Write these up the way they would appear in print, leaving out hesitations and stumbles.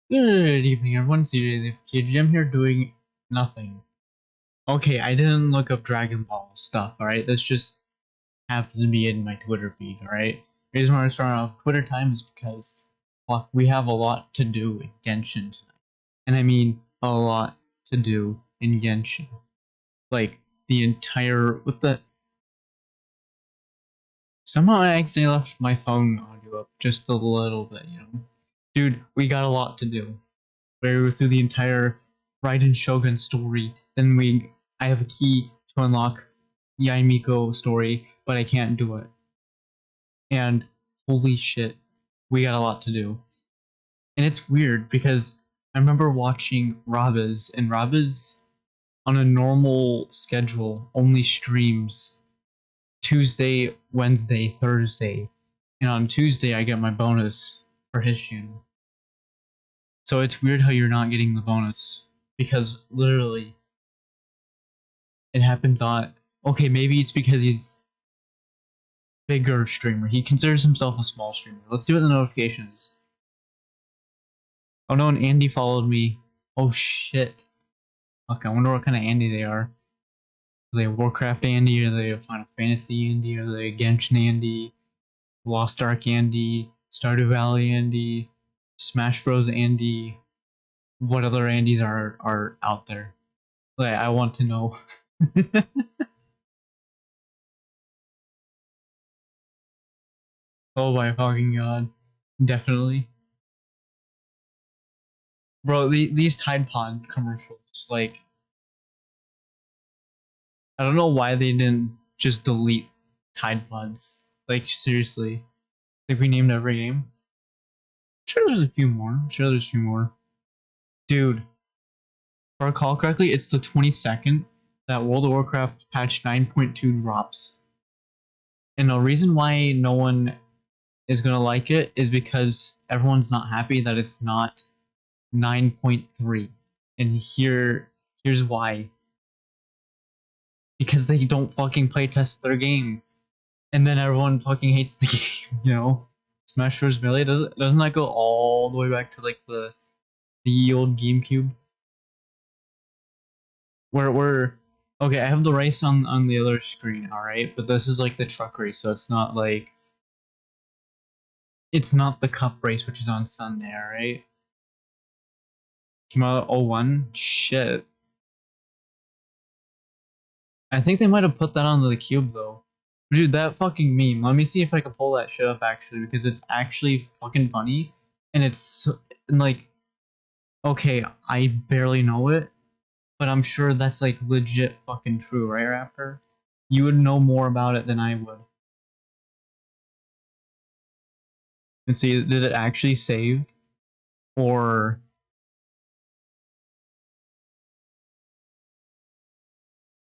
Good evening, everyone. CJTheAFKGM here doing nothing. Okay, I didn't look up Dragon Ball stuff, alright? This just happens to be in my Twitter feed, alright? The reason why I started off Twitter time is because, fuck, we have a lot to do in Genshin tonight. And I mean, a lot to do in Genshin. Like, the entire, somehow I accidentally left my phone audio up just a little bit, you know? Dude, we got a lot to do. We were through the entire Raiden Shogun story. Then I have a key to unlock Yaimiko story, but I can't do it. And holy shit, we got a lot to do. And it's weird because I remember watching Rabiz, and Rabiz on a normal schedule only streams Tuesday, Wednesday, Thursday. And on Tuesday I get my bonus for his channel. So it's weird how you're not getting the bonus, because literally it happens on... Okay, maybe it's because he's a bigger streamer. He considers himself a small streamer. Let's see what the notification is. Oh no, and Andy followed me. Oh shit. Okay, I wonder what kind of Andy they are. Are they Warcraft Andy? Are they Final Fantasy Andy? Are they Genshin Andy? Lost Ark Andy? Stardew Valley Andy? Smash Bros Andy? What other Andys are out there? Like, I want to know. Oh my fucking god. Definitely. Bro, these Tide Pod commercials, like... I don't know why they didn't just delete Tide Pods. Like, seriously. Like, we named every game. I'm sure there's a few more. Dude. If I recall correctly, it's the 22nd that World of Warcraft patch 9.2 drops. And the reason why no one is gonna like it is because everyone's not happy that it's not 9.3. And here's why. Because they don't fucking playtest their game. And then everyone fucking hates the game, you know? Smash Bros. Melee, doesn't that go all the way back to like the old GameCube? Where okay, I have the race on the other screen, alright? But this is like the truck race, so it's not like... It's not the cup race, which is on Sunday, alright? Came out 01? Shit. I think they might have put that on the cube, though. Dude, that fucking meme. Let me see if I can pull that shit up, actually, because it's actually fucking funny. And it's, like... Okay, I barely know it, but I'm sure that's, like, legit fucking true, right, Raptor? You would know more about it than I would. And see, did it actually save? Or...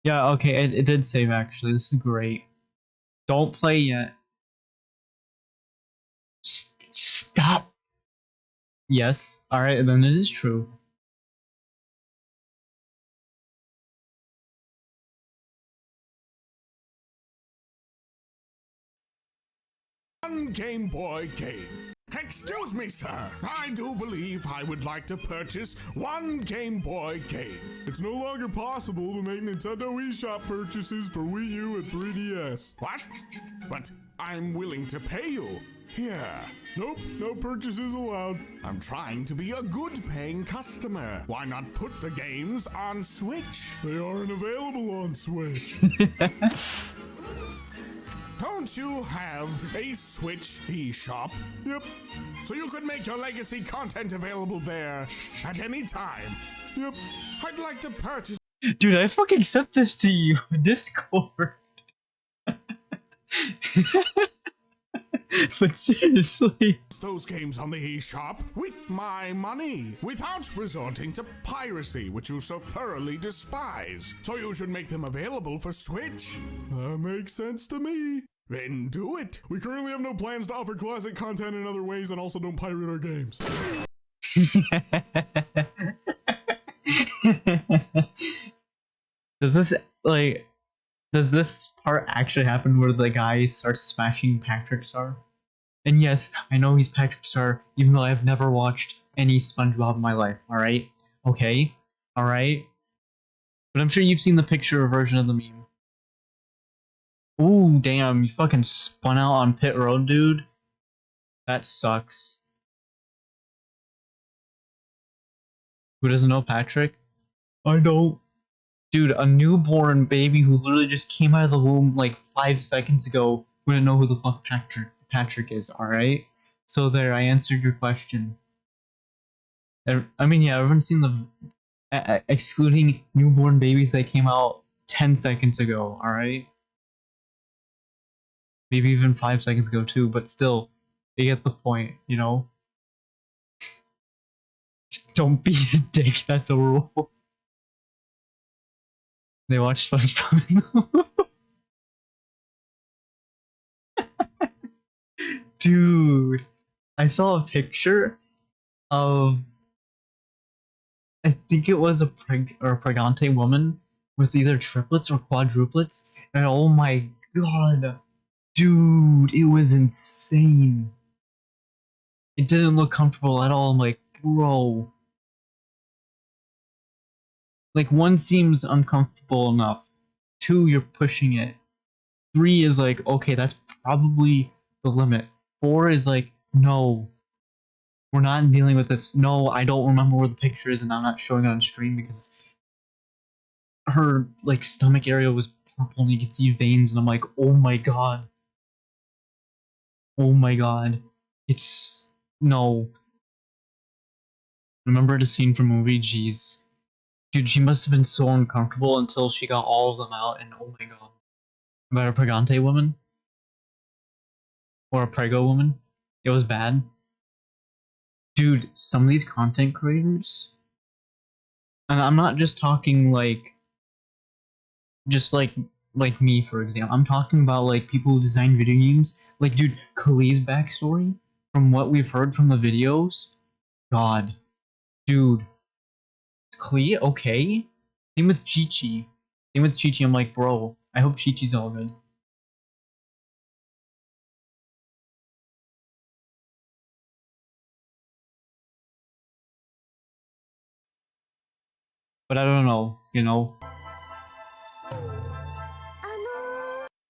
Yeah, okay, it did save, actually. This is great. Don't play yet. Stop! Yes, alright, then it is true. One Game Boy game. Excuse me, sir. I do believe I would like to purchase one Game Boy game. It's no longer possible to make Nintendo eShop purchases for Wii U and 3DS. What? But I'm willing to pay you. Here. Nope, no purchases allowed. I'm trying to be a good paying customer. Why not put the games on Switch? They aren't available on Switch. Don't you have a Switch eShop? Yep. So you could make your legacy content available there at any time. Yep. I'd like to purchase... Dude, I fucking sent this to you in Discord. But seriously... those games on the eShop with my money, without resorting to piracy, which you so thoroughly despise. So you should make them available for Switch. That makes sense to me. Then do it. We currently have no plans to offer classic content in other ways and also don't pirate our games. Does this part actually happen where the guy starts smashing Patrick Star? And yes, I know he's Patrick Star, even though I've never watched any SpongeBob in my life, alright? Okay? Alright? But I'm sure you've seen the picture version of the meme. Ooh, damn, you fucking spun out on pit road, dude. That sucks. Who doesn't know Patrick? I don't. Dude, a newborn baby who literally just came out of the womb like 5 seconds ago wouldn't know who the fuck Patrick is, alright? So there, I answered your question. I mean, yeah, everyone's seen the... excluding newborn babies that came out 10 seconds ago, alright? Maybe even 5 seconds ago too, but still, you get the point, you know? Don't be a dick, that's a rule. They watch SpongeBob. Dude, I saw a picture of, I think it was a pregante woman with either triplets or quadruplets, and oh my god, dude, it was insane. It didn't look comfortable at all. I'm like, bro. Like, one seems uncomfortable enough. Two, you're pushing it. Three is like, okay, that's probably the limit. Four is like, no, we're not dealing with this. No, I don't remember where the picture is, and I'm not showing it on stream because her like stomach area was purple, and you could see veins, and I'm like, oh my god, oh my god, it's no. Remember the scene from movie? Jeez, dude, she must have been so uncomfortable until she got all of them out, and oh my god. About a pregante woman or a prego woman, it was bad. Dude, some of these content creators, and I'm not just talking like just like me, for example. I'm talking about like people who design video games. Like, dude, Kalee's backstory, from what we've heard from the videos, god, dude, Kalee okay? Same with Chi-Chi. Same with Chi-Chi. I'm like, bro, I hope Chi-Chi's all good. But I don't know, you know.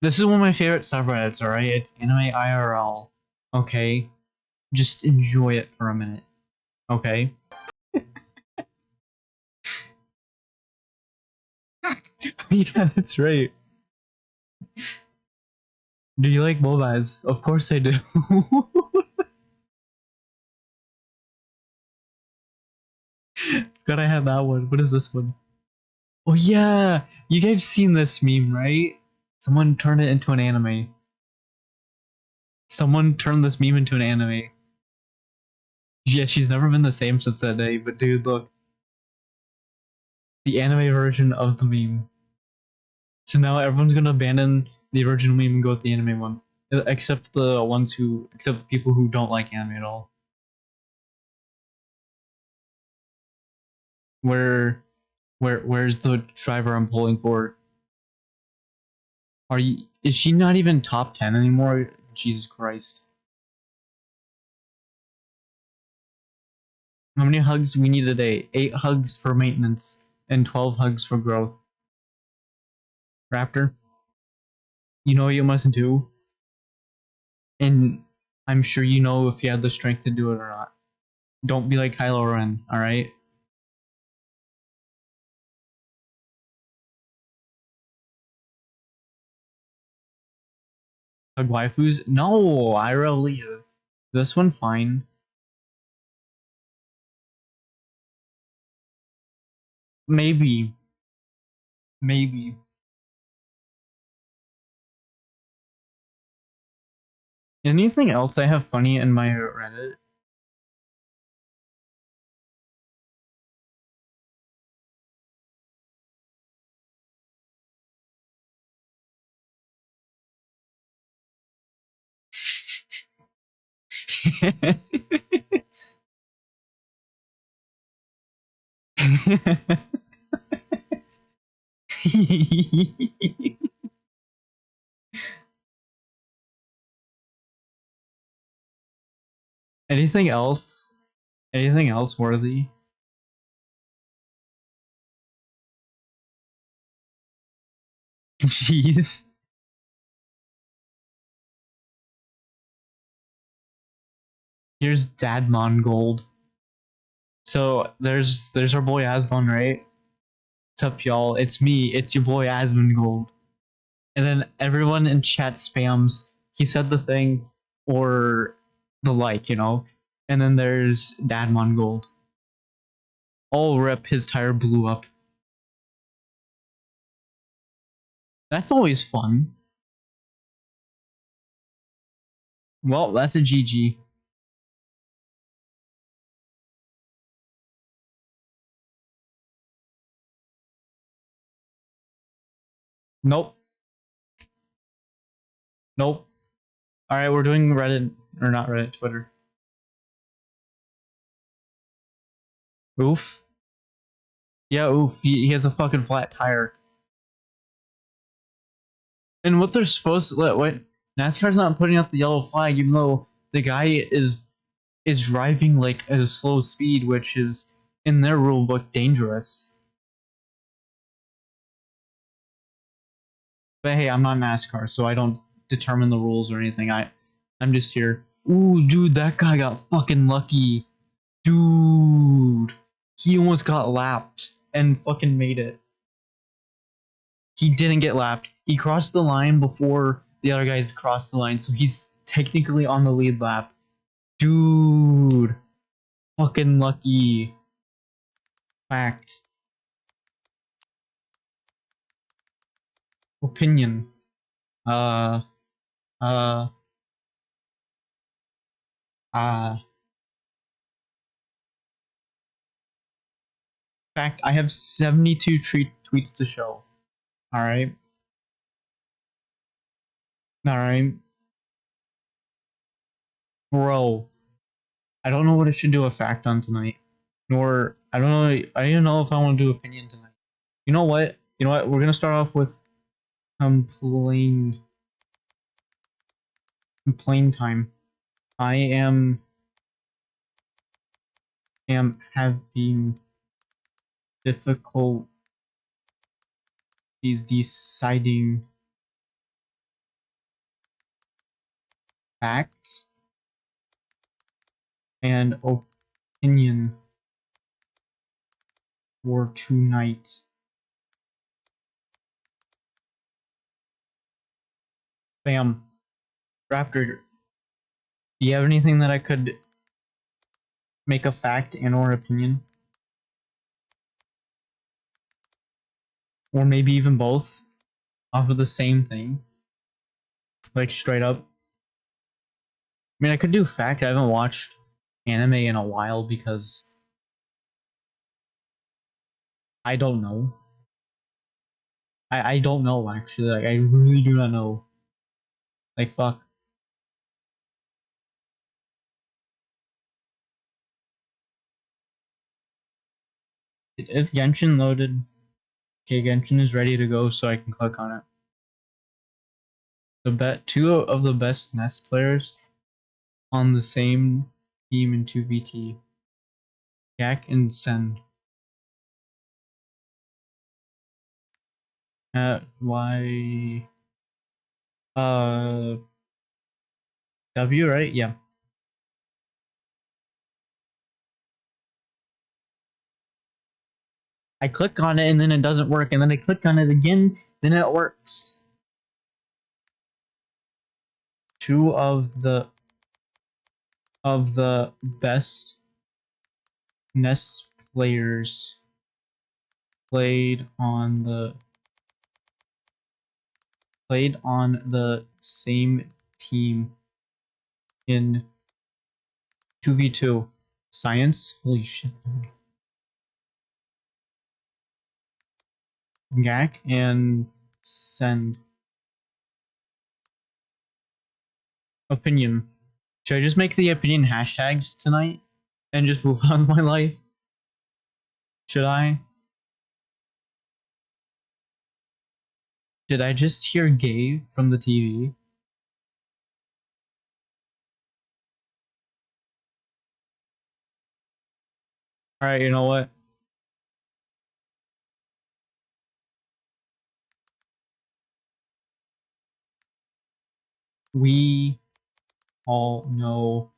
This is one of my favorite subreddits, alright? It's Anime IRL. Okay? Just enjoy it for a minute. Okay? Yeah, that's right. Do you like MOBAs? Of course I do. Gotta have that one. What is this one? Oh yeah! You guys seen this meme, right? Someone turned it into an anime. Someone turned this meme into an anime. Yeah, she's never been the same since that day, but dude, look. The anime version of the meme. So now everyone's gonna abandon the original meme and go with the anime one. Except the people who don't like anime at all. Where's the driver I'm pulling for? Is she not even top 10 anymore? Jesus Christ. How many hugs we need a day? 8 hugs for maintenance and 12 hugs for growth. Raptor, you know what you must do? And I'm sure you know if you have the strength to do it or not. Don't be like Kylo Ren, alright? Hug waifus? No, IRL leave. This one fine. Maybe. Maybe. Anything else I have funny in my Reddit? Anything else? Anything else worthy? Jeez. Here's Dadmon Gold. So there's our boy Asmon, right? What's up, y'all? It's me. It's your boy Asmon Gold. And then everyone in chat spams. He said the thing, or the like, you know. And then there's Dadmon Gold. Oh, rip! His tire blew up. That's always fun. Well, that's a GG. Nope. Nope. Alright, we're doing Reddit, or not Reddit, Twitter. Oof. Yeah, oof. He has a fucking flat tire. And what they're supposed to let, what? NASCAR's not putting up the yellow flag, even though the guy is driving like at a slow speed, which is in their rule book dangerous. But hey, I'm not NASCAR, so I don't determine the rules or anything. I'm just here. Ooh, dude, that guy got fucking lucky. Dude, he almost got lapped and fucking made it. He didn't get lapped. He crossed the line before the other guys crossed the line, so he's technically on the lead lap. Dude, fucking lucky. Fact. Opinion. Uh, uh, uh. Fact, I have 72 tweets to show. Alright? Alright? Bro, I don't know what I should do a fact on tonight. Nor, I don't know, I don't even know if I want to do opinion tonight. You know what? You know what? We're gonna start off with complain time. I am having difficulties deciding fact and opinion for tonight. Bam. Raptor, do you have anything that I could make a fact and or opinion? Or maybe even both off of the same thing? Like straight up? I mean, I could do fact. I haven't watched anime in a while because I don't know. I don't know actually. Like I really do not know. Like fuck. Is Genshin loaded? Okay, Genshin is ready to go, so I can click on it. Two of the best Nest players on the same team in 2v2. Yak and Send. Y W, right? Yeah. I click on it and then it doesn't work, and then I click on it again, then it works. Two of the best Nest players played on the same team in 2v2. Science? Holy shit. Gak and Send. Opinion. Should I just make the opinion hashtags tonight and just move on with my life? Should I? Did I just hear gay from the TV? Alright, you know what? We all know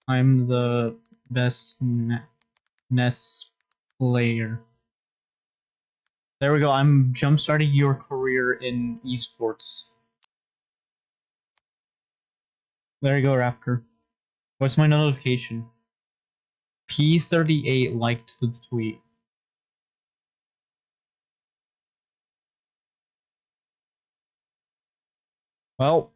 I'm the best NES player. There we go. I'm jumpstarting your career in esports. There you go, Raptor. What's my notification? P38 liked the tweet. Well,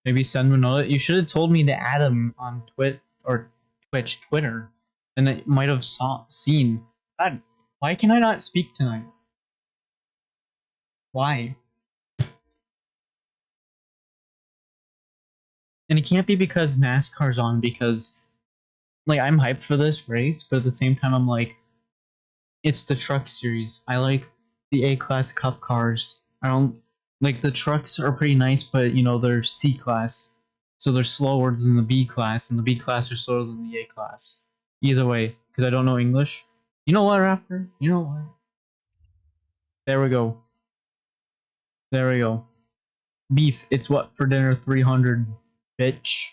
maybe send him a note. You should have told me to add him on Twitter, and it might have seen. God, why can I not speak tonight? Why? And it can't be because NASCAR's on, because like I'm hyped for this race, but at the same time I'm like, it's the truck series. I like the A-class cup cars. I don't like the trucks are pretty nice, but you know they're C-class, so they're slower than the B-class, and the B-class are slower than the A-class. Either way, because I don't know English. You know what, Raptor? You know what? There we go. There we go. Beef. It's what for dinner? 300, bitch.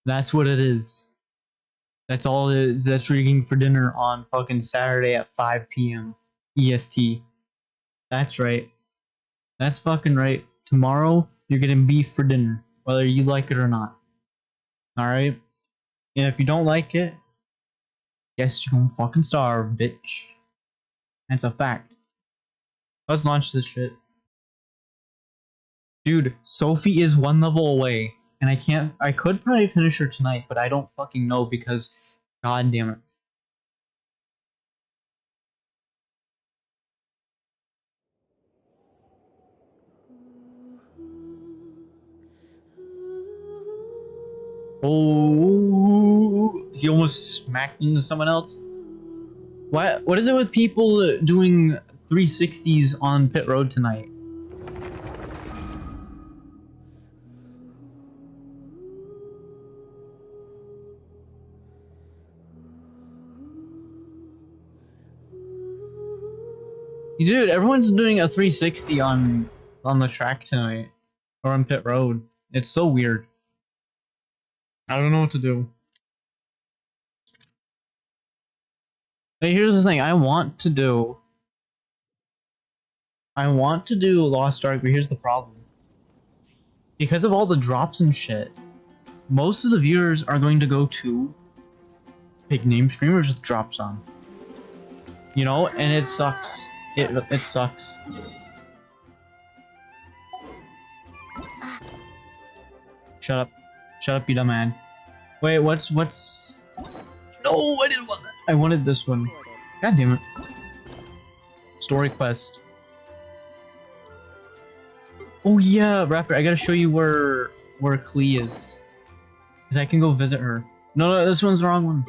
That's what it is. That's all it is. That's what you're getting for dinner on fucking Saturday at 5 p.m. EST. That's right. That's fucking right. Tomorrow, you're getting beef for dinner, whether you like it or not. Alright? And if you don't like it, guess you're gonna fucking starve, bitch. That's a fact. Let's launch this shit. Dude, Sophie is 1 level away, and I could probably finish her tonight, but I don't fucking know because, god damn it. Oh, he almost smacked into someone else. What is it with people doing 360s on pit road tonight? Dude, everyone's doing a 360 on the track tonight or on pit road. It's so weird. I don't know what to do. Hey, here's the thing. I want to do Lost Ark, but here's the problem. Because of all the drops and shit, most of the viewers are going to go to big name streamers with drops on. You know, and it sucks. It sucks. Shut up. Shut up, you dumb man. Wait, what's... No, I didn't want that. I wanted this one. God damn it. Story quest. Oh yeah, Raptor, I gotta show you where Klee is. Because I can go visit her. No, this one's the wrong one.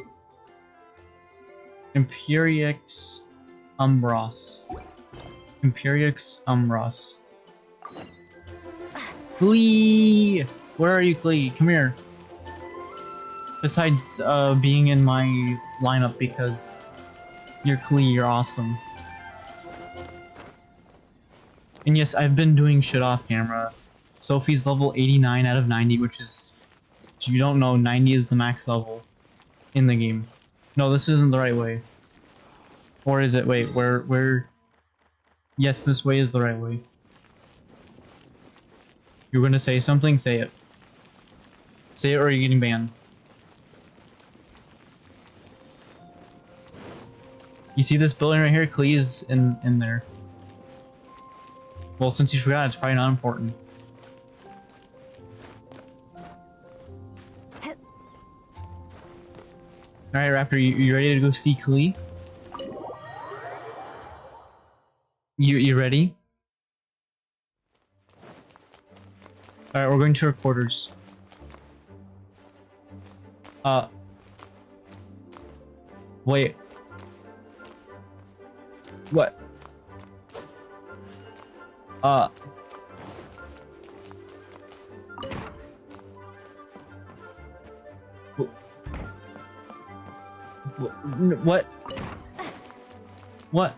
Imperiex Umbros. Imperiex Umbros. Klee! Where are you, Klee? Come here. Besides being in my lineup because you're Klee, you're awesome. And yes, I've been doing shit off camera. Sophie's level 89 out of 90, which is, if you don't know, 90 is the max level in the game. No, this isn't the right way. Or is it? Wait, where? Yes, this way is the right way. You're gonna say something? Say it. Say it or you're getting banned. You see this building right here? Klee is in there. Well, since you forgot, it's probably not important. Alright, Raptor, you ready to go see Klee? You ready? Alright, we're going to her quarters. Wait. What? What? What?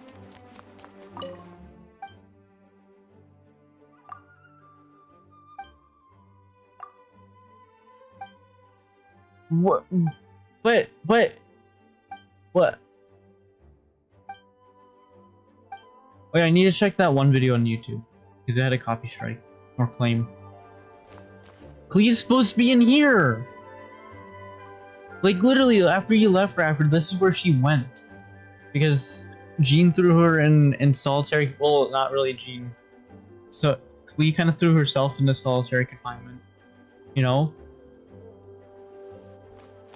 What? What? What? Wait, I need to check that one video on YouTube because it had a copy strike or claim. Clee's supposed to be in here. Like literally, after you left Rapper, this is where she went because Jean threw her in solitary. Well, not really Jean. So Clee kind of threw herself into solitary confinement. You know?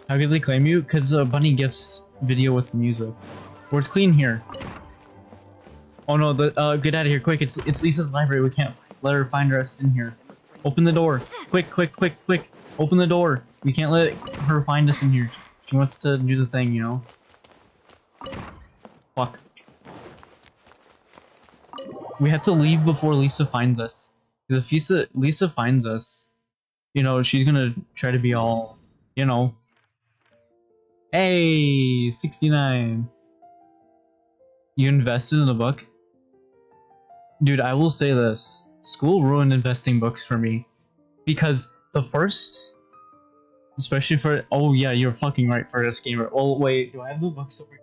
How could they claim you? Because Bunny Gifts video with the music. Where's Clean here? Oh no, get out of here, quick, it's Lisa's library, we can't let her find us in here. Open the door, quick, quick, quick, quick, open the door. We can't let her find us in here. She wants to do the thing, you know? Fuck. We have to leave before Lisa finds us. Because if Lisa finds us, you know, she's gonna try to be all, you know. Hey, 69. You invested in the book? Dude, I will say this. School ruined investing books for me. Because the first... Especially for... Oh yeah, you're fucking right, for this gamer. Oh wait, do I have the books over here?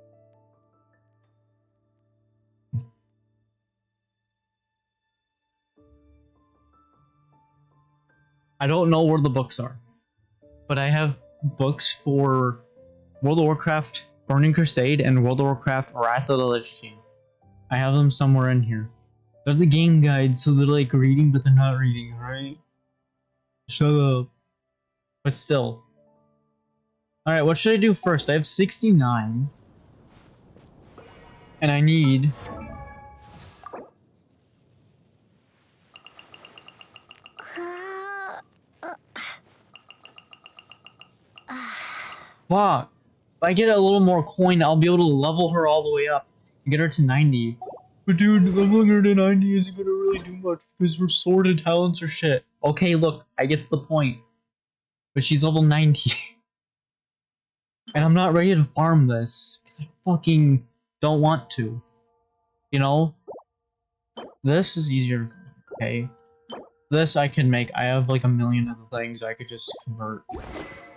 I don't know where the books are. But I have books for World of Warcraft Burning Crusade and World of Warcraft Wrath of the Lich King. I have them somewhere in here. They're the game guides, so they're like reading, but they're not reading, right? Shut up. But still. Alright, what should I do first? I have 69. And I need... Fuck. If I get a little more coin, I'll be able to level her all the way up and get her to 90. But dude, leveling her to 90 isn't gonna really do much because her sword and talents are shit. Okay, look, I get the point. But she's level 90. And I'm not ready to farm this because I fucking don't want to. You know? This is easier. Okay. This I can make. I have like a million other things I could just convert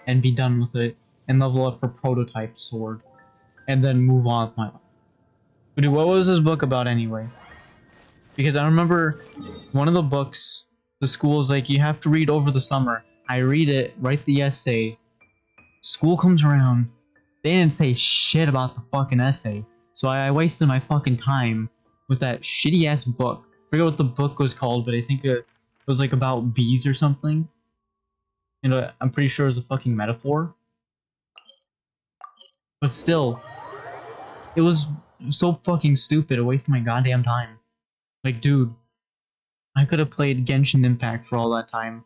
and be done with it and level up her prototype sword and then move on with my life. But dude, what was this book about anyway? Because I remember one of the books, the school is like, you have to read over the summer. I read it, write the essay. School comes around. They didn't say shit about the fucking essay. So I wasted my fucking time with that shitty ass book. I forget what the book was called, but I think it was like about bees or something. You know, I'm pretty sure it was a fucking metaphor. But still, it was so fucking stupid. It wasted my goddamn time. Like, dude, I could have played Genshin Impact for all that time.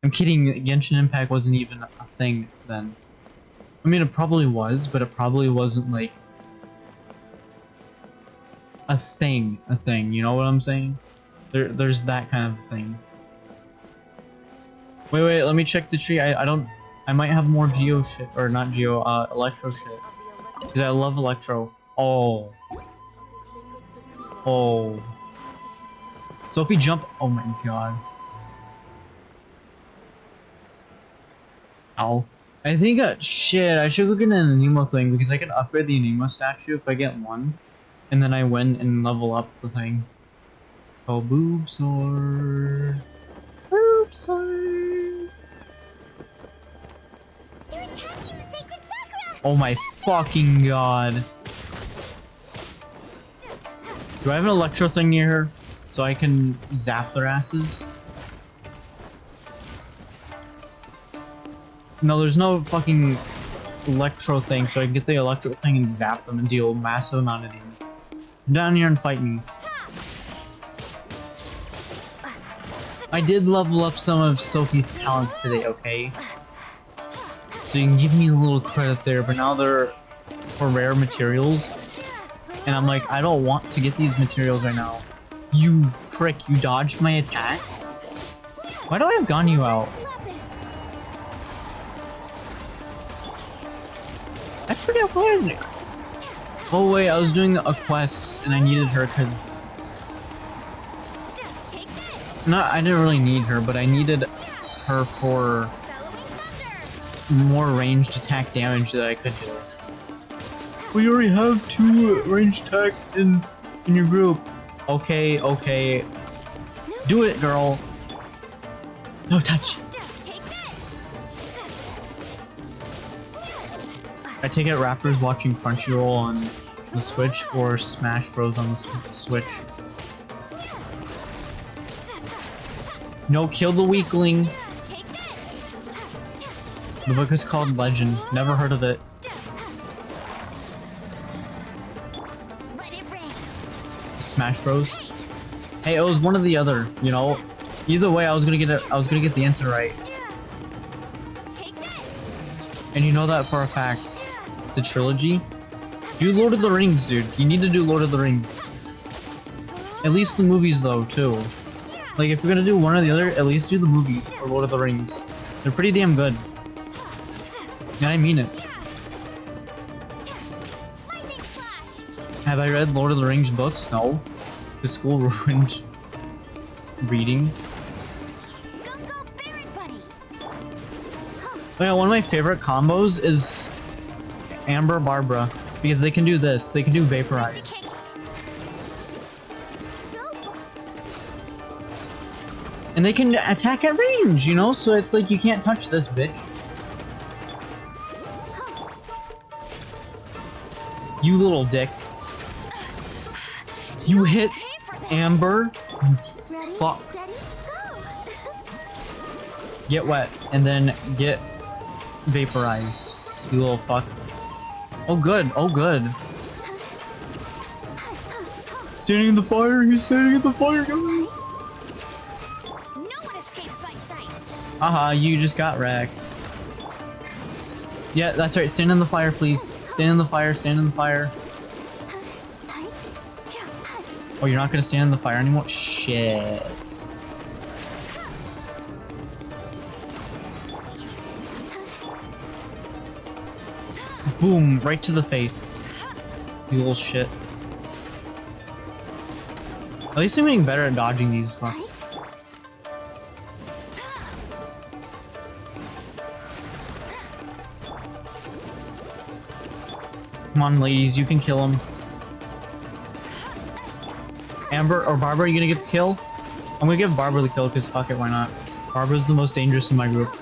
I'm kidding, Genshin Impact wasn't even a thing then. I mean, it probably was, but it probably wasn't like a thing, you know what I'm saying? There's that kind of thing. Wait, let me check the tree. I might have more Geo shit, or not Geo, Electro shit. Because I love Electro. Oh. So if we jump, oh my god. Ow. I think, shit, I should look at an Anemo thing, because I can upgrade the Anemo statue if I get one. And then I win and level up the thing. Oh, boob sword. Boob sword. You're attacking the sacred Sakura! Oh my fucking god. Do I have an electro thing near her? So I can zap their asses? No, there's no fucking electro thing, so I can get the electro thing and zap them and deal a massive amount of damage. Come down here and fight me. I did level up some of Sophie's talents today, okay? So you can give me a little credit there, but now they're for rare materials. And I'm like, I don't want to get these materials right now. You prick, you dodged my attack? Why do I have Ganyu out? I forget what. Oh wait, I was doing a quest and I needed her because. Take this. No, I didn't really need her, but I needed her for Bellowing thunder. more ranged attack damage that I could do. We already have 2 ranged attack in your group. Okay, okay. Do it, girl. No touch. Take this. I take it rappers watching Crunchyroll on the Switch or Smash Bros on the Switch. No, kill the weakling. Take this. The book is called Legend. Never heard of it. Let it rain. Smash Bros. Hey, it was one or the other. You know, either way, I was gonna get it. I was gonna get the answer right. Take this. And you know that for a fact. The trilogy. Do Lord of the Rings, dude. You need to do Lord of the Rings. At least the movies, though, too. Like, if you're gonna do one or the other, at least do the movies for Lord of the Rings. They're pretty damn good. And I mean it. Lightning flash. Have I read Lord of the Rings books? No. The school ruined reading. Go go Baron buddy. Oh yeah, one of my favorite combos is Amber Barbara. Because they can do this. They can do Vaporize. And they can attack at range, you know? So it's like, you can't touch this bitch. You little dick. You hit Amber. You fuck. Steady. Go. Get wet. And then get vaporized. You little fuck. Oh good. Oh good. Standing in the fire. He's standing in the fire, guys. No one escapes my sights. Haha, you just got wrecked. Yeah, that's right. Stand in the fire, please. Stand in the fire. Stand in the fire. Oh, you're not gonna stand in the fire anymore? Shit. Boom, right to the face. You little shit. At least I'm getting better at dodging these fucks. Come on, ladies, you can kill him. Amber or Barbara, are you gonna get the kill? I'm gonna give Barbara the kill because fuck it, why not? Barbara's the most dangerous in my group. Wow,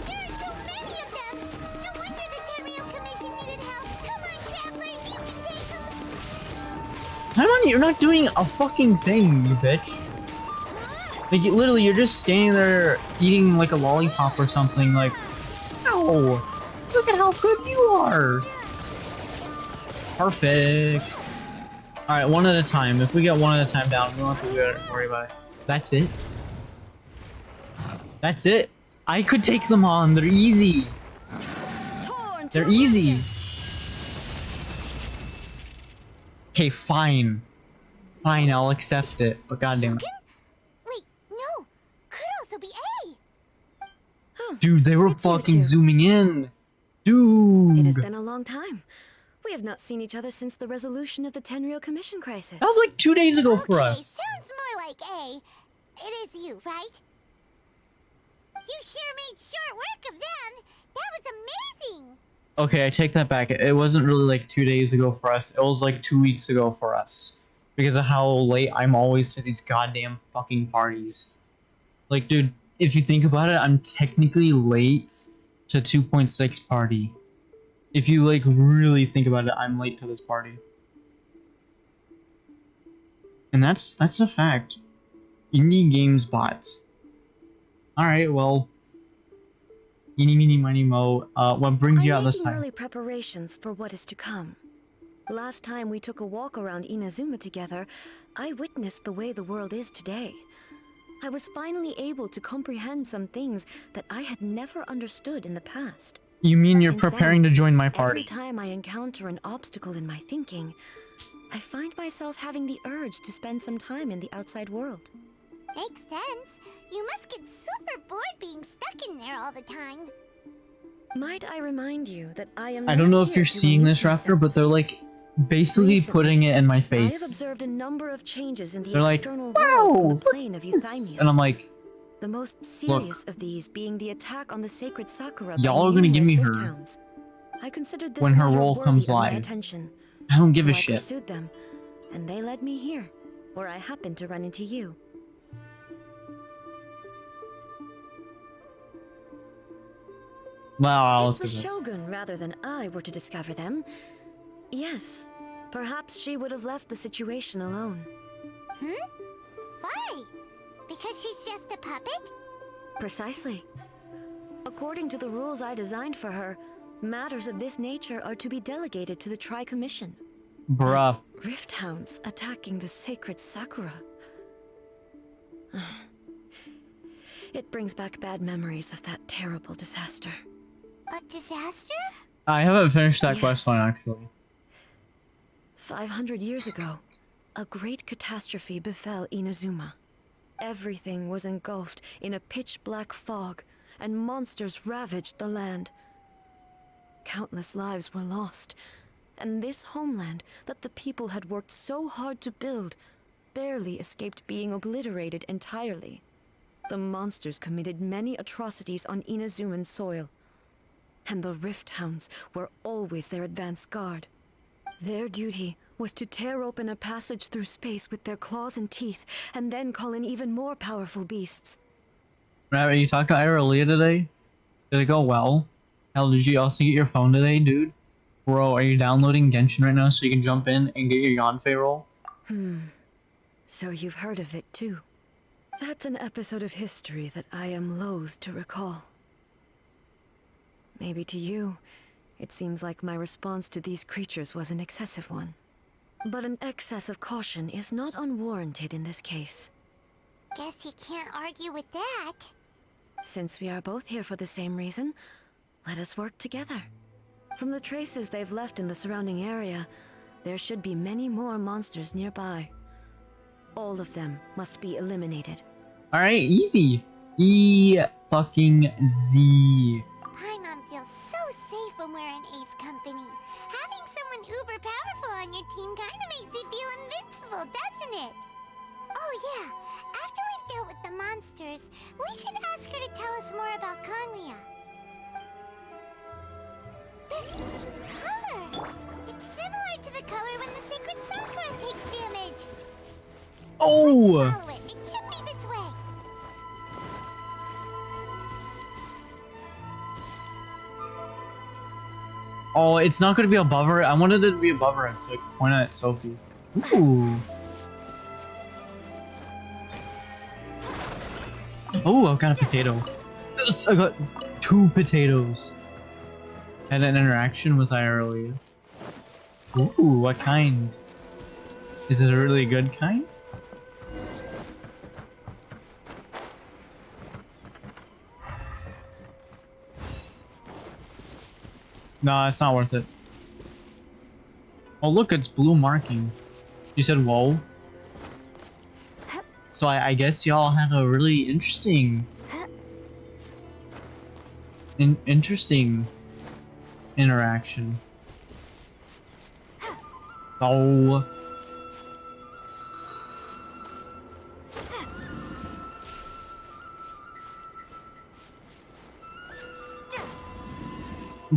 there are so many of them. No wonder the Terrio Commission needed help. Come on, travelers, you can take them. Come on, you're not doing a fucking thing, you bitch. Like, literally, you're just standing there eating like a lollipop or something, like, ow! Look at how good you are! Perfect. Alright, one at a time. If we get one at a time down, we don't have to worry about it. That's it. That's it. I could take them on. They're easy. They're easy. Okay, fine. Fine, I'll accept it. But goddamn it. Wait, no. Could also be A. Dude, they were It's you fucking two. zooming in. It has Dude. been a long time. We have not seen each other since the resolution of the Tenryo Commission crisis. That was like 2 days ago for Okay, us. sounds more like A. It is you, right? You sure made short work of them. That was amazing. Okay, I take that back. It wasn't really like 2 days ago for us. It was like 2 weeks ago for us. Because of how late I'm always to these goddamn fucking parties. Like, dude, if you think about it, I'm technically late to 2.6 party. If you, like, really think about it, I'm late to this party. And that's a fact. Indie Games bot. Alright, well... Eeny, meeny, miny, mo. What brings you out I'm this making time? early preparations for what is to come. Last time we took a walk around Inazuma together, I witnessed the way the world is today. I was finally able to comprehend some things that I had never understood in the past. You mean you're Since preparing then, to join my Every party? time I encounter an obstacle in my thinking, I find myself having the urge to spend some time in the outside world. Makes sense. You must get super bored being stuck in there all the time. Might I remind you that I am I don't not know if here you're to seeing amuse this, Raptor, myself. but they're like basically Recently, putting it in my I have face. observed a number of changes in the They're like, external wow, world from the look plane of at this. Euthymia. And I'm like, The most look, serious of these being the attack on the sacred Sakura by y'all are gonna give numerous me rift her hounds. I considered this when her matter role worthy comes of my live. attention. I don't give So a I shit. pursued them, and they led me here, where I happened to run into you. Well, let's If the do this. Shogun rather than I were to discover them, yes, perhaps she would have left the situation alone. Why? Because she's just a puppet? Precisely. According to the rules I designed for her, matters of this nature are to be delegated to the Tri-Commission. Bruh. Rift hounds attacking the sacred Sakura. It brings back bad memories of that terrible disaster. A disaster? I haven't finished that Yes. quest line, actually. 500 years ago, a great catastrophe befell Inazuma. Everything was engulfed in a pitch-black fog, and monsters ravaged the land. Countless lives were lost, and this homeland that the people had worked so hard to build barely escaped being obliterated entirely. The monsters committed many atrocities on Inazuman soil, and the Rift Hounds were always their advance guard. Their duty was to tear open a passage through space with their claws and teeth, and then call in even more powerful beasts. Are you talking to Irelia today? Did it go well? Hell, did you also get your phone today, dude? Bro, are you downloading Genshin right now so you can jump in and get your Yanfei roll? So you've heard of it too. That's an episode of history that I am loath to recall. Maybe to you, it seems like my response to these creatures was an excessive one. But an excess of caution is not unwarranted in this case. Guess you can't argue with that. Since we are both here for the same reason, let us work together. From the traces they've left in the surrounding area, there should be many more monsters nearby. All of them must be eliminated. Alright, easy. E-fucking-Z. Paimon feels so safe when we're in Ace Company. Having someone uber powerful on your team kinda makes you feel invincible, doesn't it? Oh yeah, after we've dealt with the monsters, we should ask her to tell us more about Conria. This color! It's similar to the color when the sacred Sakura takes damage. Oh! Let's follow it. It should be this way. Oh, it's not gonna be above her. I wanted it to be above her, so I could point at Sophie. Ooh. Oh, I've got a potato. Yes, I got 2 potatoes. Had an interaction with I earlier. Ooh, what kind? Is it a really good kind? No, it's not worth it. Oh look, it's blue marking. You said whoa. So I guess y'all had a really interesting interaction. Oh.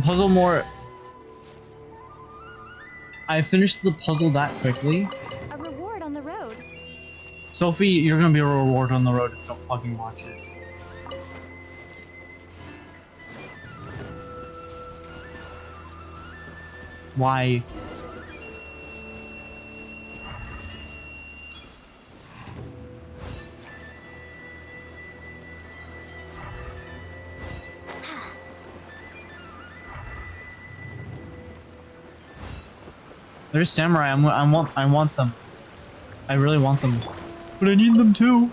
Puzzle more. I finished the puzzle that quickly. A reward on the road. Sophie, you're gonna be a reward on the road if you don't fucking watch it. Why? There's samurai. I want them. I really want them, but I need them too.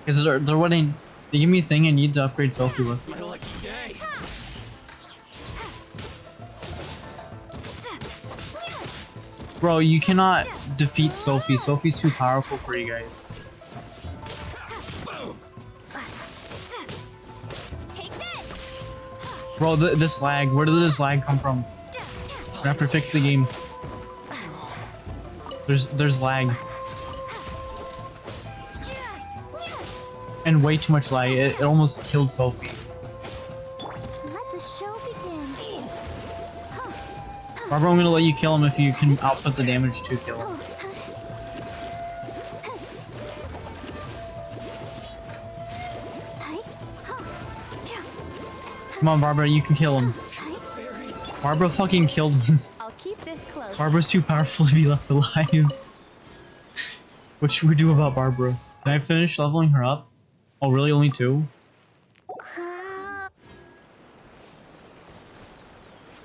Because they're winning. They give me a thing I need to upgrade Sophie with. My lucky day. Bro, you cannot defeat Sophie. Sophie's too powerful for you guys. Boom. Take this. Bro, this lag. Where did this lag come from? We have to fix the game. There's lag. And way too much lag. It almost killed Sophie. Let the show begin. Barbara, I'm gonna let you kill him if you can output the damage to kill him. Come on, Barbara, you can kill him. Barbara fucking killed him. I'll keep this close. Barbara's too powerful to be left alive. What should we do about Barbara? Can I finish leveling her up? Oh, really? Only 2?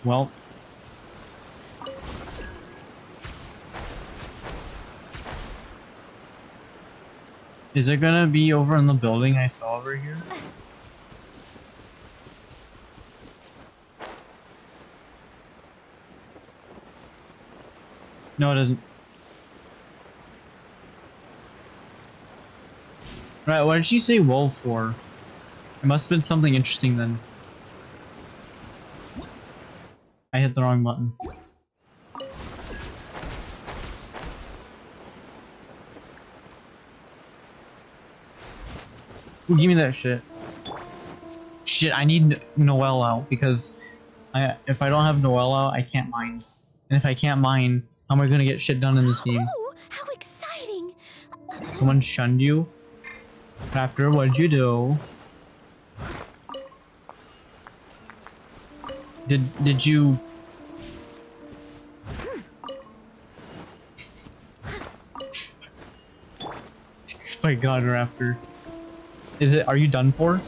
Well. Is it gonna be over in the building I saw over here? No, it doesn't. Right, what did she say wolf for? It must have been something interesting then. I hit the wrong button. Ooh, give me that shit. Shit, I need Noelle out because if I don't have Noelle out, I can't mine. And if I can't mine, how am I gonna get shit done in this game? Oh, how exciting! Someone shunned you? Raptor, what did you do? Did you... My god, Raptor. Are you done for?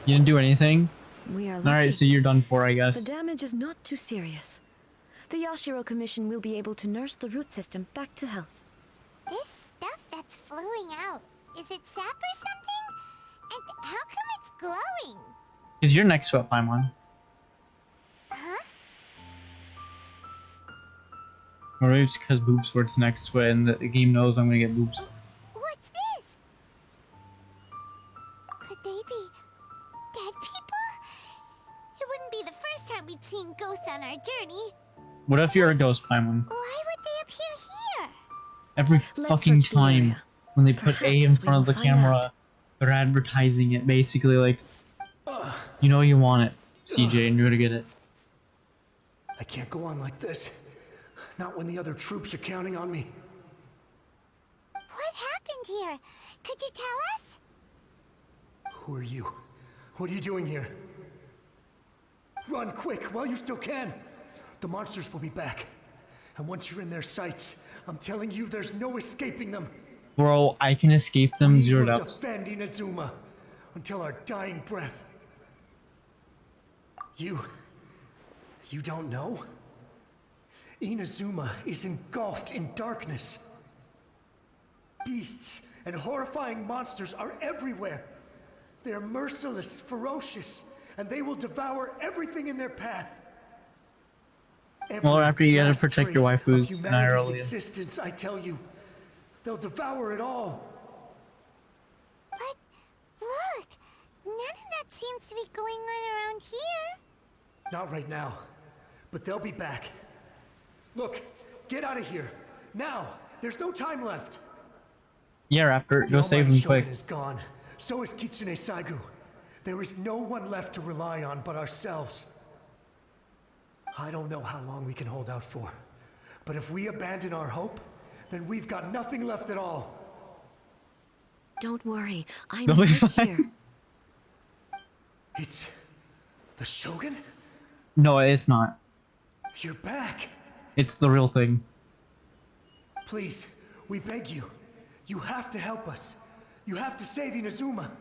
You didn't do anything? We are lucky. Alright, so you're done for, I The guess. damage is not too serious. The Yashiro Commission will be able to nurse the root system back to health. This stuff that's flowing out, is it sap or something? And how come it's glowing? Is your next to it, Paimon? Huh? Or maybe it's because boobs words next to it and the game knows I'm gonna get boobs. What's this? Could they be dead people? It wouldn't be the first time we'd seen ghosts on our journey. What if you're a ghost, Paimon? Why would they appear here? Every Let's fucking search the time area. when they put A Perhaps in we front of will the find camera, out. they're advertising it basically like, you know you want it, CJ, and you're gonna get it. I can't go on like this. Not when the other troops are counting on me. What happened here? Could you tell us? Who are you? What are you doing here? Run quick while you still can. The monsters will be back. And once you're in their sights, I'm telling you there's no escaping them. Bro, I can escape them We zeroed will up. defend Inazuma until our dying breath. You don't know? Inazuma is engulfed in darkness. Beasts and horrifying monsters are everywhere. They are merciless, ferocious, and they will devour everything in their path. Well, after you gotta last protect your trace of waifus, humanity's Irelia. existence, I tell you, they'll devour it all. But look, none of that seems to be going on around here. Not right now, but they'll be back. Look, get out of here. Now! There's no time left! Yeah, Raptor, The go save Almighty them quick. Shogun is gone. So is Kitsune Saigu. There is no one left to rely on but ourselves. I don't know how long we can hold out for. But if we abandon our hope, then we've got nothing left at all. Don't worry, I'm They'll be right fine. here. It's... the Shogun? No, it's not. You're back! It's the real thing. Please, we beg you. You have to help us. You have to save Inazuma.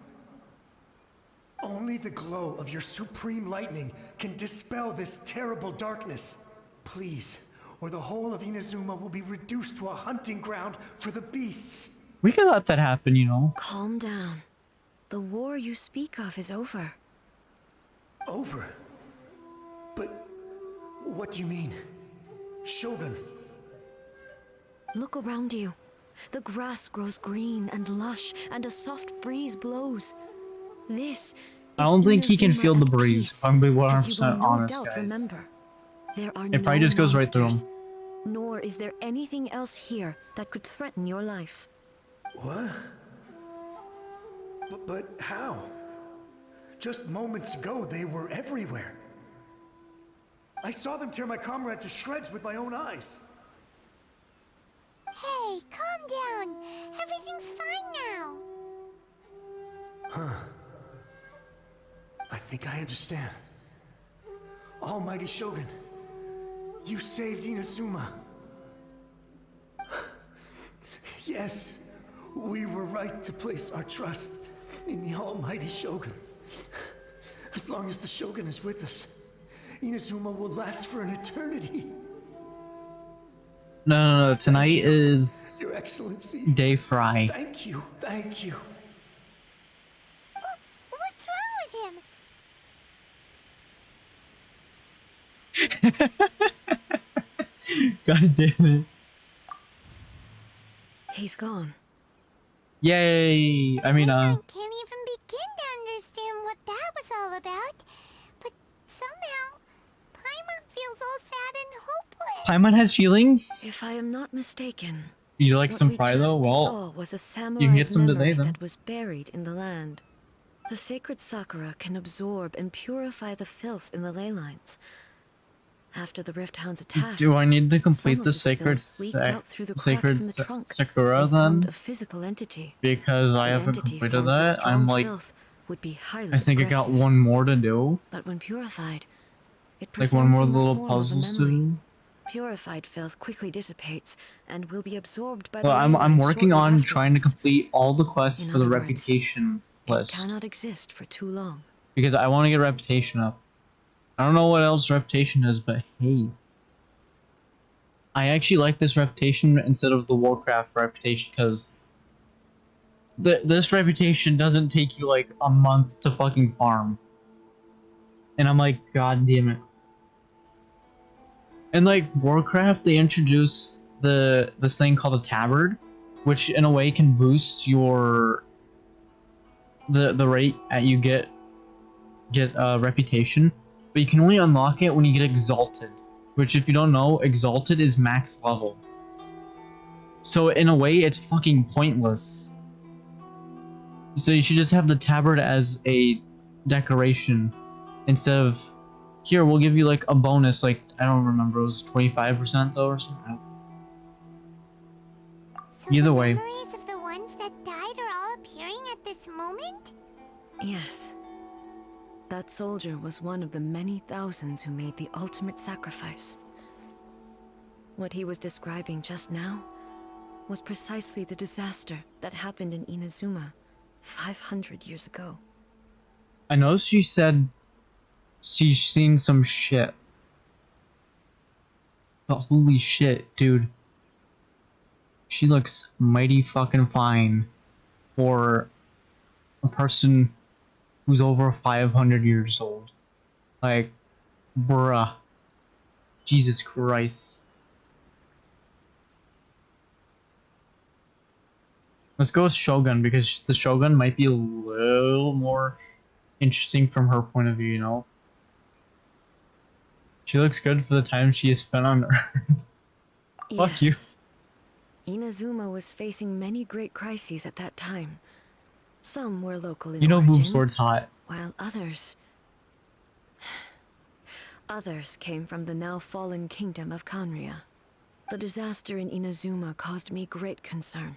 Only the glow of your supreme lightning can dispel this terrible darkness. Please, or the whole of Inazuma will be reduced to a hunting ground for the beasts. We can let that happen, you know. Calm down. The war you speak of is over. Over? But what do you mean? Shogun? Look around you. The grass grows green and lush, and a soft breeze blows. This I don't think he can Inazuma feel the at breeze. peace, If I'm being as you will 100% no honest, doubt guys. remember. There are It no probably just goes right through monsters, him. nor is there anything else here that could threaten your life. What? But how? Just moments ago, they were everywhere. I saw them tear my comrade to shreds with my own eyes. Hey, calm down. Everything's fine now. I think I understand. Almighty Shogun, you saved Inazuma. Yes, we were right to place our trust in the Almighty Shogun. As long as the Shogun is with us, Inazuma will last for an eternity. No. Tonight you, is Your Excellency. Day Fry. Thank you, thank you. What's wrong with him? God damn it. He's gone. Yay! I mean, Paimon can't even begin to understand what that was all about. But somehow, Paimon feels all sad and hopeless. Paimon has feelings? If I am not mistaken, You like what some we fry just though? Well, saw was a you can get samurai's some today memory then. that was buried in the land. The sacred sakura can absorb and purify the filth in the ley lines. After the Rift Hounds attacked, Do I need to some complete of the this sacred filth leaked out through the cracks sacred in the trunk Sakura and formed then? a physical entity. Because I The haven't entity completed formed with that. I'm strong like, filth would be highly I think I got aggressive. one more to do. But when purified, it Like presents one more in the little form of a puzzles to memory. do. Purified filth quickly dissipates and will be absorbed by Well, the I'm ley lines working shortly on trying to afterwards. complete all the quests In for the other words, reputation it list. cannot exist for too long. Because I want to get reputation up. I don't know what else reputation is, but hey. I actually like this reputation instead of the Warcraft reputation because this reputation doesn't take you like a month to fucking farm. And I'm like, god damn it. And like Warcraft, they introduced this thing called a tabard, which in a way can boost your the rate at you get reputation, but you can only unlock it when you get exalted. Which, if you don't know, exalted is max level. So in a way, it's fucking pointless. So you should just have the tabard as a decoration instead of, here, we'll give you like a bonus, like, I don't remember, it was 25% though or something. So Either the way. memories of the ones that died are all appearing at this moment? Yes. That soldier was one of the many thousands who made the ultimate sacrifice. What he was describing just now was precisely the disaster that happened in Inazuma 500 years ago. I know she said she's seen some shit. But holy shit, dude. She looks mighty fucking fine for a person who's over 500 years old. Like, bruh. Jesus Christ. Let's go with Shogun, because the Shogun might be a little more interesting from her point of view, you know? She looks good for the time she has spent on Earth. Fuck you. Inazuma was facing many great crises at that time. Some were local in You know origin, Boob Sword's hot. while others came from the now fallen kingdom of Kanria. The disaster in Inazuma caused me great concern.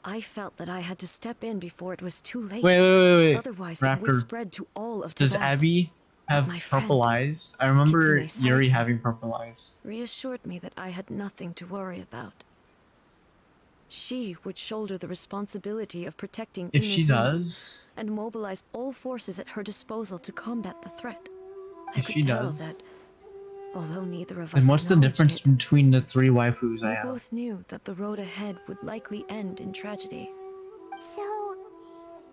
I felt that I had to step in before it was too late. Wait. Otherwise, it would Raptor, spread to all of does Tibet. Abby have my purple friend, eyes? I remember Kitsune Yuri Saika, having purple eyes. reassured me that I had nothing to worry about. She would shoulder the responsibility of protecting If Inazuma she does, and mobilize all forces at her disposal to combat the threat. I if could she tell does, that, although neither of us then what's the acknowledged difference it, between the three waifus I we have? both knew that the road ahead would likely end in tragedy. So,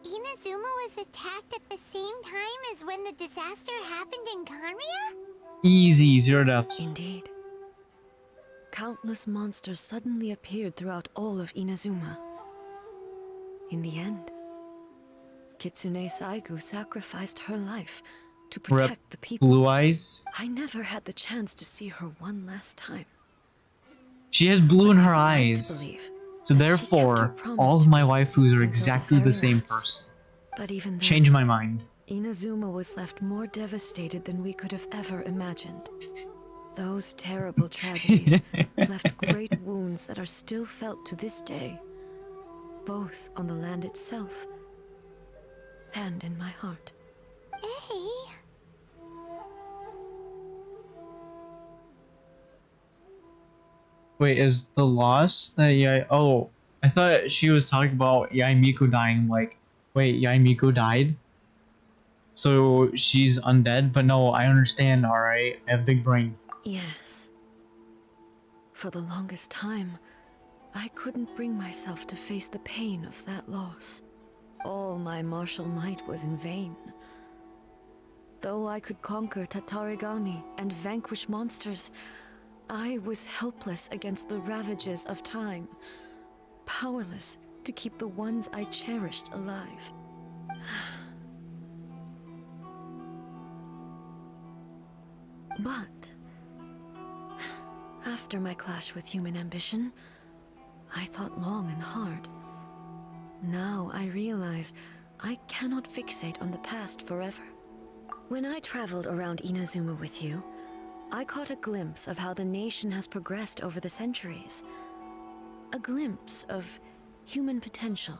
Inazuma was attacked at the same time as when the disaster happened in Kanria? Easy, 0 deaths. Indeed. Countless monsters suddenly appeared throughout all of Inazuma. In the end, Kitsune Saigu sacrificed her life to Rep protect the people. Blue Eyes. I never had the chance to see her one last time. She has blue in But her I would like to eyes. believe So that she kept her therefore, promise all of to my me waifus are until exactly the very same last. person. But even then, Change my mind. Inazuma was left more devastated than we could have ever imagined. Those terrible tragedies left great wounds that are still felt to this day, both on the land itself and in my heart. Hey. Wait, is the loss that oh, I thought she was talking about Yaimiku dying. Like, wait, Yaimiku died? So she's undead? But no, I understand, alright? I have big brain. Yes. For the longest time, I couldn't bring myself to face the pain of that loss. All my martial might was in vain. Though I could conquer Tatarigami and vanquish monsters, I was helpless against the ravages of time, powerless to keep the ones I cherished alive. But after my clash with human ambition, I thought long and hard. Now I realize I cannot fixate on the past forever. When I traveled around Inazuma with you, I caught a glimpse of how the nation has progressed over the centuries. A glimpse of human potential.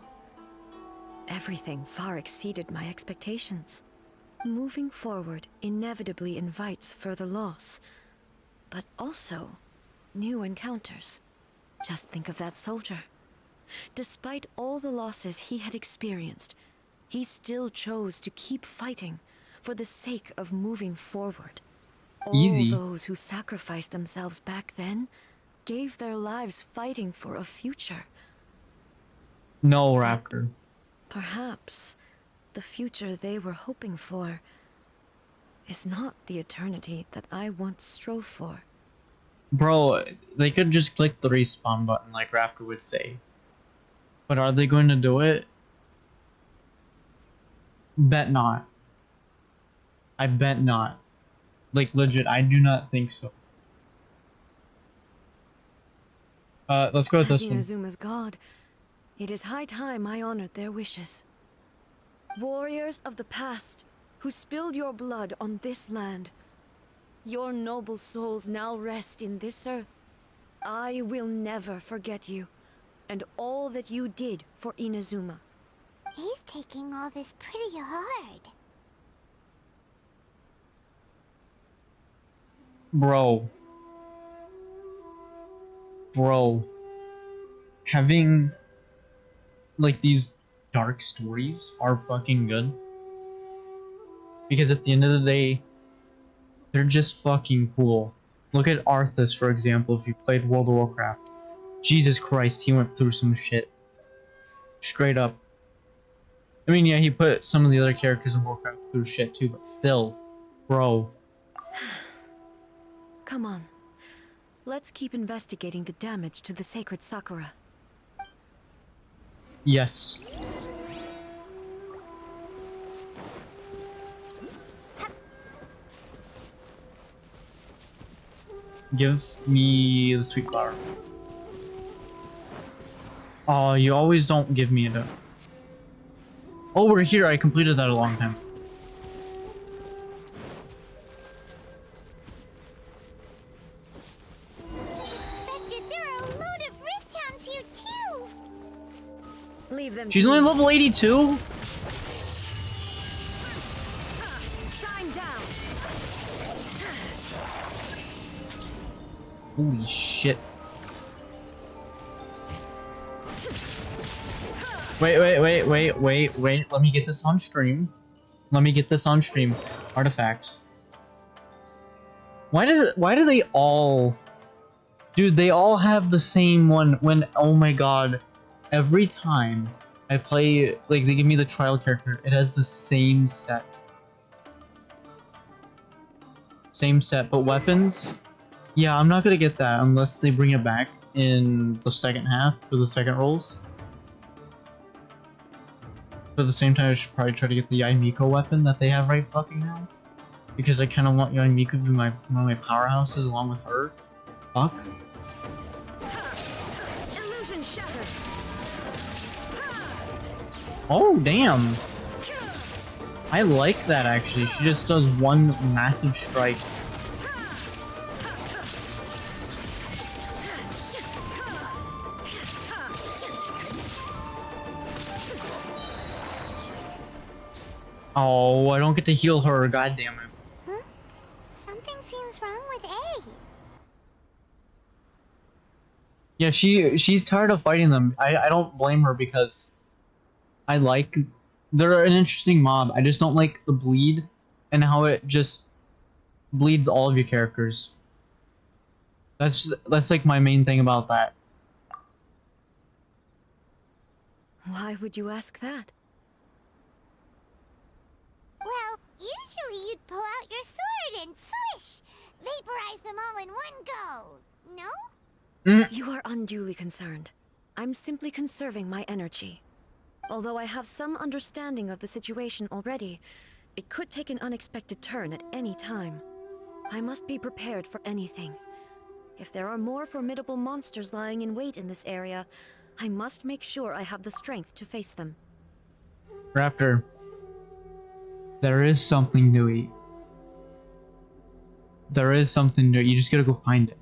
Everything far exceeded my expectations. Moving forward inevitably invites further loss, but also new encounters. Just think of that soldier. Despite all the losses he had experienced, he still chose to keep fighting for the sake of moving forward. Easy. All those who sacrificed themselves back then gave their lives fighting for a future. No, Raptor. Perhaps the future they were hoping for is not the eternity that I once strove for. Bro, they could just click the respawn button like Raptor would say. But are they going to do it? Bet not. I bet not. Like, legit, I do not think so. Let's go with As this one. Inazuma's god, it is high time I honored their wishes. Warriors of the past, who spilled your blood on this land, your noble souls now rest in this earth. I will never forget you, and all that you did for Inazuma. He's taking all this pretty hard. Bro. Having, like, these dark stories are fucking good. Because at the end of the day, they're just fucking cool. Look at Arthas, for example, if you played World of Warcraft. Jesus Christ, he went through some shit. Straight up. I mean, yeah, he put some of the other characters in Warcraft through shit too, but still. Bro. Come on. Let's keep investigating the damage to the sacred Sakura. Yes. Give me the sweet flower. Oh, you always don't give me it. Oh, we're here. I completed that a long time. Expected there are a load of Rift Hounds here too! Leave them. She's to only me. level 82? Shine down. Holy shit. Wait. Let me get this on stream. Artifacts. Why do they all... Dude, they all have the same one when... Oh my god. Every time I play... Like, they give me the trial character, it has the same set. Same set, but weapons? Yeah, I'm not gonna get that unless they bring it back in the second half for the second rolls. But at the same time, I should probably try to get the Yaimiko weapon that they have right fucking now. Because I kind of want Yaimiko to be one of my powerhouses along with her. Fuck. Illusion shattered. Oh, damn. I like that, actually. She just does one massive strike. Oh, I don't get to heal her. God damn it. Huh? Something seems wrong with A. Yeah, she's tired of fighting them. I don't blame her because they're an interesting mob. I just don't like the bleed and how it just bleeds all of your characters. That's like my main thing about that. Why would you ask that? Well, usually you'd pull out your sword and swish! Vaporize them all in one go! No? You are unduly concerned. I'm simply conserving my energy. Although I have some understanding of the situation already, it could take an unexpected turn at any time. I must be prepared for anything. If there are more formidable monsters lying in wait in this area, I must make sure I have the strength to face them. Raptor, there is something to eat. There is something new. You just gotta go find it.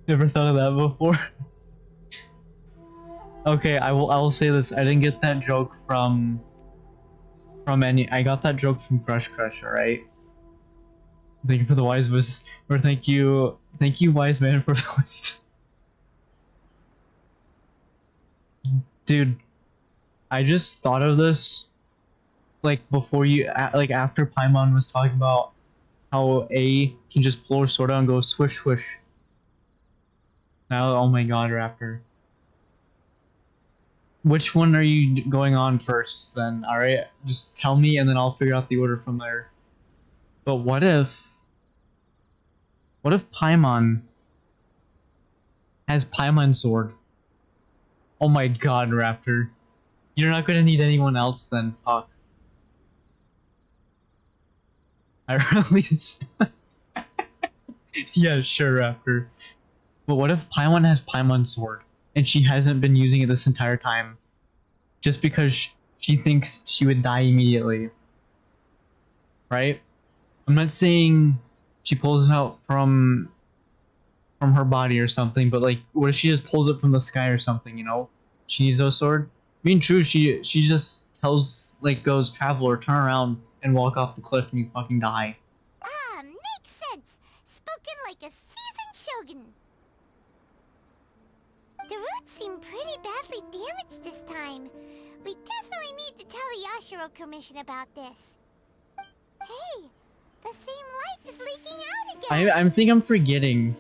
Never thought of that before. Okay, I will say this. I didn't get that joke from any. I got that joke from Crush, alright? Thank you for the wise was, or thank you wise man for the list. Dude, I just thought of this like before like after Paimon was talking about how A can just pull her sword out and go swish swish. Now, oh my god, Raptor. Which one are you going on first then? Alright, just tell me and then I'll figure out the order from there. But what if Paimon has Paimon's sword? Oh my god, Raptor. You're not gonna need anyone else then, fuck. I really yeah, sure, Raptor. But what if Paimon has Paimon's sword and she hasn't been using it this entire time just because she thinks she would die immediately? Right? I'm not saying she pulls it out from her body or something, but like what if she just pulls it from the sky or something, you know? She needs a sword. I mean, true, she just tells, like, goes, traveler, turn around and walk off the cliff and you fucking die. Ah, makes sense! Spoken like a seasoned shogun! The roots seem pretty badly damaged this time. We definitely need to tell the Yashiro Commission about this. Hey, the same light is leaking out again! I think I'm forgetting.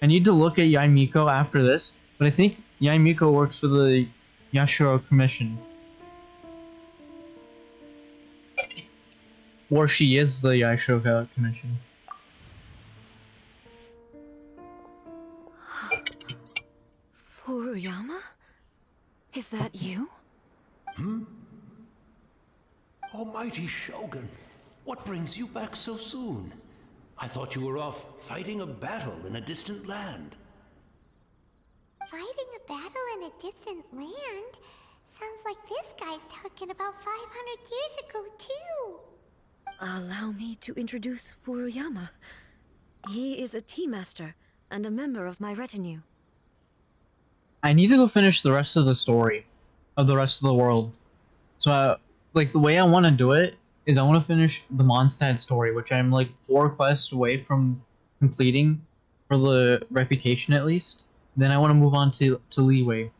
I need to look at Yaimiko after this, but I think Yaimiko works for the Yashiro Commission. Or she is the Yashiro Commission. Furuyama? Is that you? Almighty Shogun, what brings you back so soon? I thought you were off fighting a battle in a distant land. Fighting a battle in a distant land? Sounds like this guy's talking about 500 years ago, too. Allow me to introduce Furuyama. He is a tea master and a member of my retinue. I need to go finish the rest of the story of the rest of the world. So, like, the way I want to do it is I want to finish the Mondstadt story, which I'm like 4 quests away from completing for the reputation at least. Then I want to move on to Leeway,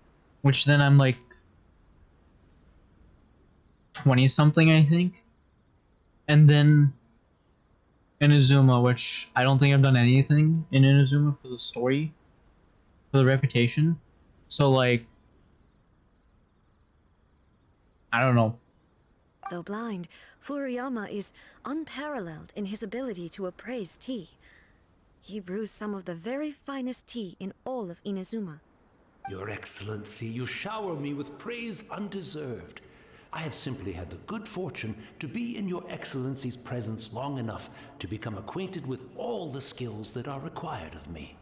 which then I'm like 20 something, I think. And then Inazuma, which I don't think I've done anything in Inazuma for the story, for the reputation. So like, I don't know. Though blind, Furiyama is unparalleled in his ability to appraise tea. He brews some of the very finest tea in all of Inazuma. Your Excellency, you shower me with praise undeserved. I have simply had the good fortune to be in Your Excellency's presence long enough to become acquainted with all the skills that are required of me.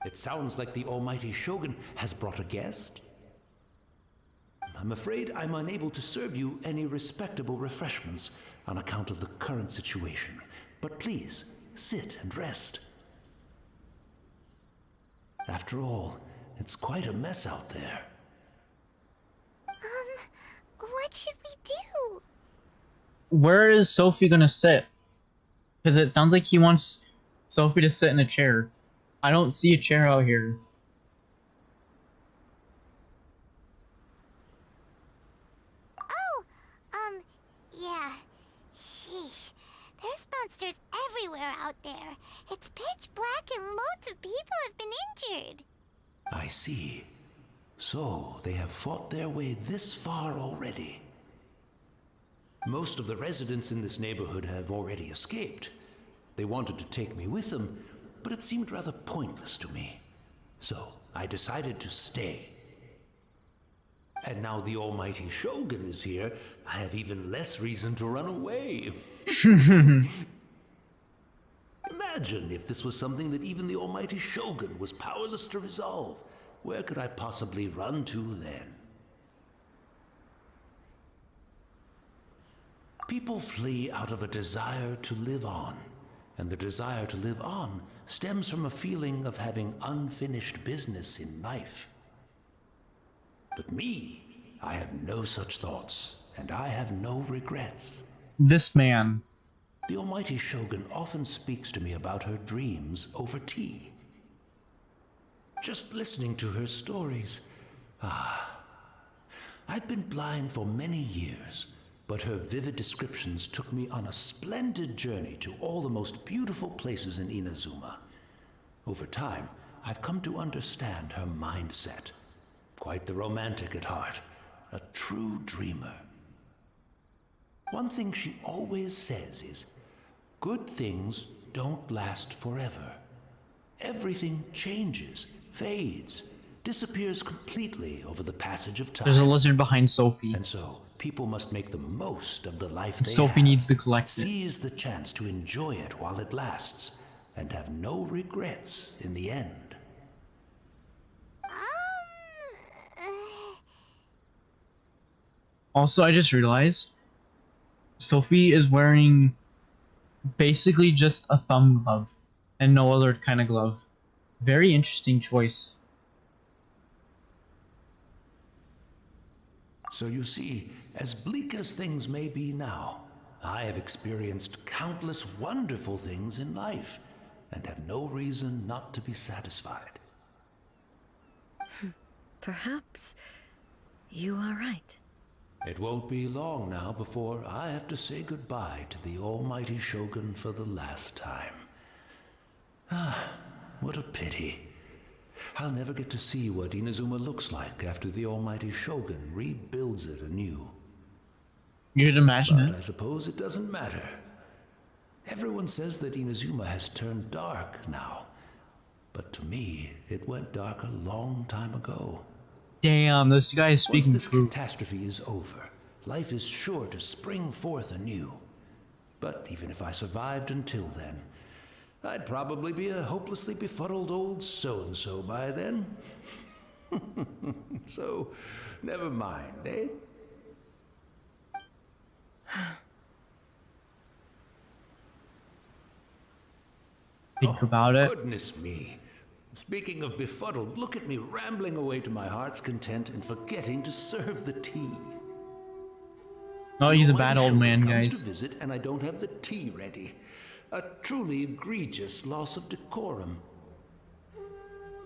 It sounds like the Almighty Shogun has brought a guest. I'm afraid I'm unable to serve you any respectable refreshments on account of the current situation. But please, sit and rest. After all, it's quite a mess out there. What should we do? Where is Sophie gonna sit? Because it sounds like he wants Sophie to sit in a chair. I don't see a chair out here. Yeah. Sheesh. There's monsters everywhere out there. It's pitch black and loads of people have been injured. I see. So, they have fought their way this far already. Most of the residents in this neighborhood have already escaped. They wanted to take me with them, but it seemed rather pointless to me. So, I decided to stay. And now the Almighty Shogun is here, I have even less reason to run away. Imagine if this was something that even the Almighty Shogun was powerless to resolve. Where could I possibly run to then? People flee out of a desire to live on, and the desire to live on stems from a feeling of having unfinished business in life. But me, I have no such thoughts, and I have no regrets. This man. The Almighty Shogun often speaks to me about her dreams over tea. Just listening to her stories. I've been blind for many years, but her vivid descriptions took me on a splendid journey to all the most beautiful places in Inazuma. Over time, I've come to understand her mindset. Quite the romantic at heart, a true dreamer. One thing she always says is, good things don't last forever. Everything changes, fades, disappears completely over the passage of time. There's a lizard behind Sophie. And so, people must make the most of the life they Sophie have. needs to collect it. Seize the chance to enjoy it while it lasts, and have no regrets in the end. Also, I just realized Sophie is wearing basically just a thumb glove and no other kind of glove. Very interesting choice. So you see, as bleak as things may be now, I have experienced countless wonderful things in life, and have no reason not to be satisfied. Perhaps you are right. It won't be long now before I have to say goodbye to the Almighty Shogun for the last time. What a pity. I'll never get to see what Inazuma looks like after the Almighty Shogun rebuilds it anew. You'd imagine But it. I suppose it doesn't matter. Everyone says that Inazuma has turned dark now. But to me, it went dark a long time ago. Damn, this guy is Once speaking this truth. catastrophe is over, life is sure to spring forth anew. But even if I survived until then, I'd probably be a hopelessly befuddled old so-and-so by then. So, never mind, eh? Think about it. Goodness me. Speaking of befuddled, look at me rambling away to my heart's content and forgetting to serve the tea. Oh, he's a Almighty bad old Shogun man, comes guys. to visit and I don't have the tea ready. A truly egregious loss of decorum.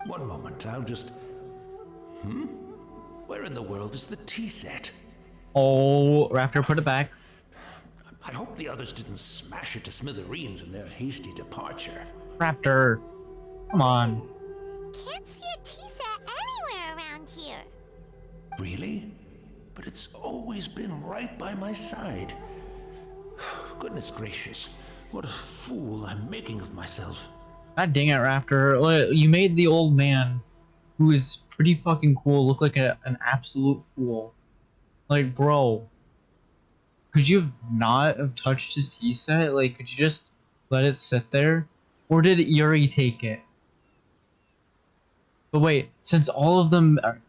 One moment, I'll just... Where in the world is the tea set? Oh, Raptor, put it back. I hope the others didn't smash it to smithereens in their hasty departure. Raptor, come on. Can't see a tea set anywhere around here. Really? but it's always been right by my side. Goodness gracious, what a fool I'm making of myself. God dang it, Raptor. You made the old man, who is pretty fucking cool, look like an absolute fool. Like, bro, could you have not have touched his tea set? Like, could you just let it sit there? Or did Yuri take it? But wait, since all of them are...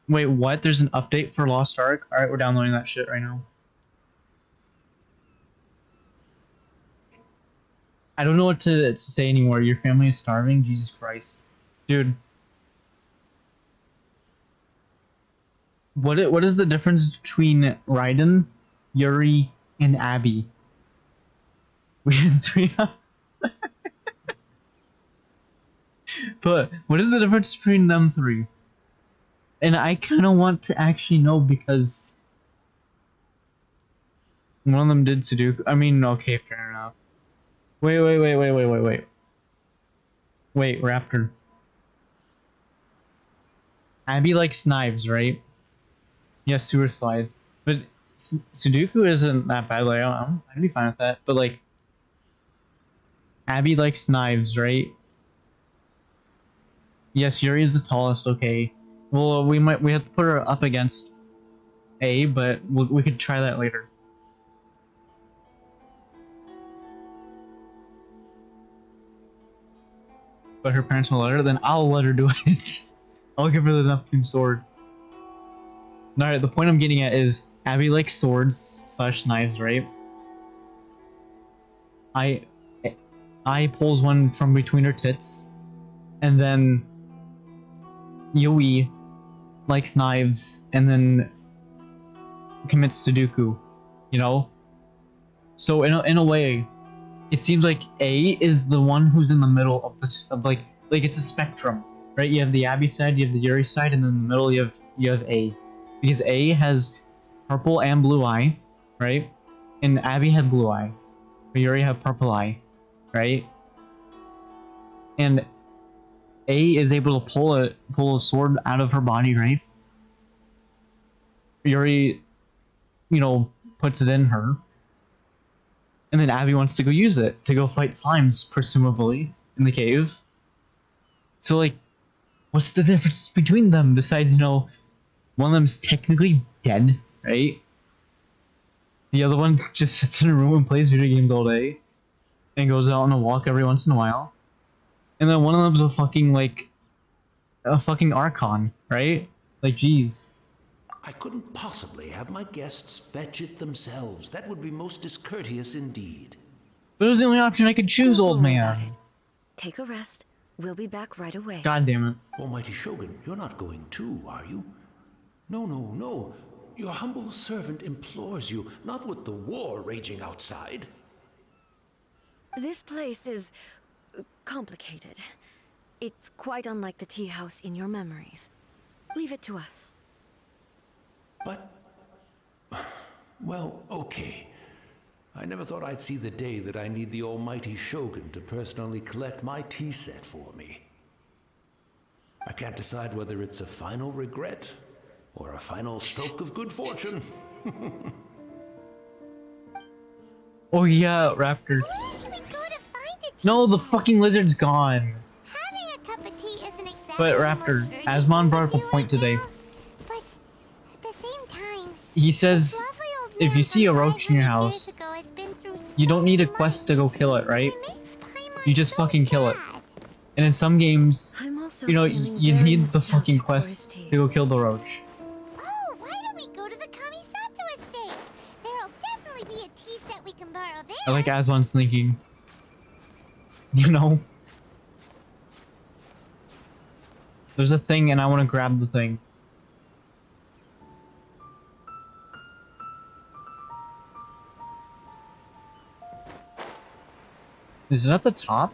Wait, what? There's an update for Lost Ark? Alright, we're downloading that shit right now. I don't know what to say anymore. Your family is starving? Jesus Christ. Dude. What is the difference between Raiden, Yuri, and Abby? We had three. But what is the difference between them three? And I kind of want to actually know because one of them did Sudoku. I mean, okay, fair enough. Wait. Wait, Raptor. Abby likes knives, right? Yeah, sewer slide. But Sudoku isn't that bad. Like, I'd be fine with that. But like, Abby likes knives, right? Yes, Yuri is the tallest. Okay. Well, we have to put her up against A, but we could try that later. But her parents will let her. Then I'll let her do it. I'll give her the Neptune sword. Alright, the point I'm getting at is Abby likes swords / knives, right? I pulls one from between her tits, and then Yui likes knives and then commits Sudoku, you know? So in a way, it seems like A is the one who's in the middle of this, of like it's a spectrum, right? You have the Abby side, you have the Yuri side, and then in the middle you have A. Because A has purple and blue eye, right? And Abby had blue eye. But Yuri had purple eye, right? And A is able to pull a sword out of her body, right? Yuri, puts it in her. And then Abby wants to go use it to go fight slimes, presumably, in the cave. So, like, what's the difference between them besides, one of them's technically dead, right? The other one just sits in a room and plays video games all day and goes out on a walk every once in a while. And then one of them's a fucking Archon, right? Like, jeez. I couldn't possibly have my guests fetch it themselves. That would be most discourteous indeed. But it was the only option I could choose, Don't old worry about man. it. Take a rest. We'll be back right away. God damn it. Almighty Shogun, you're not going too, are you? No. Your humble servant implores you, not with the war raging outside. This place is complicated. It's quite unlike the tea house in your memories. Leave it to us. But, well, okay. I never thought I'd see the day that I need the almighty Shogun to personally collect my tea set for me. I can't decide whether it's a final regret or a final stroke of good fortune. Oh yeah, Raptor. Where should we go to find a tea No, the set? fucking lizard's gone. Having a cup of tea isn't exactly But the Raptor, most urgent Asmon thing brought to up a do point right today. now. But at the same time, He this says, lovely old if man you see a from roach in your 500 house, years ago has been through you don't so need a quest to go much. kill it, right? It makes Paimon You just so fucking kill it. sad. And in some games, I'm also you feeling very need the fucking nostalgic for his quest tea. to go kill the roach. Oh, why don't we go to the Kamisato estate? There'll definitely be a tea set we can borrow there. I like Asmon's thinking. There's a thing and I want to grab the thing. Is it at the top?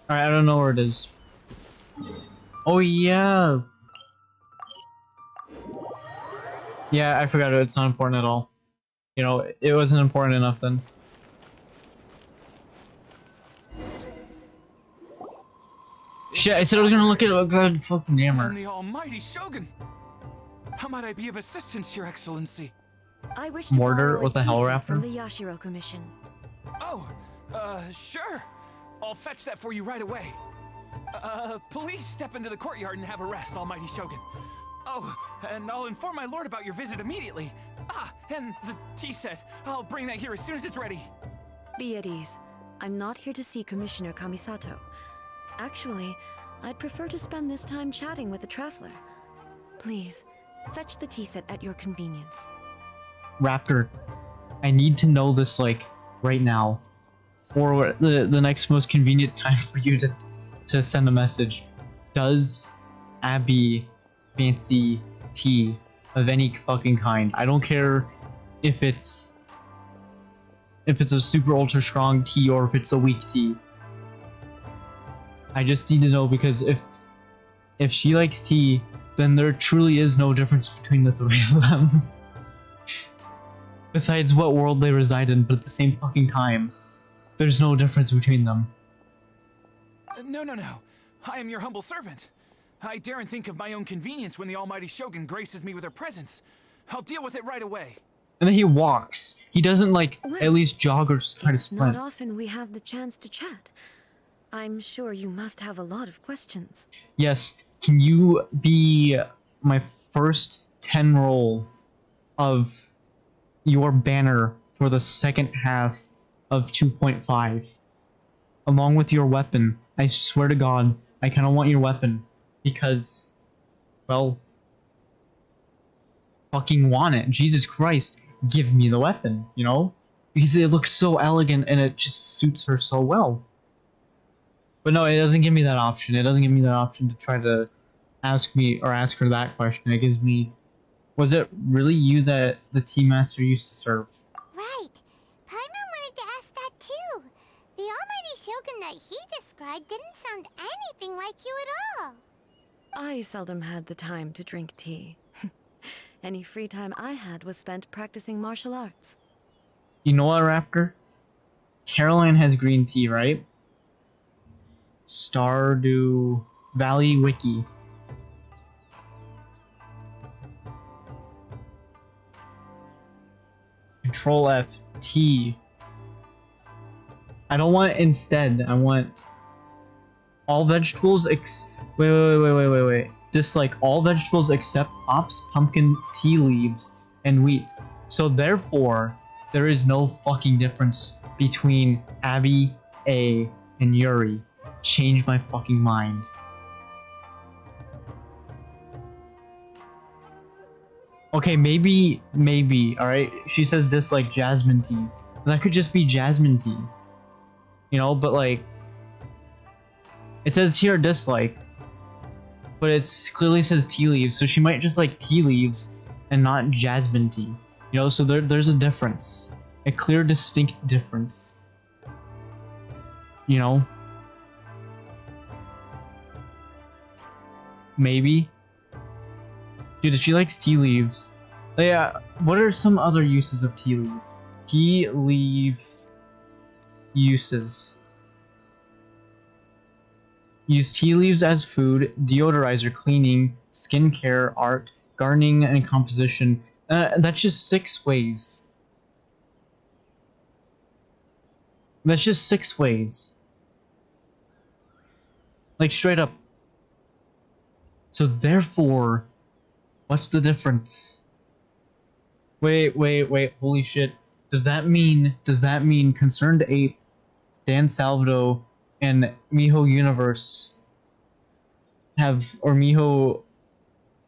Alright, I don't know where it is. Oh yeah! Yeah, I forgot it. It's not important at all. It wasn't important enough then. shit, I said I was gonna look at a god fucking And hammer. the almighty Shogun. How might I be of assistance, Your Excellency? I wish to Mortar borrow a with the tea hell set from wrapper? the Yashiro Commission. Oh, sure. I'll fetch that for you right away. Please step into the courtyard and have a rest, almighty Shogun. Oh, and I'll inform my lord about your visit immediately. Ah, and the tea set. I'll bring that here as soon as it's ready. Be at ease. I'm not here to see Commissioner Kamisato. Actually, I'd prefer to spend this time chatting with the traveler. Please, fetch the tea set at your convenience. Raptor, I need to know this, like, right now. Or the next most convenient time for you to send a message. Does Abby fancy tea of any fucking kind? I don't care if it's a super ultra strong tea or if it's a weak tea. I just need to know, because if she likes tea, then there truly is no difference between the three of them. Besides what world they reside in, but at the same fucking time, there's no difference between them. No. I am your humble servant. I daren't think of my own convenience when the almighty Shogun graces me with her presence. I'll deal with it right away. And then he walks. He doesn't, like, Well, at least jog or try to It's sprint. not often we have the chance to chat. I'm sure you must have a lot of questions. Yes, can you be my first 10 roll of your banner for the second half of 2.5? Along with your weapon. I swear to God, I kind of want your weapon. Because, well, fucking want it. Jesus Christ, give me the weapon, you know? Because it looks so elegant and it just suits her so well. But no, it doesn't give me that option. It doesn't give me that option to try to ask her that question. It gives me, was it really you that the tea master used to serve? Right. Paimon wanted to ask that too. The almighty Shogun that he described didn't sound anything like you at all. I seldom had the time to drink tea. Any free time I had was spent practicing martial arts. You know what, Raptor? Caroline has green tea, right? Stardew Valley Wiki. Control F. T. I don't want instead. I want all vegetables wait. Dislike all vegetables except hops, pumpkin, tea leaves, and wheat. So therefore, there is no fucking difference between Abby, A, and Yuri. Change my fucking mind. Okay, maybe, alright? She says dislike jasmine tea. That could just be jasmine tea. You know, but like... It says here dislike. But it clearly says tea leaves, so she might just like tea leaves and not jasmine tea. You know, so there's a difference. A clear, distinct difference. You know? Maybe. Dude, if she likes tea leaves... Yeah, what are some other uses of tea leaf? Tea leaf... uses. Use tea leaves as food, deodorizer, cleaning, skincare, art, gardening, and composition. That's just 6 ways. That's just 6 ways. Like, straight up. So therefore, what's the difference? Wait, holy shit. Does that mean Concerned Ape, Dan Salvado, and Miho Universe have, or Miho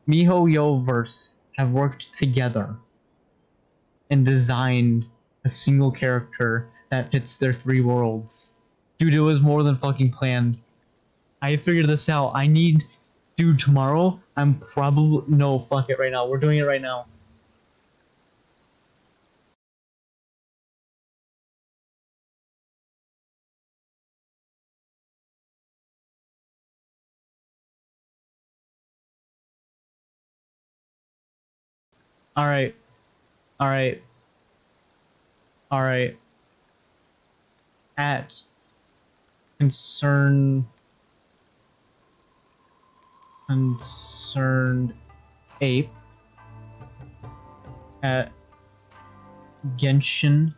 Yoverse have worked together and designed a single character that fits their 3 worlds? Dude, it was more than fucking planned. I figured this out. Dude, tomorrow, no, fuck it right now. We're doing it right now. Alright. At concern concerned ape at Genshin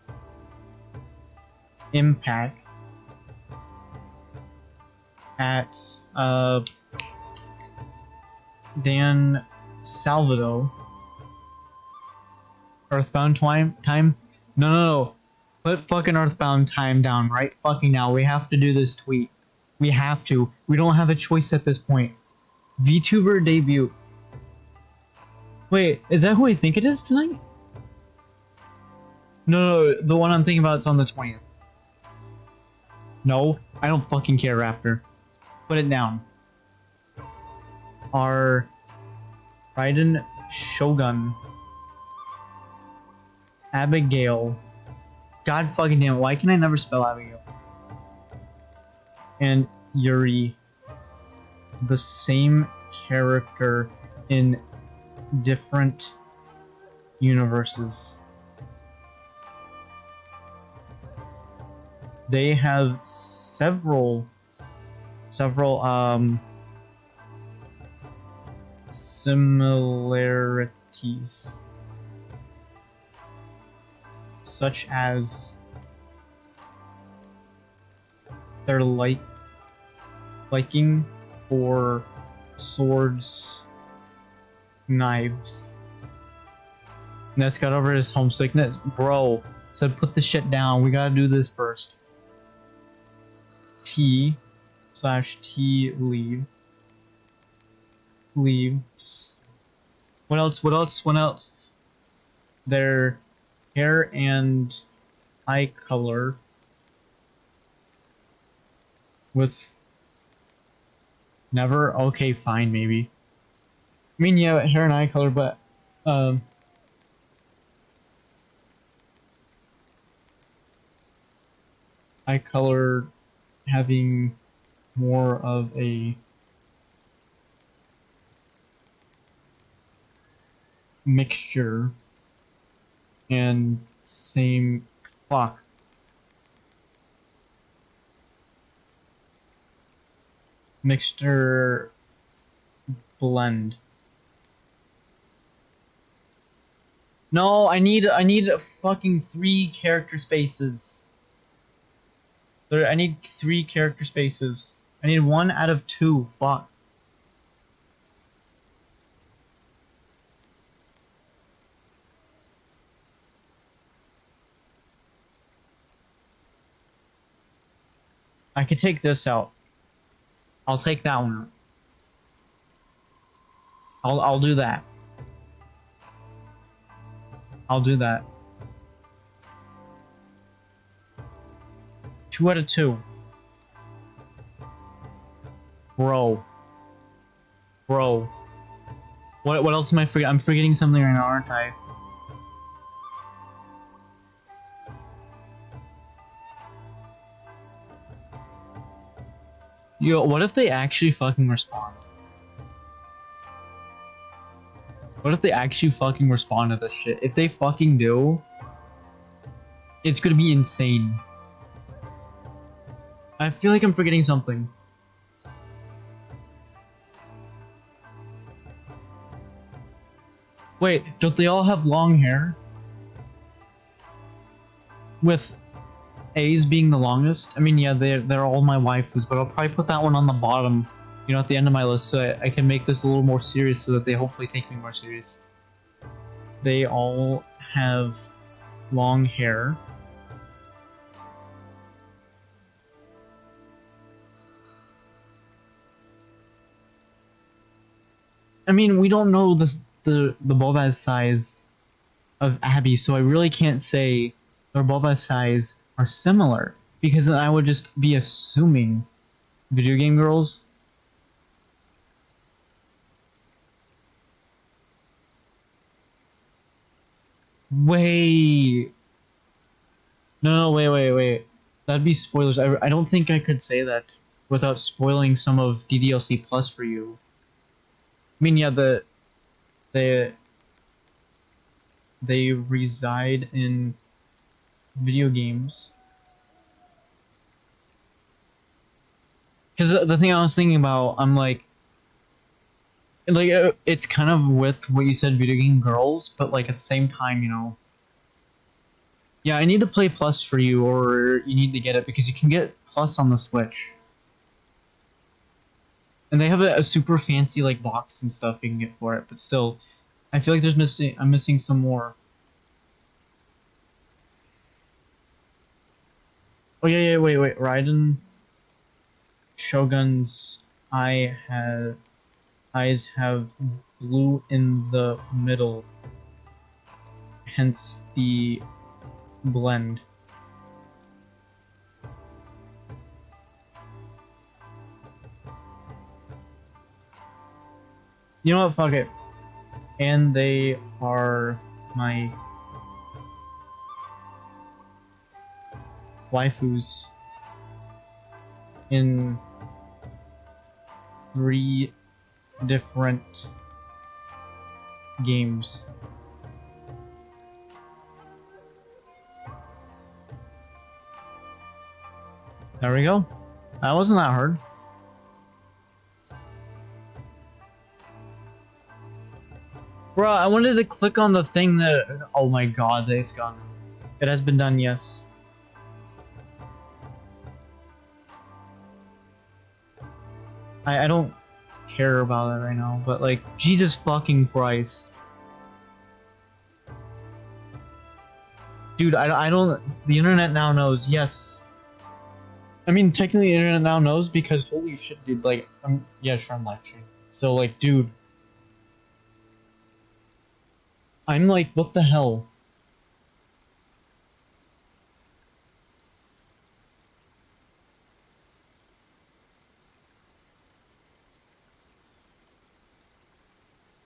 Impact at Dan Salvador. Earthbound time? No. Put fucking Earthbound time down right fucking now. We have to do this tweet. We have to. We don't have a choice at this point. VTuber debut. Wait, is that who I think it is tonight? No, the one I'm thinking about is on the 20th. No, I don't fucking care, Raptor. Put it down. Our Raiden Shogun Abigail. God fucking damn it, why can I never spell Abigail? And Yuri. The same character in different universes. They have several similarities, such as their liking for swords, knives. Ness got over his homesickness. Bro said put the shit down. We gotta do this first. T/T leaves. What else? Their hair and eye color with never. Okay, fine, maybe. I mean, yeah, hair and eye color, but eye color having more of a mixture and same fuck. Mixture blend. No, I need fucking 3 character spaces. I need 3 character spaces. I need 1 out of 2. Fuck. I could take this out. I'll take that one out. I'll do that. I'll do that. 2 out of 2. Bro. What else am I forgetting? I'm forgetting something right now, aren't I? Yo, what if they actually fucking respond? What if they actually fucking respond to this shit? If they fucking do, it's gonna be insane. I feel like I'm forgetting something. Wait, don't they all have long hair? With A's being the longest? I mean, yeah, they're all my waifus, but I'll probably put that one on the bottom, you know, at the end of my list, so I can make this a little more serious so that they hopefully take me more serious. They all have long hair. I mean, we don't know the Bulbaz size of Abby, so I really can't say their Bulbaz size are similar, because then I would just be assuming video game girls. Wait. No, wait. That'd be spoilers. I don't think I could say that without spoiling some of DDLC Plus for you. I mean, yeah, they reside in video games. Because the thing I was thinking about, I'm like, like it's kind of with what you said, video game girls, but like at the same time, you know. Yeah, I need to play Plus for you, or you need to get it because you can get Plus on the Switch. And they have a super fancy like box and stuff you can get for it, but still, I feel like I'm missing some more. Oh yeah, wait. Raiden Shogun's eyes have blue in the middle, hence the blend. You know what? Fuck it. And they are my waifus in 3 different games. There we go. That wasn't that hard. Bro, I wanted to click on the thing that... Oh my god, it's gone. It has been done, yes. I don't care about it right now, but like, Jesus fucking Christ. Dude, I don't... The internet now knows, yes. I mean, technically the internet now knows because holy shit, dude, like, yeah, sure, I'm live streaming. So like, dude. I'm like, what the hell?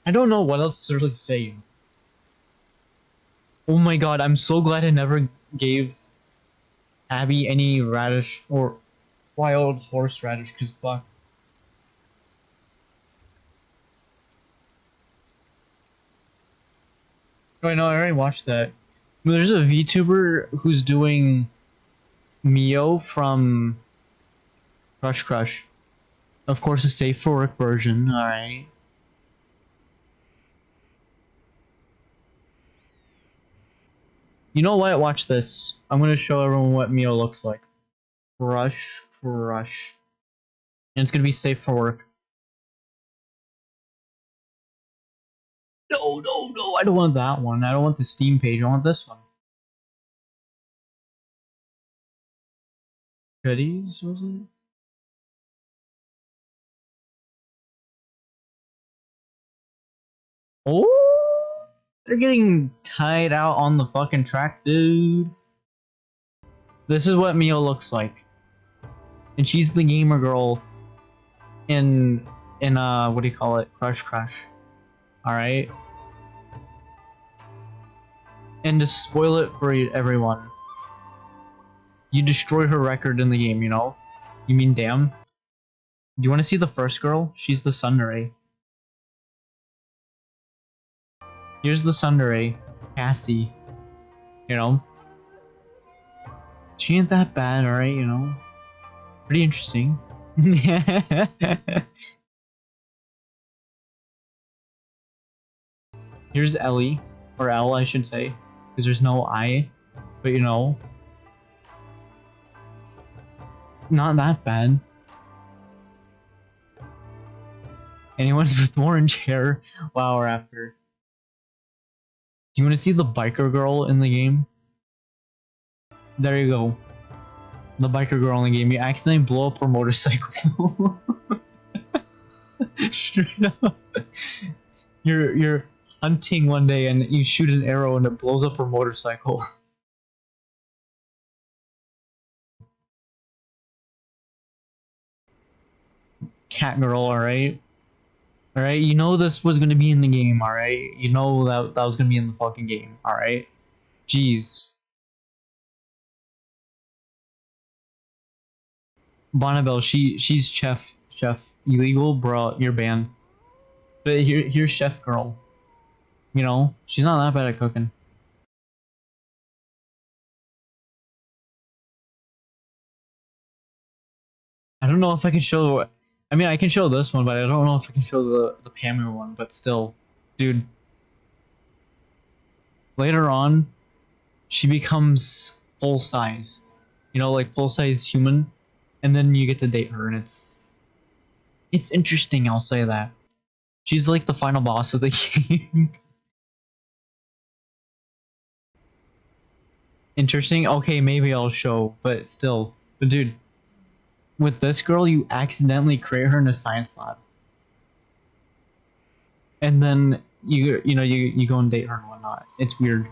I don't know what else to really say. Oh my god, I'm so glad I never gave Abby any radish or wild horseradish, cause fuck. Oh, I know, I already watched that. There's a VTuber who's doing Mio from Crush Crush. Of course, a safe for work version, alright. You know what? Watch this. I'm gonna show everyone what Mio looks like. Crush Crush. And it's gonna be safe for work. No, I don't want that one. I don't want the Steam page, I want this one. Goodies, was it? Oh, they're getting tied out on the fucking track, dude. This is what Mio looks like, and she's the gamer girl in what do you call it, Crush Crush. All right, and to spoil it for everyone, you destroy her record in the game. You know, you mean damn? Do you want to see the first girl? She's the Sundere. Here's the Sundere, Cassie. You know, she ain't that bad, alright, you know. Pretty interesting. Here's Ellie, or L I should say, because there's no I, but you know. Not that bad. Anyone with orange hair? Wow, or after. Do you want to see the biker girl in the game? There you go. The biker girl in the game. You accidentally blow up her motorcycle. Straight up. You're hunting one day and you shoot an arrow and it blows up her motorcycle. Cat girl, alright? Alright, you know this was gonna be in the game, alright? You know that was gonna be in the fucking game, alright? Jeez. Bonnabelle, she's chef. Illegal, bro, you're banned. But here's chef girl. You know, she's not that bad at cooking. I don't know if I can show I mean, I can show this one, but I don't know if I can show the Pamu one, but still. Dude. Later on, she becomes full size. You know, like full size human. And then you get to date her, and it's interesting, I'll say that. She's like the final boss of the game. Interesting? Okay, maybe I'll show, but still. But dude, with this girl, you accidentally create her in a science lab. And then you go and date her and whatnot. It's weird.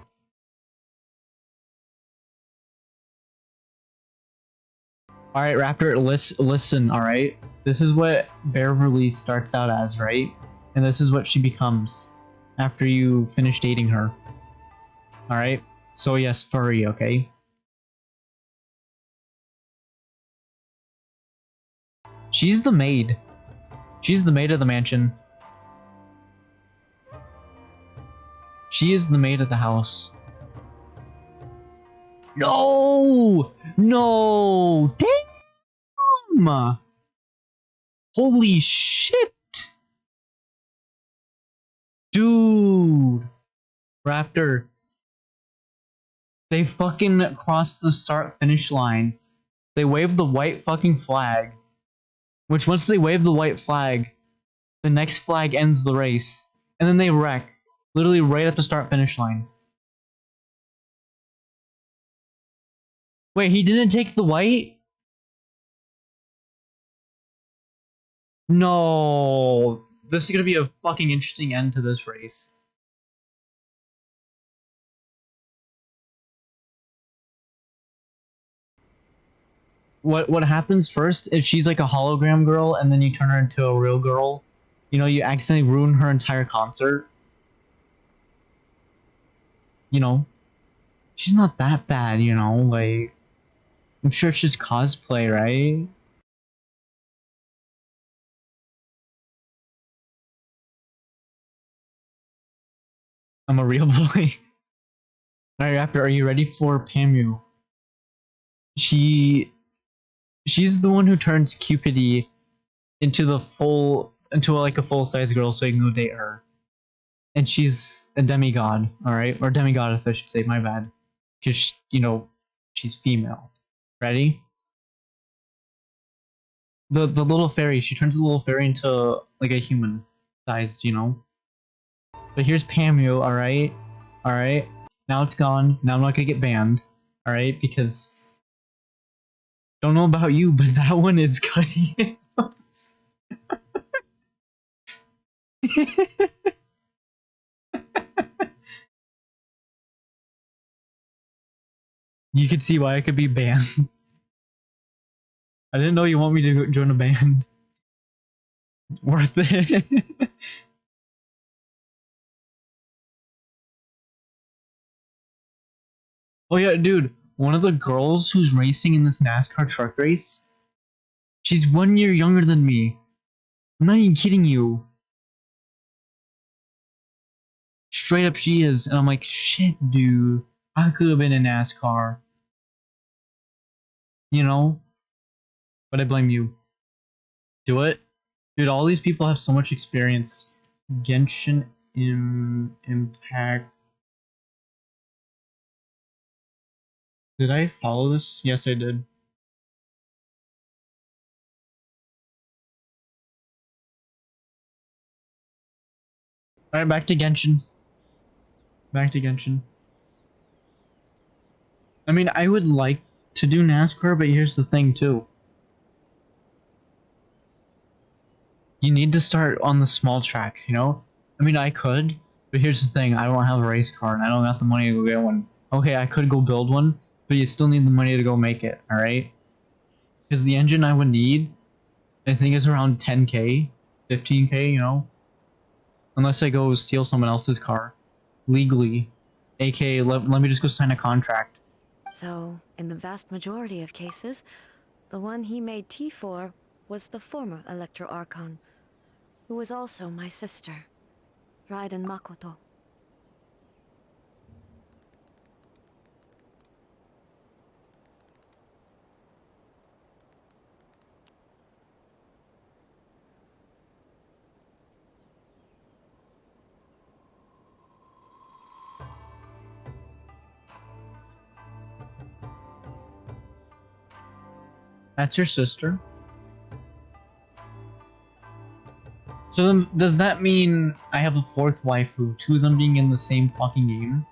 Alright, Raptor, listen, alright? This is what Beverly starts out as, right? And this is what she becomes after you finish dating her. Alright? So yes, furry, okay? She's the maid. She's the maid of the mansion. She is the maid of the house. No! No! Damn! Holy shit! Dude! Raptor. They fucking crossed the start-finish line. They waved the white fucking flag. Which once they wave the white flag, the next flag ends the race. And then they wreck. Literally right at the start-finish line. Wait, he didn't take the white? No. This is gonna be a fucking interesting end to this race. What happens first is she's like a hologram girl, and then you turn her into a real girl. You know, you accidentally ruin her entire concert. You know, she's not that bad, you know, like, I'm sure it's just cosplay, right? I'm a real boy. Alright, Raptor, are you ready for Pamu? She's the one who turns Cupidity into like a full-size girl so you can go date her. And she's a demigod, alright? Or demigoddess, I should say, my bad. Because, you know, she's female. Ready? The little fairy, she turns the little fairy into, like, a human sized, you know? But here's Pamu, alright? Alright? Now it's gone. Now I'm not gonna get banned. Alright? Because... Don't know about you, but that one is cutting. You can see why I could be banned. I didn't know you want me to join a band. Worth it. Oh yeah, dude. One of the girls who's racing in this NASCAR truck race, she's 1 year younger than me. I'm not even kidding you. Straight up she is. And I'm like, shit, dude. I could have been in NASCAR. You know? But I blame you. Do it. Dude, all these people have so much experience. Genshin Impact. Did I follow this? Yes, I did. Alright, back to Genshin. Back to Genshin. I mean, I would like to do NASCAR, but here's the thing, too. You need to start on the small tracks, you know? I mean, I could, but here's the thing. I don't have a race car, and I don't got the money to go get one. Okay, I could go build one, but you still need the money to go make it, alright? Because the engine I would need, I think is around 10k, 15k, you know? Unless I go steal someone else's car. Legally. AK, let me just go sign a contract. So, in the vast majority of cases, the one he made tea for was the former Electro Archon, who was also my sister, Raiden Makoto. That's your sister? So then, does that mean I have a fourth waifu, two of them being in the same fucking game?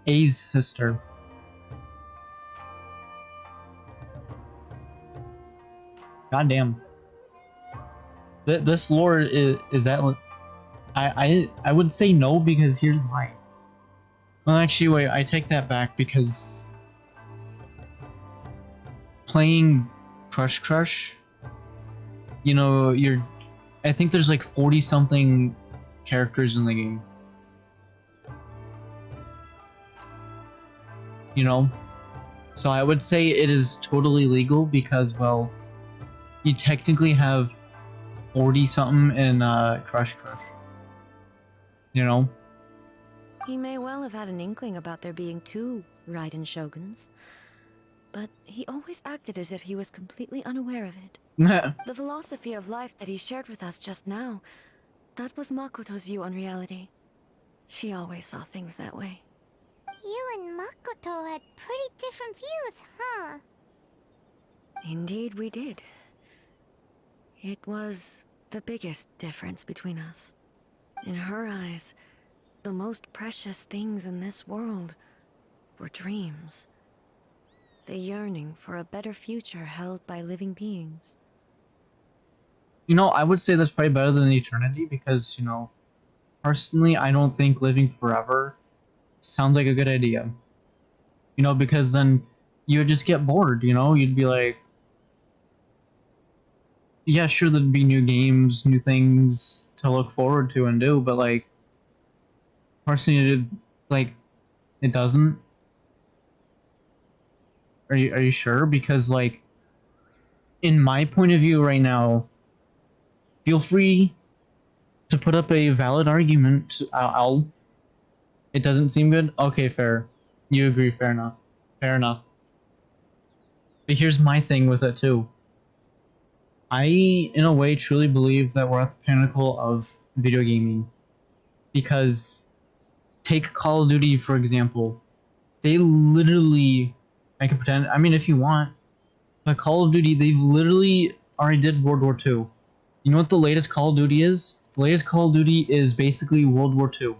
A's sister. Goddamn. This lore is that... I would say no, because here's why. Well, actually, wait, I take that back, because playing Crush, you know, I think there's like 40-something characters in the game. You know? So I would say it is totally legal, because, well, you technically have 40-something in Crush. You know? He may well have had an inkling about there being two Raiden Shoguns, but he always acted as if he was completely unaware of it. The philosophy of life that he shared with us just now, that was Makoto's view on reality. She always saw things that way. You and Makoto had pretty different views, huh? Indeed we did. It was the biggest difference between us. In her eyes, the most precious things in this world were dreams. The yearning for a better future held by living beings. You know, I would say that's probably better than eternity, because, you know, personally, I don't think living forever sounds like a good idea. You know, because then you would just get bored, you know? You'd be like, yeah, sure, there'd be new games, new things to look forward to and do, but, like, personally, it doesn't. Are you sure? Because, like, in my point of view right now, feel free to put up a valid argument. It doesn't seem good? Okay, fair. You agree, fair enough. Fair enough. But here's my thing with it, too. I, in a way, truly believe that we're at the pinnacle of video gaming. Because, take Call of Duty, for example. They literally... I can pretend... I mean, if you want. But Call of Duty, they've literally already did World War II. You know what the latest Call of Duty is? The latest Call of Duty is basically World War II.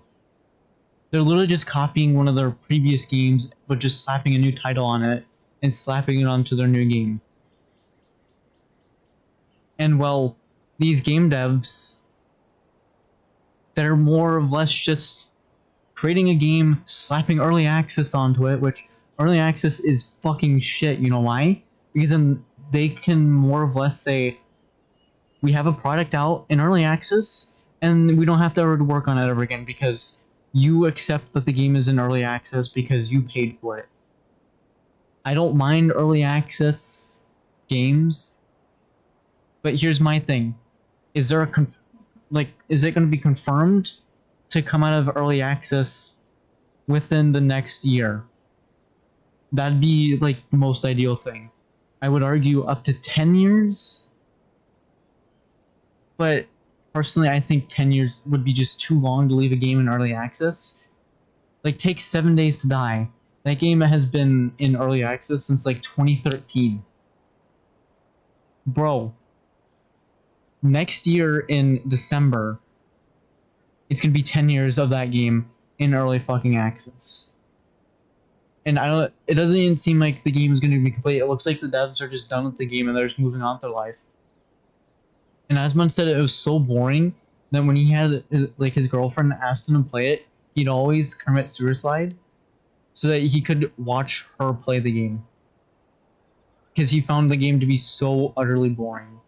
They're literally just copying one of their previous games, but just slapping a new title on it, and slapping it onto their new game. And, well, these game devs, they're more or less just creating a game, slapping early access onto it, which early access is fucking shit. You know why? Because then they can more or less say, we have a product out in early access, and we don't have to ever work on it ever again, because you accept that the game is in early access because you paid for it. I don't mind early access games, but here's my thing. Is there is it going to be confirmed to come out of early access within the next year? That'd be, like, the most ideal thing. I would argue up to 10 years, but personally, I think 10 years would be just too long to leave a game in early access. Like, take 7 Days to Die. That game has been in early access since, like, 2013. Bro. Next year in December, it's gonna be 10 years of that game in early fucking access. And it doesn't even seem like the game is gonna be complete. It looks like the devs are just done with the game and they're just moving on with their life. And Asmund said it was so boring that when he had his girlfriend asked him to play it, he'd always commit suicide so that he could watch her play the game. Because he found the game to be so utterly boring.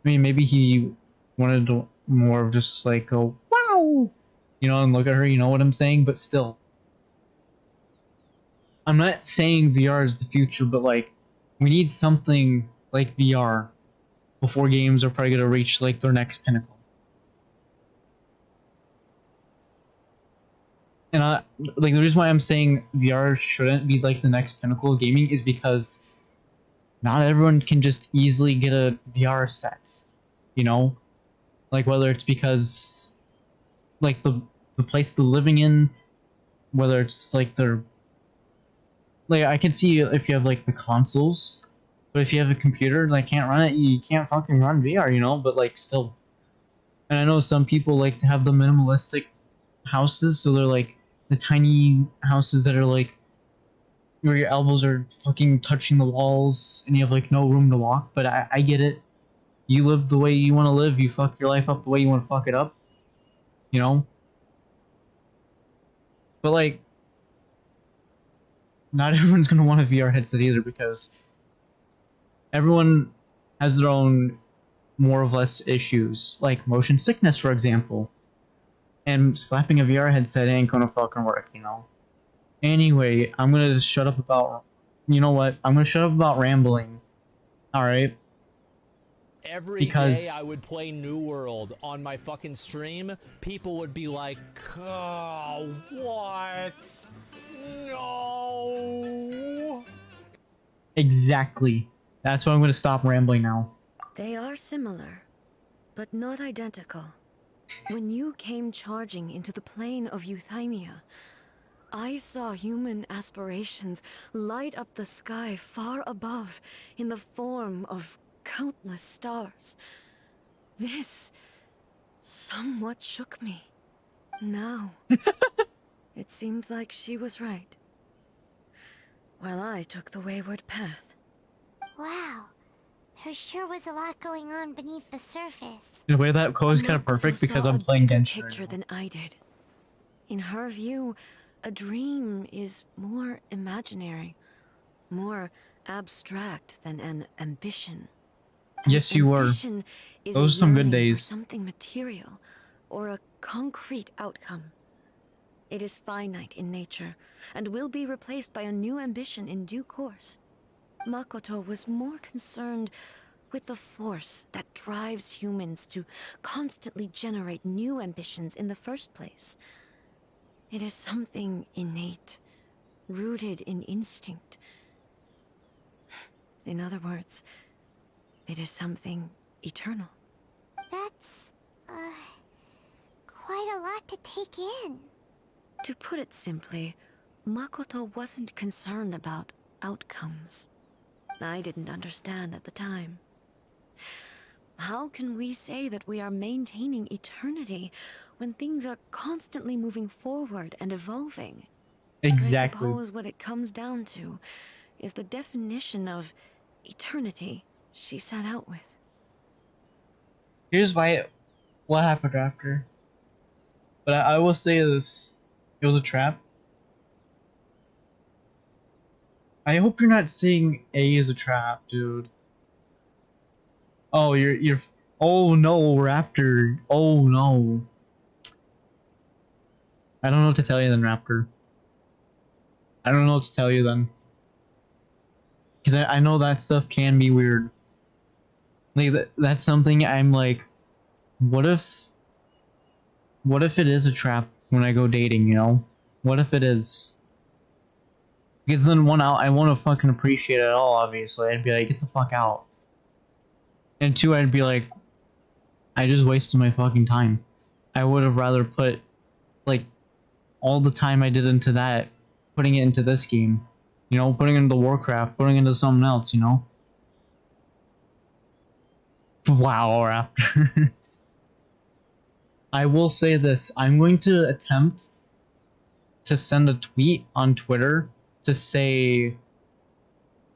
I mean, maybe he wanted to more of just like go, wow! You know, and look at her, you know what I'm saying? But still. I'm not saying VR is the future, but, like, we need something like VR before games are probably going to reach, like, their next pinnacle. And like, the reason why I'm saying VR shouldn't be, like, the next pinnacle of gaming is because not everyone can just easily get a VR set, you know? Like whether it's because like the place they're living in, whether it's like their like I can see if you have like the consoles, but if you have a computer that can't run it, you can't fucking run VR, you know. But like still, and I know some people like to have the minimalistic houses, so they're like the tiny houses that are like where your elbows are fucking touching the walls and you have like no room to walk. But I get it. You live the way you want to live. You fuck your life up the way you want to fuck it up. You know. But like, not everyone's gonna want a VR headset either because everyone has their own more or less issues, like motion sickness, for example. And slapping a VR headset ain't gonna fucking work, you know. Anyway, I'm gonna just shut up about. You know what? I'm gonna shut up about rambling. All right. Every day I would play New World on my fucking stream, people would be like, oh, what? No. Exactly. That's why I'm gonna stop rambling now. They are similar, but not identical. When you came charging into the plane of Euthymia, I saw human aspirations light up the sky far above in the form of countless stars. This somewhat shook me. Now, it seems like she was right, while I took the wayward path. Wow. There sure was a lot going on beneath the surface. The way that quote is kind of perfect because I'm playing Genshin. Picture than I did. In her view, a dream is more imaginary, more abstract than an ambition. Yes, you were. Those are some good days. Something material or a concrete outcome. It is finite in nature and will be replaced by a new ambition in due course. Makoto was more concerned with the force that drives humans to constantly generate new ambitions in the first place. It is something innate, rooted in instinct. In other words, it is something eternal. That's, quite a lot to take in. To put it simply, Makoto wasn't concerned about outcomes. I didn't understand at the time. How can we say that we are maintaining eternity when things are constantly moving forward and evolving? Exactly. I suppose what it comes down to is the definition of eternity she set out with. Here's what happened after. But I will say this. It was a trap. I hope you're not saying A is a trap, dude. Oh, you're. Oh no, Raptor. Oh no. I don't know what to tell you then, Raptor. I don't know what to tell you then. Because I know that stuff can be weird. Like, that's something I'm like, what if it is a trap when I go dating, you know? What if it is? Because then one out, I won't fucking appreciate it at all, obviously. I'd be like, get the fuck out. And two, I'd be like, I just wasted my fucking time. I would have rather put, like, all the time I did into that, putting it into this game. You know, putting it into Warcraft, putting it into something else, you know? Wow, Raptor. I will say this. I'm going to attempt to send a tweet on Twitter to say,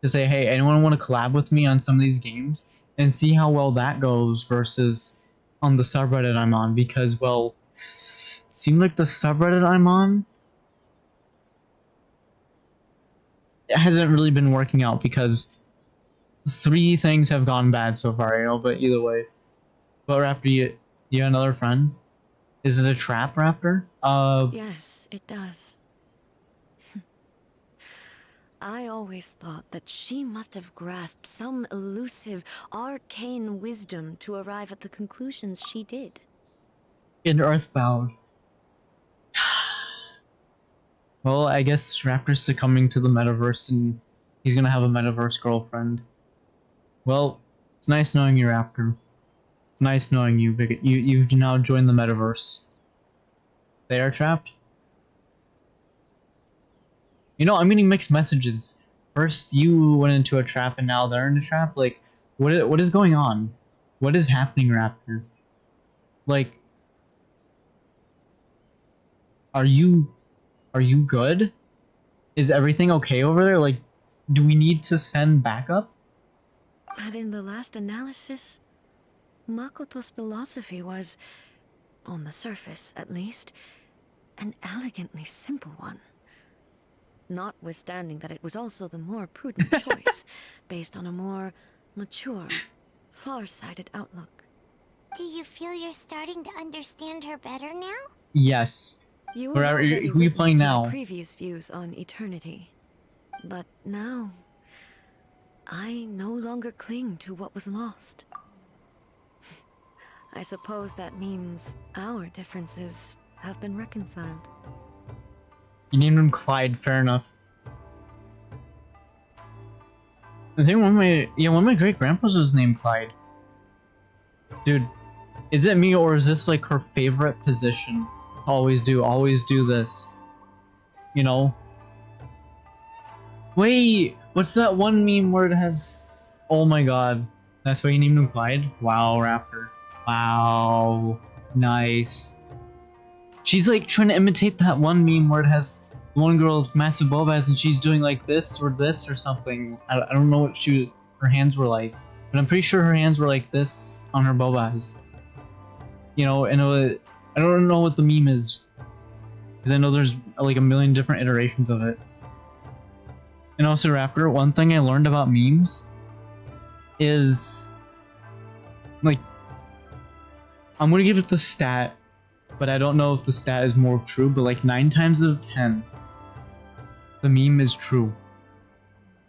hey, anyone want to collab with me on some of these games? And see how well that goes versus on the subreddit I'm on. Because, well, it seems like the subreddit I'm on, it hasn't really been working out because 3 things have gone bad so far, you know, but either way. But Raptor, you have another friend? Is it a trap, Raptor? Yes, it does. I always thought that she must have grasped some elusive, arcane wisdom to arrive at the conclusions she did. In Earthbound. Well, I guess Raptor's succumbing to the metaverse and he's gonna have a metaverse girlfriend. Well, it's nice knowing you, Raptor. It's nice knowing you, Big. You've now joined the metaverse. They are trapped? You know, I'm getting mixed messages. First, you went into a trap, and now they're in a trap. Like, what is going on? What is happening, Raptor? Like, are you good? Is everything okay over there? Like, do we need to send backup? But in the last analysis, Makoto's philosophy was, on the surface at least, an elegantly simple one. Notwithstanding that it was also the more prudent choice, based on a more mature, far-sighted outlook. Do you feel you're starting to understand her better now? Yes. You Who have are you already playing witnessed now? my previous views on eternity. But now, I no longer cling to what was lost. I suppose that means our differences have been reconciled. You named him Clyde, fair enough. I think one of my great grandpas was named Clyde. Dude, is it me or is this like her favorite position? Always do this. You know? Wait, what's that one meme where it has... Oh my god. That's why you named him Clyde? Wow, Raptor. Wow. Nice. She's like trying to imitate that one meme where it has one girl with massive bobas and she's doing like this or something. I don't know what her hands were like, but I'm pretty sure her hands were like this on her bobas. You know, and I don't know what the meme is, because I know there's like a million different iterations of it. And also, Raptor, one thing I learned about memes is, like, I'm gonna give it the stat, but I don't know if the stat is more true, but like 9 times out of 10, the meme is true.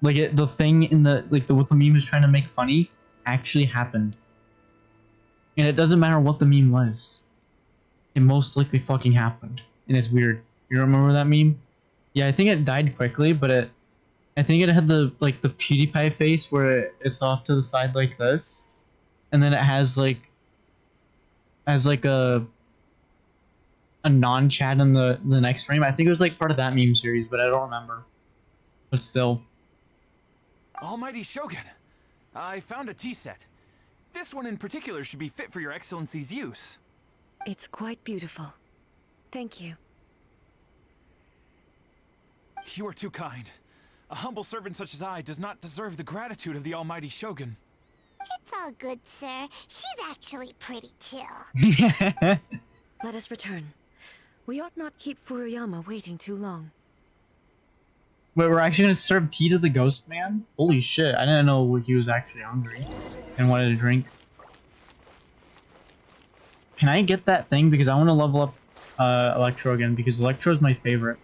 Like the thing in the what the meme is trying to make funny actually happened. And it doesn't matter what the meme was. It most likely fucking happened. And it's weird. You remember that meme? Yeah, I think it died quickly, but I think it had the the PewDiePie face where it's off to the side like this. And then it has like a non-chat in the next frame. I think it was like part of that meme series, but I don't remember. But still. Almighty Shogun, I found a tea set. This one in particular should be fit for your excellency's use. It's quite beautiful. Thank you. You are too kind. A humble servant such as I does not deserve the gratitude of the Almighty Shogun. It's all good, sir. She's actually pretty chill. Let us return. We ought not keep Furuyama waiting too long. Wait, we're actually gonna serve tea to the ghost man? Holy shit, I didn't know he was actually hungry and wanted a drink. Can I get that thing? Because I want to level up Electro again, because Electro is my favorite.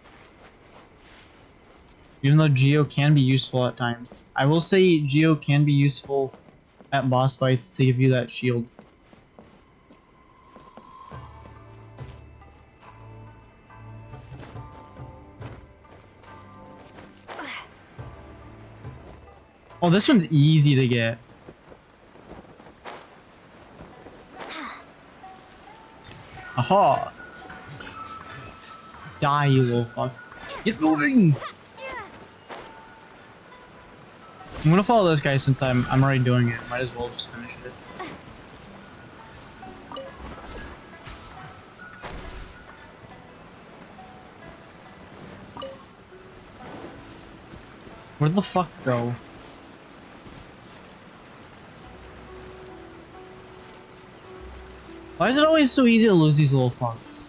Even though Geo can be useful at times. I will say Geo can be useful at boss fights to give you that shield. Oh, this one's easy to get. Aha! Die, you little fuck. Get moving! I'm gonna follow this guy since I'm already doing it. Might as well just finish it. Where the fuck go? Why is it always so easy to lose these little fucks?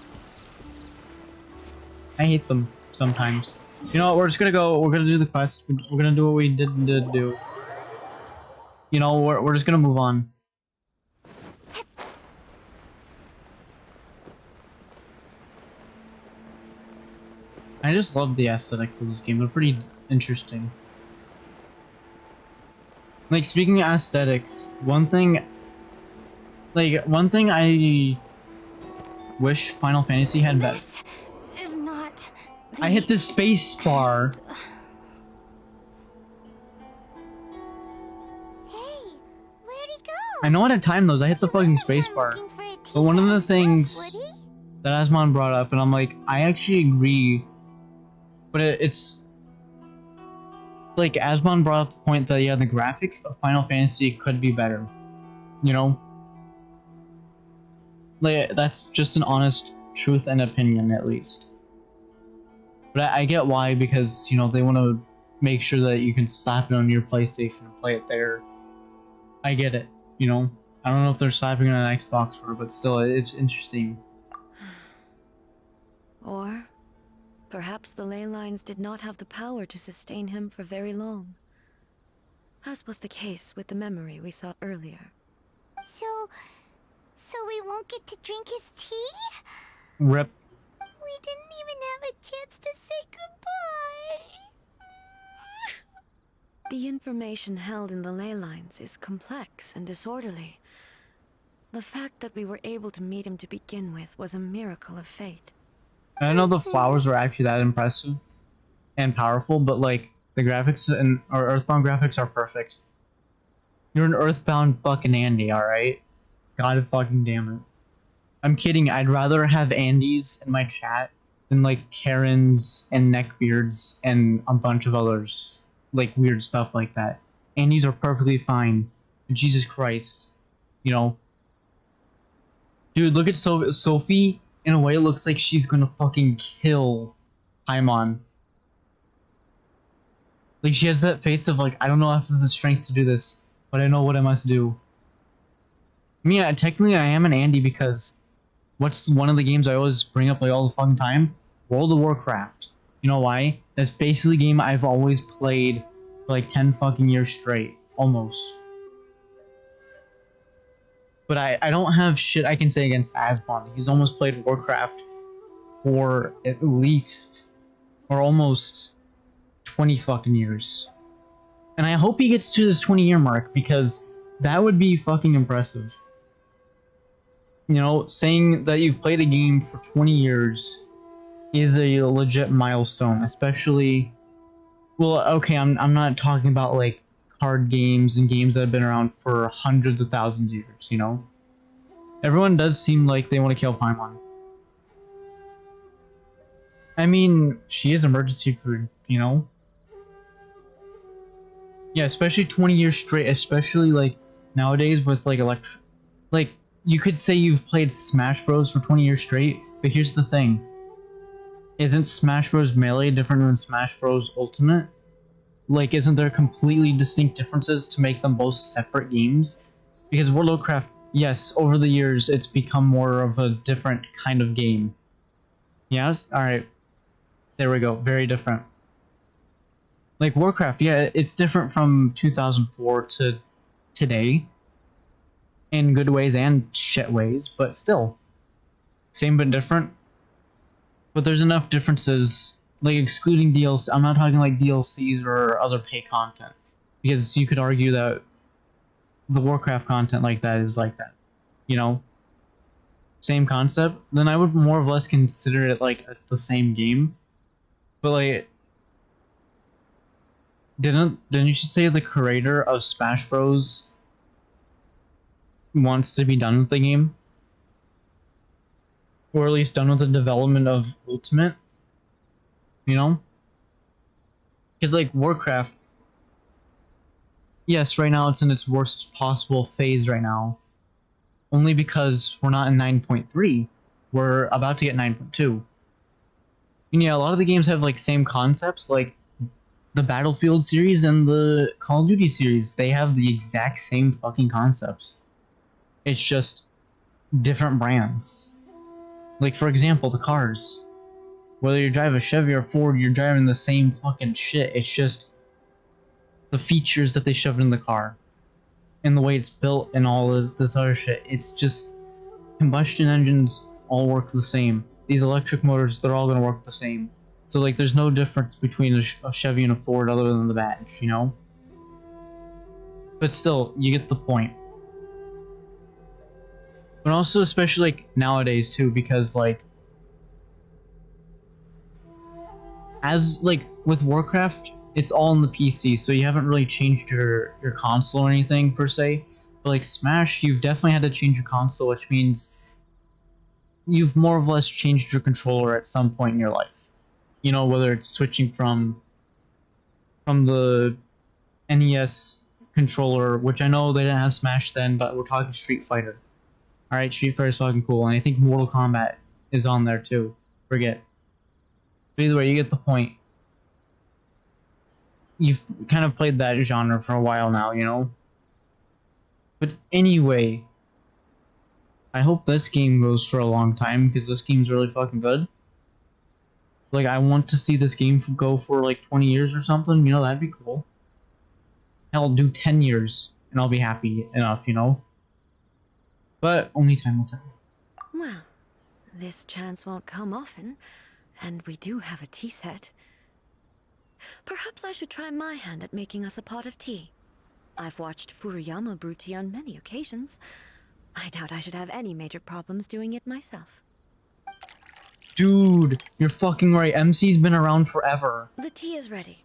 I hate them sometimes. You know what, we're just gonna go, we're gonna do the quest, we're gonna do what we did do. You know, we're just gonna move on. I just love the aesthetics of this game, they're pretty interesting. Like, speaking of aesthetics, one thing I wish Final Fantasy had better. This is not I hit the space bar. Hey, where'd he go? I know how to time those. I hit the fucking spacebar. But one of the things that Asmon brought up, and I'm like, I actually agree. But it's like Asmon brought up the point that yeah, the graphics of Final Fantasy could be better. You know, like that's just an honest truth and opinion, at least. But I get why, because you know they want to make sure that you can slap it on your PlayStation and play it there. I get it. You know, I don't know if they're slapping it on an Xbox for it, but still, it's interesting. Or perhaps the ley lines did not have the power to sustain him for very long, as was the case with the memory we saw earlier. So we won't get to drink his tea? Rip. We didn't even have a chance to say goodbye. The information held in the ley lines is complex and disorderly. The fact that we were able to meet him to begin with was a miracle of fate. I know the flowers were actually that impressive and powerful, but like the graphics and or Earthbound graphics are perfect. You're an Earthbound fucking Andy, alright? God fucking damn it. I'm kidding, I'd rather have Andys in my chat than like Karens and neckbeards and a bunch of others. Like weird stuff like that. Andys are perfectly fine. Jesus Christ. You know. Dude, look at Sophie. In a way, it looks like she's gonna fucking kill Paimon. Like, she has that face of like, I don't know if I have the strength to do this, but I know what I must do. I mean, technically I am an Andy because what's one of the games I always bring up like all the fucking time? World of Warcraft. You know why? That's basically a game I've always played for like 10 fucking years straight. Almost. But I don't have shit I can say against Asmon. He's almost played Warcraft for at least, or almost 20 fucking years. And I hope he gets to this 20-year mark, because that would be fucking impressive. You know, saying that you've played a game for 20 years is a legit milestone, especially... Well, okay, I'm not talking about, like, card games and games that have been around for hundreds of thousands of years, you know? Everyone does seem like they want to kill Paimon. I mean, she is emergency food, you know? Yeah, especially 20 years straight, especially, like, nowadays with, like, like, you could say you've played Smash Bros. For 20 years straight, but here's the thing. Isn't Smash Bros. Melee different than Smash Bros. Ultimate? Like, isn't there completely distinct differences to make them both separate games? Because World of Warcraft, yes, over the years, it's become more of a different kind of game. Yes? Alright. There we go. Very different. Like, Warcraft, yeah, it's different from 2004 to today. In good ways and shit ways, but still. Same but different. But there's enough differences, like excluding DLC. I'm not talking like DLCs or other pay content, because you could argue that the Warcraft content like that is like that, you know? Same concept, then I would more or less consider it like as the same game. But like, didn't you say the creator of Smash Bros. Wants to be done with the game? Or at least done with the development of Ultimate? You know? Because like Warcraft, yes, right now it's in its worst possible phase right now. Only because we're not in 9.3. We're about to get 9.2. And yeah, a lot of the games have like same concepts, like the Battlefield series and the Call of Duty series. They have the exact same fucking concepts. It's just different brands. Like, for example, the cars. Whether you drive a Chevy or Ford, you're driving the same fucking shit. It's just the features that they shoved in the car. And the way it's built and all this other shit. It's just combustion engines all work the same. These electric motors, they're all gonna work the same. So, like, there's no difference between a Chevy and a Ford other than the badge, you know? But still, you get the point. But also, especially, like, nowadays, too, because, like, as, like, with Warcraft, it's all in the PC, so you haven't really changed your console or anything, per se. But like Smash, you've definitely had to change your console, which means you've more or less changed your controller at some point in your life. You know, whether it's switching from the NES controller, which I know they didn't have Smash then, but we're talking Street Fighter. Alright, Street Fighter's fucking cool, and I think Mortal Kombat is on there too. Forget. But either way, you get the point. You've kind of played that genre for a while now, you know? But anyway, I hope this game goes for a long time, because this game's really fucking good. Like, I want to see this game go for like 20 years or something, you know, that'd be cool. Hell, do 10 years, and I'll be happy enough, you know? But only time will tell. Well, this chance won't come often, and we do have a tea set. Perhaps I should try my hand at making us a pot of tea. I've watched Furuyama brew tea on many occasions. I doubt I should have any major problems doing it myself. Dude, you're fucking right. MC's been around forever. The tea is ready.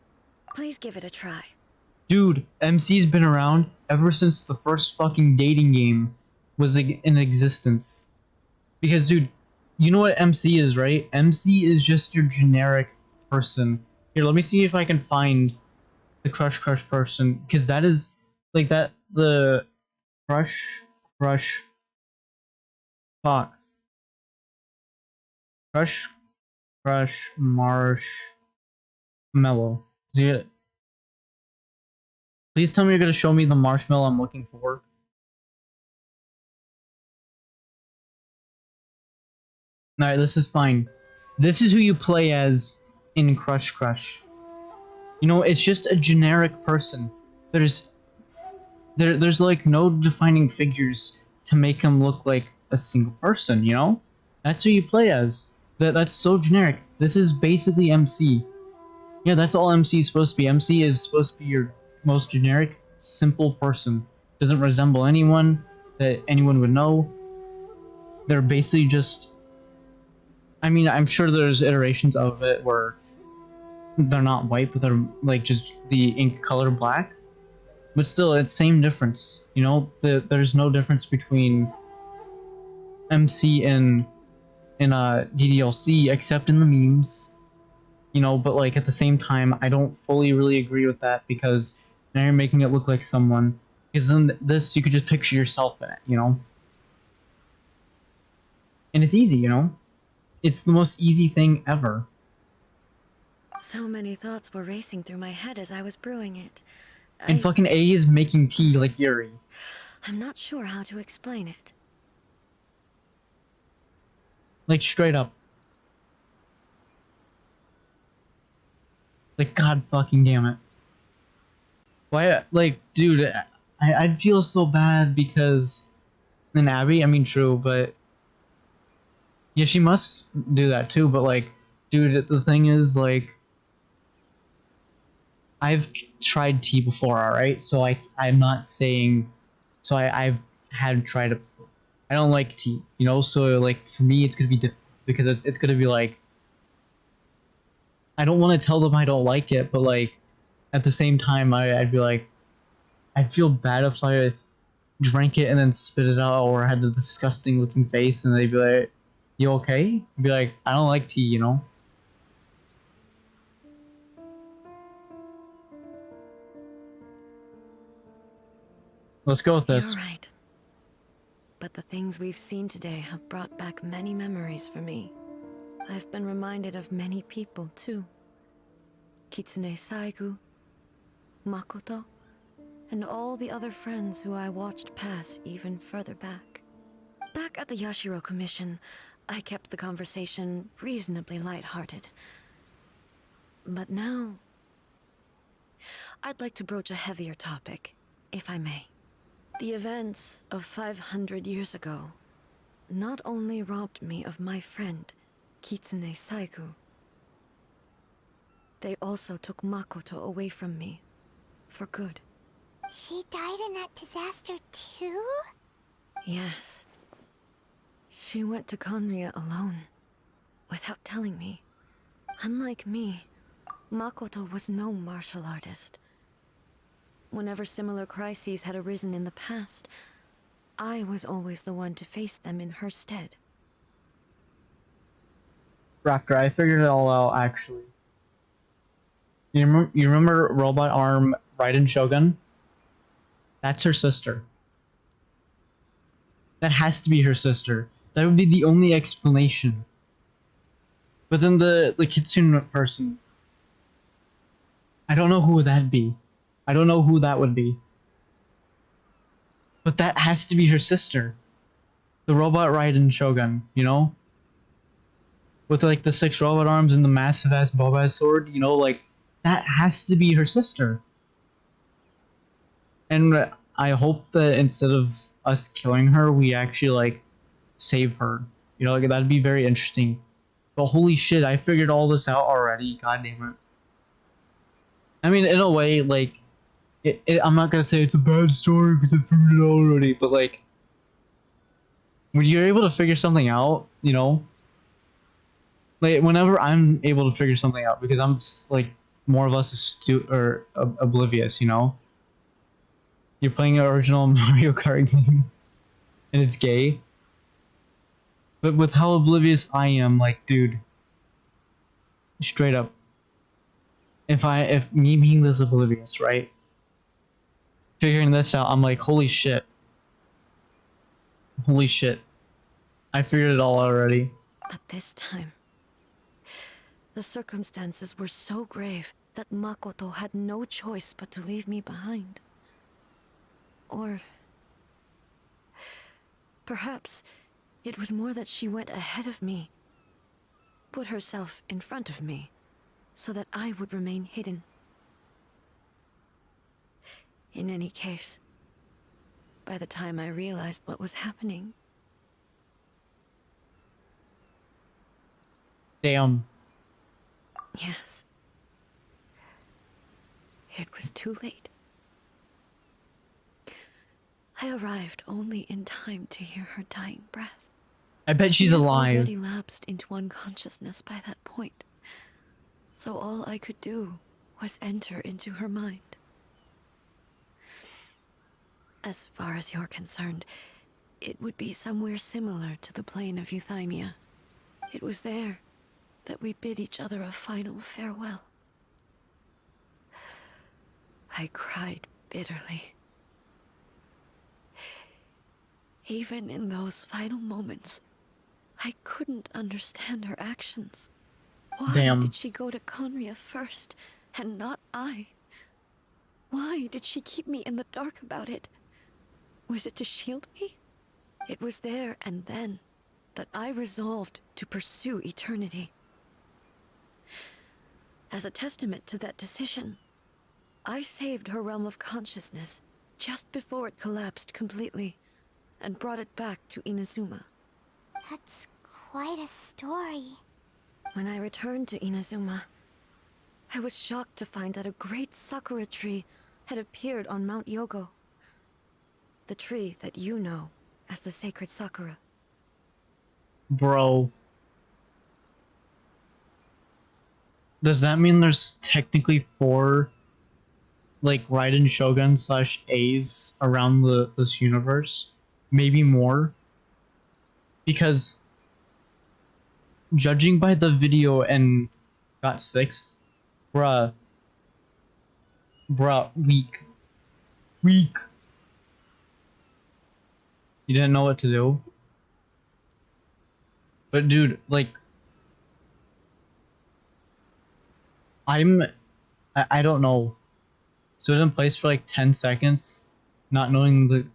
Please give it a try. Dude, MC's been around ever since the first fucking dating game was in existence. Because, dude, you know what MC is, right? MC is just your generic person. Here, let me see if I can find the Crush person. Because that is, like, the Crush, fuck. Crush, Marshmallow. See, please tell me you're gonna show me the marshmallow I'm looking for. Alright, this is fine. This is who you play as in Crush. You know, it's just a generic person. There's like no defining figures to make him look like a single person, you know? That's who you play as. That's so generic. This is basically MC. Yeah, that's all MC is supposed to be. MC is supposed to be your most generic, simple person. Doesn't resemble anyone that anyone would know. They're basically just... I mean, I'm sure there's iterations of it where they're not white, but they're like just the ink color black. But still, it's same difference. You know, there's no difference between MC and DDLC except in the memes. You know, but like at the same time, I don't fully really agree with that because now you're making it look like someone. Because then this, you could just picture yourself in it, you know? And it's easy, you know? It's the most easy thing ever. So many thoughts were racing through my head as I was brewing it. And fucking A is making tea like Yuri. I'm not sure how to explain it. Like, straight up. Like, god fucking damn it. Why, like, dude, I'd feel so bad because... And Abby, I mean, true, but... Yeah, she must do that too, but like, dude, the thing is, like... I've tried tea before, alright? So I'm not saying... So I've had tried it before. I don't like tea, you know? So, like, for me, it's gonna be difficult because it's gonna be like... I don't want to tell them I don't like it, but like, at the same time, I'd be like... I'd feel bad if I drank it and then spit it out, or had a disgusting looking face, and they'd be like, "You okay?" I'd be like, "I don't like tea," you know? Let's go with this. You're right. But the things we've seen today have brought back many memories for me. I've been reminded of many people, too. Kitsune Saigu, Makoto, and all the other friends who I watched pass even further back. Back at the Yashiro Commission, I kept the conversation reasonably lighthearted. But now, I'd like to broach a heavier topic, if I may. The events of 500 years ago not only robbed me of my friend, Kitsune Saigu, they also took Makoto away from me, for good. She died in that disaster too? Yes. She went to Conria alone, without telling me. Unlike me, Makoto was no martial artist. whenever similar crises had arisen in the past, I was always the one to face them in her stead. Raptor, I figured it all out, actually. You remember Robot Arm Raiden Shogun? That's her sister. That has to be her sister. That would be the only explanation. But then the Kitsune person, I don't know who that'd be. I don't know who that would be. But that has to be her sister. The Robot Raiden Shogun, you know? With like the 6 robot arms and the massive ass Boba sword, you know, like that has to be her sister. And I hope that instead of us killing her, we actually like save her. You know, like that'd be very interesting. But holy shit, I figured all this out already. God damn it. I mean, in a way, like, I'm not gonna say it's a bad story because I figured it out already, but like, when you're able to figure something out, you know, like whenever I'm able to figure something out, because I'm like more or less oblivious, you know. You're playing an original Mario Kart game, and it's gay. But with how oblivious I am, like, dude, straight up, if me being this oblivious, right, figuring this out, I'm like, holy shit, I figured it all already. But this time, the circumstances were so grave that Makoto had no choice but to leave me behind. Or perhaps it was more that she went ahead of me, put herself in front of me, so that I would remain hidden. In any case, by the time I realized what was happening... Damn. Yes. It was too late. I arrived only in time to hear her dying breath. I bet she's alive. She had already lapsed into unconsciousness by that point. So all I could do was enter into her mind. As far as you're concerned, it would be somewhere similar to the plane of Euthymia. It was there that we bid each other a final farewell. I cried bitterly. Even in those final moments, I couldn't understand her actions. Why did she go to Conria first, and not I? Why did she keep me in the dark about it? Was it to shield me? It was there and then that I resolved to pursue eternity. As a testament to that decision, I saved her realm of consciousness just before it collapsed completely, and brought it back to Inazuma. That's quite a story. When I returned to Inazuma, I was shocked to find that a great sakura tree had appeared on Mount Yogo. The tree that you know as the sacred sakura. Bro. Does that mean there's technically 4 like Raiden Shogun / A's around this universe? Maybe more? Because judging by the video and got 6, bruh, weak. You didn't know what to do? But dude, like, I don't know. Stood in place for like 10 seconds, not knowing the...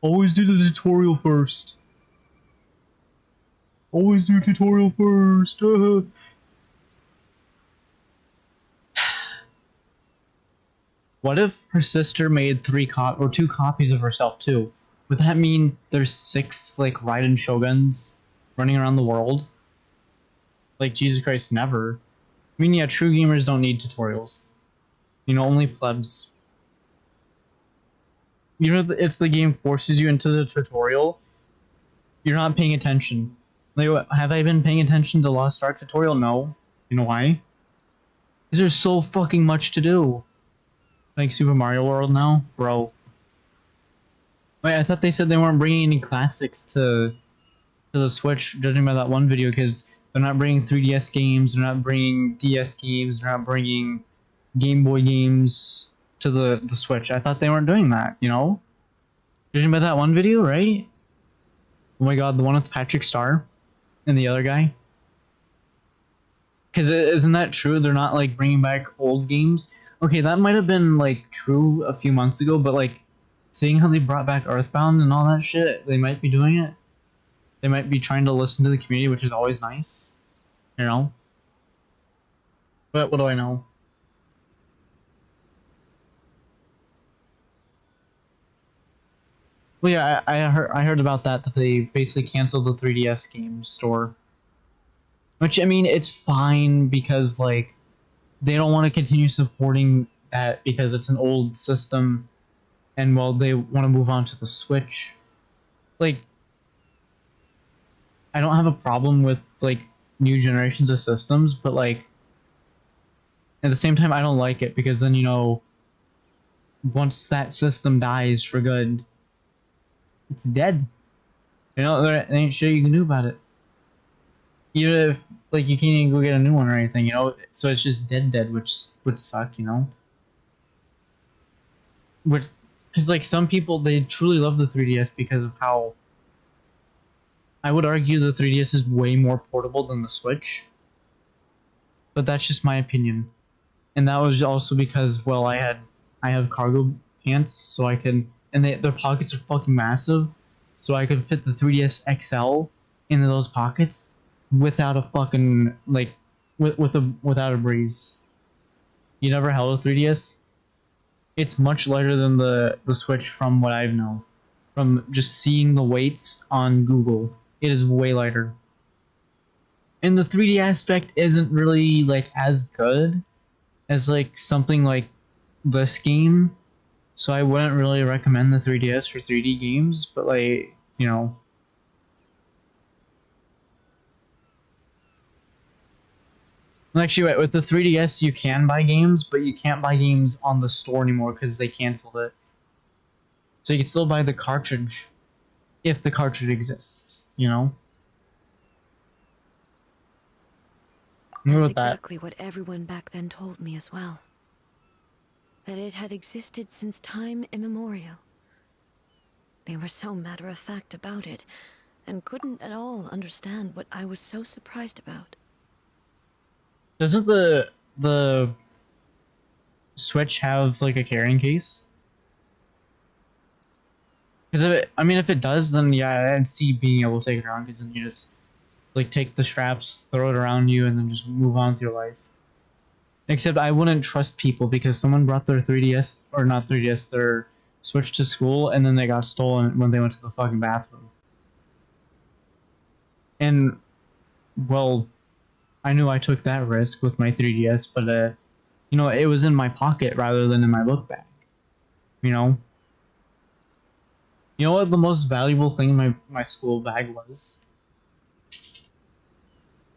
Always do the tutorial first. Always do tutorial first. What if her sister made 2 copies of herself too? Would that mean there's 6 like Raiden Shoguns running around the world? Like, Jesus Christ, never. I mean, yeah, true gamers don't need tutorials. You know, only plebs. You know, if the game forces you into the tutorial, you're not paying attention. Like, have I been paying attention to Lost Ark tutorial? No. You know why? Because there's so fucking much to do. like Super Mario World now, bro. Wait, I thought they said they weren't bringing any classics to the Switch, judging by that one video, because they're not bringing 3DS games, they're not bringing DS games, they're not bringing Game Boy games to the Switch. I thought they weren't doing that, you know? Judging by that one video, right? Oh my god, the one with Patrick Star and the other guy. Because isn't that true? They're not like bringing back old games. Okay, that might have been like true a few months ago, but like seeing how they brought back Earthbound and all that shit, they might be doing it. They might be trying to listen to the community, which is always nice, you know. But what do I know? Well, yeah, I heard about that they basically canceled the 3DS game store. Which, I mean, it's fine because like they don't want to continue supporting that because it's an old system, and well, they want to move on to the Switch. Like, I don't have a problem with like new generations of systems, but like at the same time, I don't like it because then, you know, once that system dies for good, it's dead. You know, there ain't shit you can do about it. Even if like you can't even go get a new one or anything, you know. So it's just dead, which would suck, you know. Would because like some people they truly love the 3DS because of how I would argue the 3DS is way more portable than the Switch. But that's just my opinion. And that was also because well I have cargo pants so I can and their pockets are fucking massive so I could fit the 3DS XL into those pockets without a fucking like without a breeze. You never held a 3DS? It's much lighter than the Switch from what I've known. From just seeing the weights on Google, it is way lighter. And the 3D aspect isn't really like as good as like something like this game, so I wouldn't really recommend the 3DS for 3D games, but like, you know. Actually, wait, with the 3DS you can buy games, but you can't buy games on the store anymore because they canceled it. So you can still buy the cartridge, if the cartridge exists, you know? That's exactly what everyone back then told me as well. That it had existed since time immemorial. They were so matter-of-fact about it, and couldn't at all understand what I was so surprised about. Doesn't the Switch have like a carrying case? Because I mean, if it does, then yeah, I'd see being able to take it around. Because then you just like take the straps, throw it around you, and then just move on with your life. Except I wouldn't trust people because someone brought their 3DS or not 3DS, their Switch to school, and then they got stolen when they went to the fucking bathroom. And well, I knew I took that risk with my 3DS, but you know, it was in my pocket rather than in my book bag. You know? You know what the most valuable thing in my school bag was?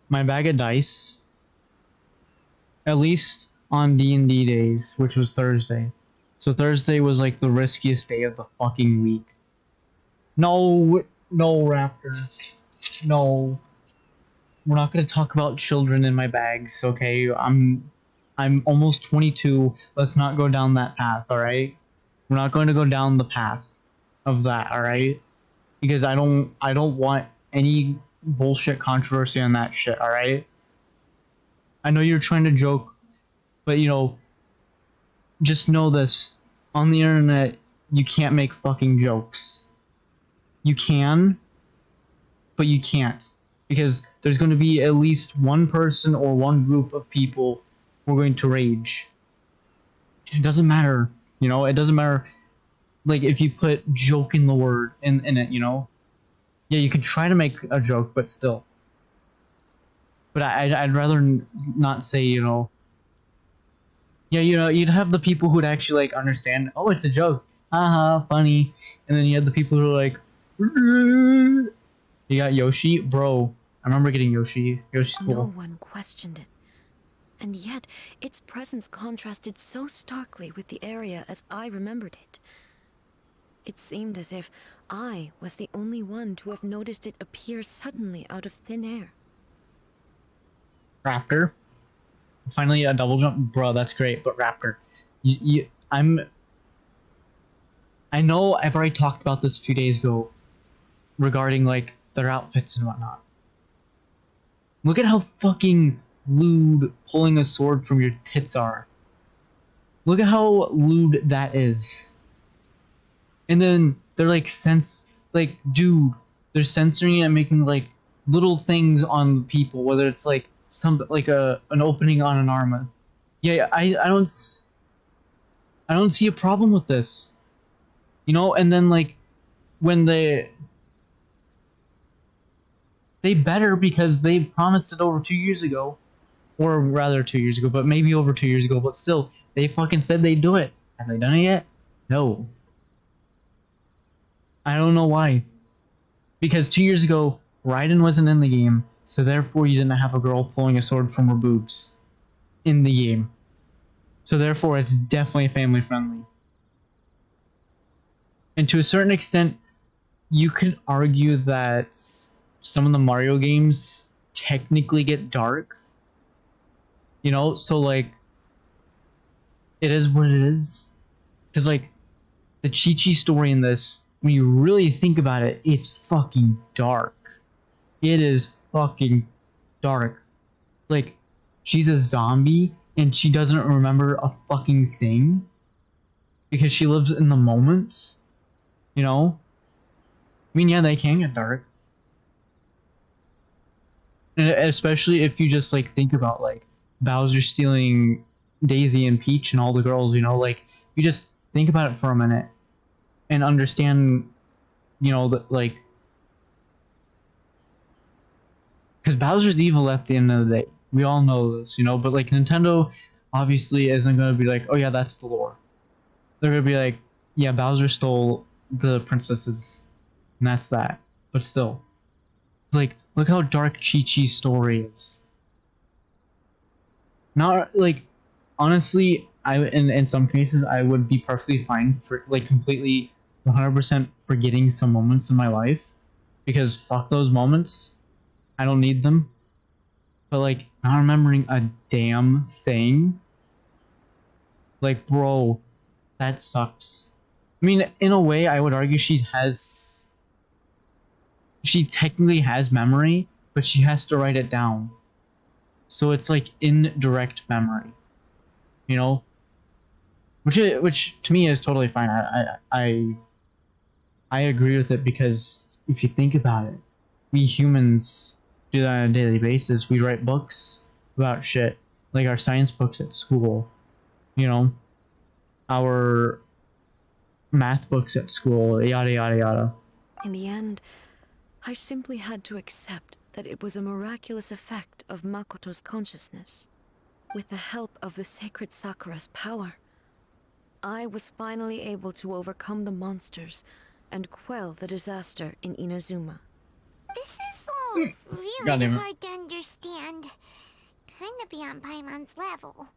My bag of dice. At least on D&D days, which was Thursday. So Thursday was like the riskiest day of the fucking week. No, Raptor. No. We're not gonna talk about children in my bags, okay? I'm almost 22. Let's not go down that path, alright? We're not going to go down the path of that, alright? Because I don't want any bullshit controversy on that shit, alright? I know you're trying to joke, but you know, just know this. On the internet, you can't make fucking jokes. You can, but you can't. Because there's going to be at least one person or one group of people who are going to rage. It doesn't matter, you know, it doesn't matter like if you put joke in the word in it, you know. Yeah, you can try to make a joke, but still. But I'd rather not say, you know. Yeah, you know, you'd have the people who'd actually like understand. Oh, it's a joke, haha, funny. And then you had the people who are like, you got Yoshi, bro. I remember getting Yoshi. Yoshi's cool. No one questioned it. And yet, its presence contrasted so starkly with the area as I remembered it. It seemed as if I was the only one to have noticed it appear suddenly out of thin air. Raptor. Finally, a double jump, bro. That's great, but Raptor, I know I've already talked about this a few days ago regarding like their outfits and whatnot. Look at how fucking lewd pulling a sword from your tits are. Look at how lewd that is. And then they're like dude, they're censoring it and making like little things on people, whether it's like an opening on an arm. Yeah, I don't see a problem with this. You know, and then like when they better because they promised it over 2 years ago, or rather 2 years ago, but maybe over 2 years ago, but still, they fucking said they'd do it. Have they done it yet? No. I don't know why. Because 2 years ago, Raiden wasn't in the game, so therefore you didn't have a girl pulling a sword from her boobs in the game. So therefore it's definitely family friendly. And to a certain extent, you could argue that some of the Mario games technically get dark. You know, so like it is what it is. Because like the Chi-Chi story in this, when you really think about it, it's fucking dark. It is fucking dark. Like, she's a zombie and she doesn't remember a fucking thing because she lives in the moment. You know? I mean, yeah, they can get dark. And especially if you just like think about like Bowser stealing Daisy and Peach and all the girls, you know, like you just think about it for a minute and understand, you know, that like, because Bowser's evil at the end of the day. We all know this, you know, but like Nintendo obviously isn't going to be like, oh yeah, that's the lore. They're going to be like, yeah, Bowser stole the princesses and that's that. But still, like, look how dark Chi-Chi's story is. Not like, honestly, in some cases I would be perfectly fine for like completely 100% forgetting some moments in my life because fuck those moments. I don't need them. But like not remembering a damn thing, like bro, that sucks. I mean, in a way, I would argue she technically has memory, but she has to write it down. So it's like indirect memory, you know, which to me is totally fine. I agree with it because if you think about it, we humans do that on a daily basis. We write books about shit, like our science books at school, you know, our math books at school, yada yada yada. In the end, I simply had to accept that it was a miraculous effect of Makoto's consciousness. With the help of the sacred Sakura's power, I was finally able to overcome the monsters and quell the disaster in Inazuma. This is all really hard to understand. Kinda beyond Paimon's level.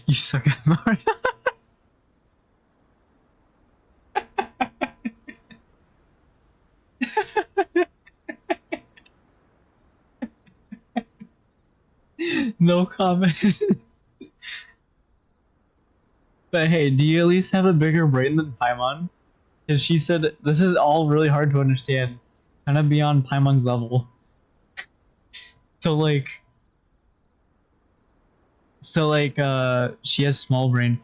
You suck at Mario. No comment. But hey, do you at least have a bigger brain than Paimon? Because she said this is all really hard to understand, kind of beyond Paimon's level. She has small brain.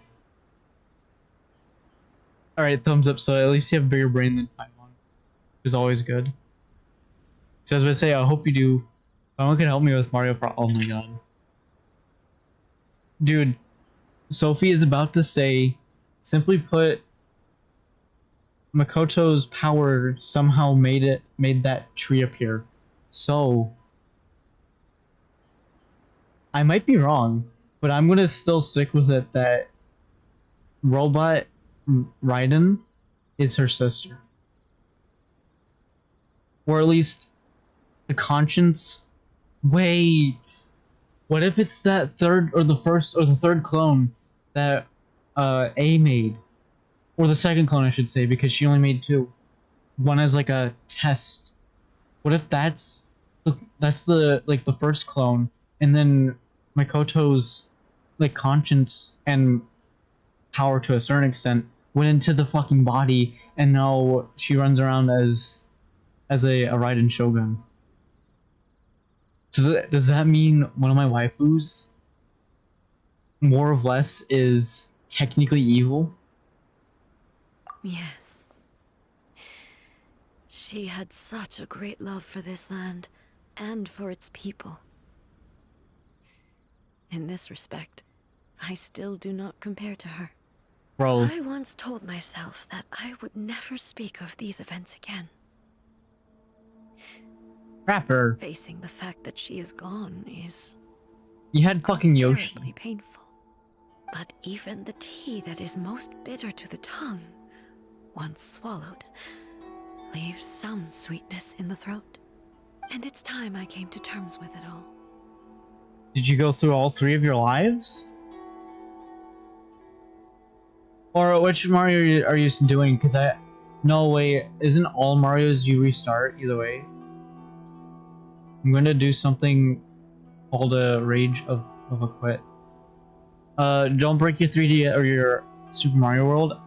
All right, thumbs up. So at least you have a bigger brain than Paimon, which is always good. So as I say, I hope you do. Someone can help me with Mario Pro. Oh my god, dude. Sophie is about to say, simply put, Makoto's power somehow made that tree appear. So I might be wrong, but I'm gonna still stick with it that Robot Raiden is her sister. Or at least the conscience Wait. What if it's that third or the first or the third clone that A made? Or the second clone, I should say, because she only made two. One as like a test. What if that's the like the first clone, and then Makoto's like conscience and power to a certain extent went into the fucking body, and now she runs around as a Raiden Shogun. So does that mean one of my waifus, more or less, is technically evil? Yes. She had such a great love for this land and for its people. In this respect, I still do not compare to her. Bro. I once told myself that I would never speak of these events again. Rapper. Facing the fact that she is gone is You had fucking Yoshi. unbearably painful. But even the tea that is most bitter to the tongue, once swallowed, leaves some sweetness in the throat. And it's time I came to terms with it all. Did you go through all three of your lives? Or which Mario are you doing? Because no way, isn't all Marios you restart either way? I'm gonna do something called a Rage of a Quit. Don't break your 3D or your Super Mario World.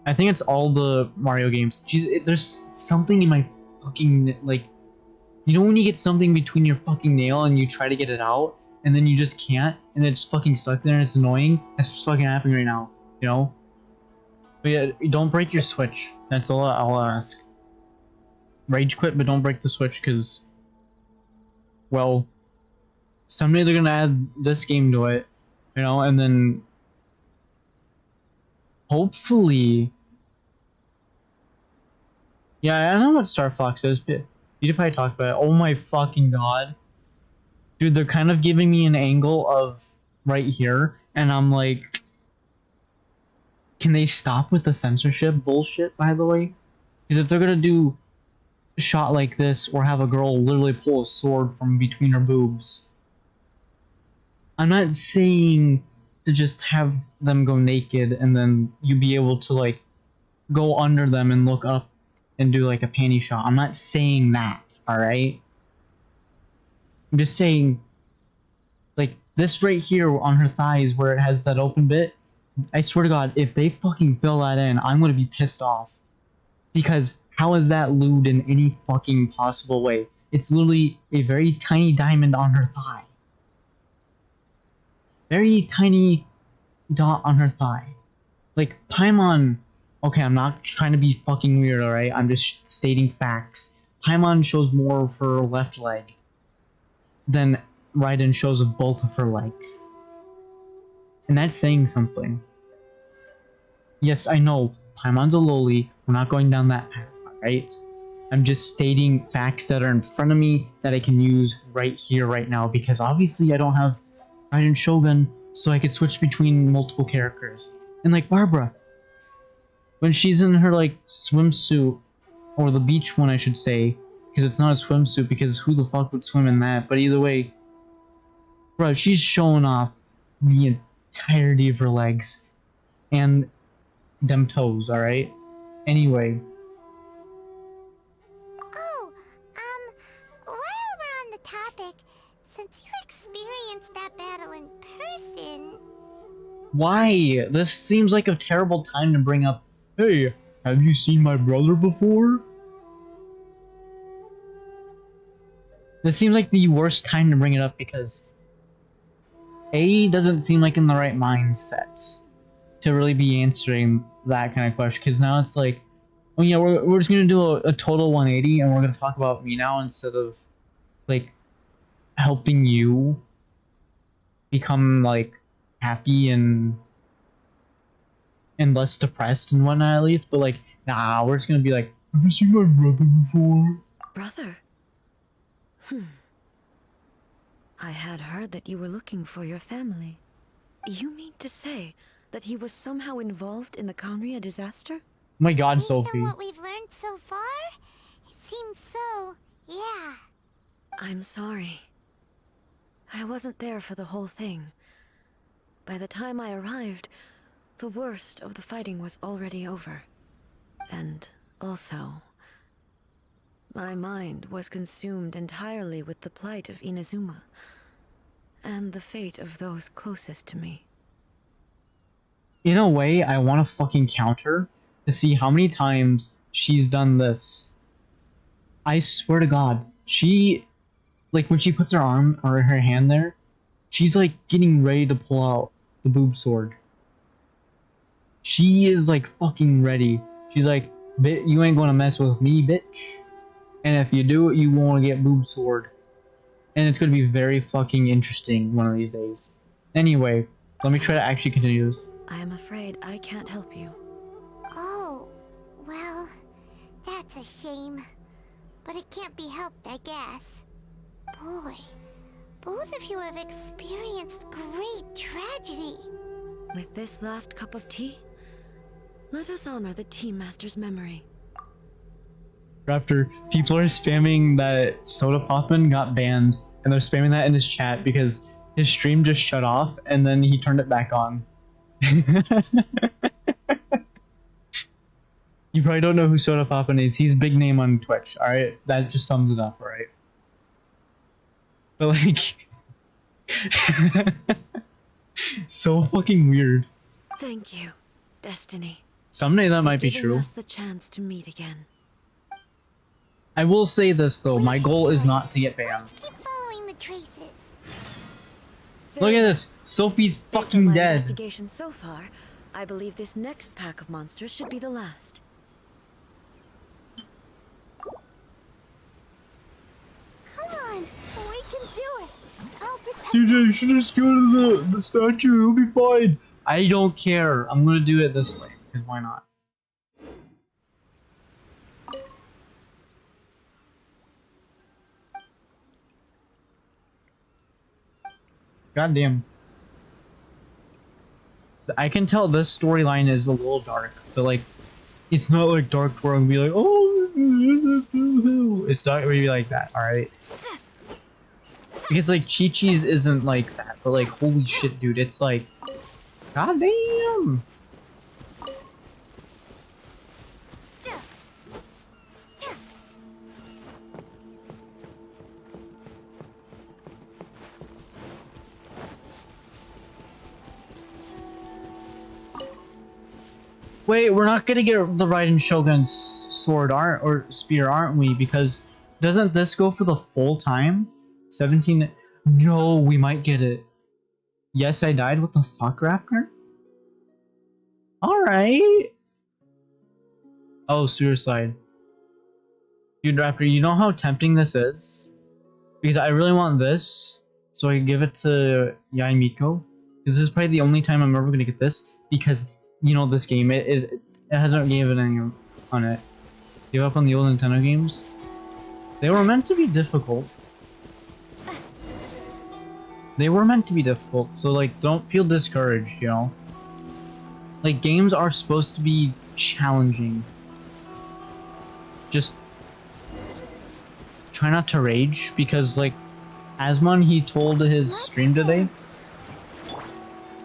I think it's all the Mario games. Jeez, there's something in my fucking, like, you know when you get something between your fucking nail and you try to get it out, and then you just can't, and it's fucking stuck there and it's annoying? That's just fucking happening right now, you know? But yeah, don't break your Switch. That's all I'll ask. Rage quit, but don't break the Switch, because, well, someday they're gonna add this game to it, you know, and then hopefully, yeah, I don't know what Star Fox is, but PewDiePie talked about it. Oh my fucking god. Dude, they're kind of giving me an angle of right here, and I'm like, can they stop with the censorship bullshit, by the way? Because if they're gonna do a shot like this, or have a girl literally pull a sword from between her boobs, I'm not saying to just have them go naked and then you be able to, like, go under them and look up and do, like, a panty shot. I'm not saying that, alright? I'm just saying, like, this right here on her thighs where it has that open bit, I swear to god, if they fucking fill that in, I'm gonna be pissed off. Because how is that lewd in any fucking possible way? It's literally a very tiny diamond on her thigh. Very tiny dot on her thigh. Like, Paimon... Okay, I'm not trying to be fucking weird, alright? I'm just stating facts. Paimon shows more of her left leg than Raiden shows of both of her legs. And that's saying something. Yes, I know, Paimon's a loli, we're not going down that path, alright? I'm just stating facts that are in front of me that I can use right here, right now, because obviously I don't have Raiden Shogun, so I could switch between multiple characters. And like Barbara, when she's in her, like, swimsuit, or the beach one I should say, because it's not a swimsuit, because who the fuck would swim in that, but either way, bro, she's showing off the entirety of her legs, and them toes, alright? Anyway. Oh, while we're on the topic, since you experienced that battle in person... Why? This seems like a terrible time to bring up, hey, have you seen my brother before? This seems like the worst time to bring it up because A doesn't seem like in the right mindset to really be answering that kind of question, because now it's like, oh yeah, we're just gonna do a total 180 and we're gonna talk about me now instead of, like, helping you become, like, happy and less depressed and whatnot, at least. But like, nah, we're just gonna be like, have you seen my brother before? Brother? I had heard that you were looking for your family. You mean to say that he was somehow involved in the Conria disaster? Oh my god, Based Sophie. on what we've learned so far, it seems so, yeah. I'm sorry. I wasn't there for the whole thing. By the time I arrived, the worst of the fighting was already over. And also, my mind was consumed entirely with the plight of Inazuma, and the fate of those closest to me. In a way, I want to fucking count her to see how many times she's done this. I swear to God, she, like, when she puts her arm or her hand there, she's like getting ready to pull out the boob sword. She is like fucking ready. She's like, you ain't gonna mess with me, bitch. And if you do, you won't get boob sword. And it's gonna be very fucking interesting one of these days. Anyway, let me try to actually continue this. I am afraid I can't help you. Oh, well, that's a shame. But it can't be helped, I guess. Boy, both of you have experienced great tragedy. With this last cup of tea, let us honor the Tea Master's memory. Raptor, people are spamming that Soda Poppin got banned, and they're spamming that in his chat because his stream just shut off and then he turned it back on. You probably don't know who Soda Poppin is. He's a big name on Twitch, alright? That just sums it up, right? But like... so fucking weird. Thank you, Destiny. Someday that might be giving true. us the chance to meet again. I will say this though, my goal is not to get banned. Let's keep following the traces. Look at this, Sophie's Based on fucking my dead. investigation so far, I believe this next pack of monsters should be the last. Come on, we can do it. I'll protect CJ, you should just go to the statue, it'll be fine. I don't care, I'm gonna do it this way, because why not? Goddamn. I can tell this storyline is a little dark, but like, it's not like dark where I'm gonna be like, oh, it's not really like that, alright? Because like, Chi-Chi's isn't like that, but like, holy shit, dude, it's like, goddamn! Wait, we're not gonna get the Raiden Shogun's sword, or spear, aren't we? Because doesn't this go for the full time? 17? No, we might get it. Yes, I died. What the fuck, Raptor? Alright. Oh, suicide. Dude, Raptor, you know how tempting this is? Because I really want this, so I can give it to Yai Miko. Because this is probably the only time I'm ever gonna get this, because you know this game, it hasn't given any on it. Give up on the old Nintendo games? They were meant to be difficult. They were meant to be difficult, so like, don't feel discouraged, you know? Like, games are supposed to be challenging. Just try not to rage, because like, Asmon, he told his stream today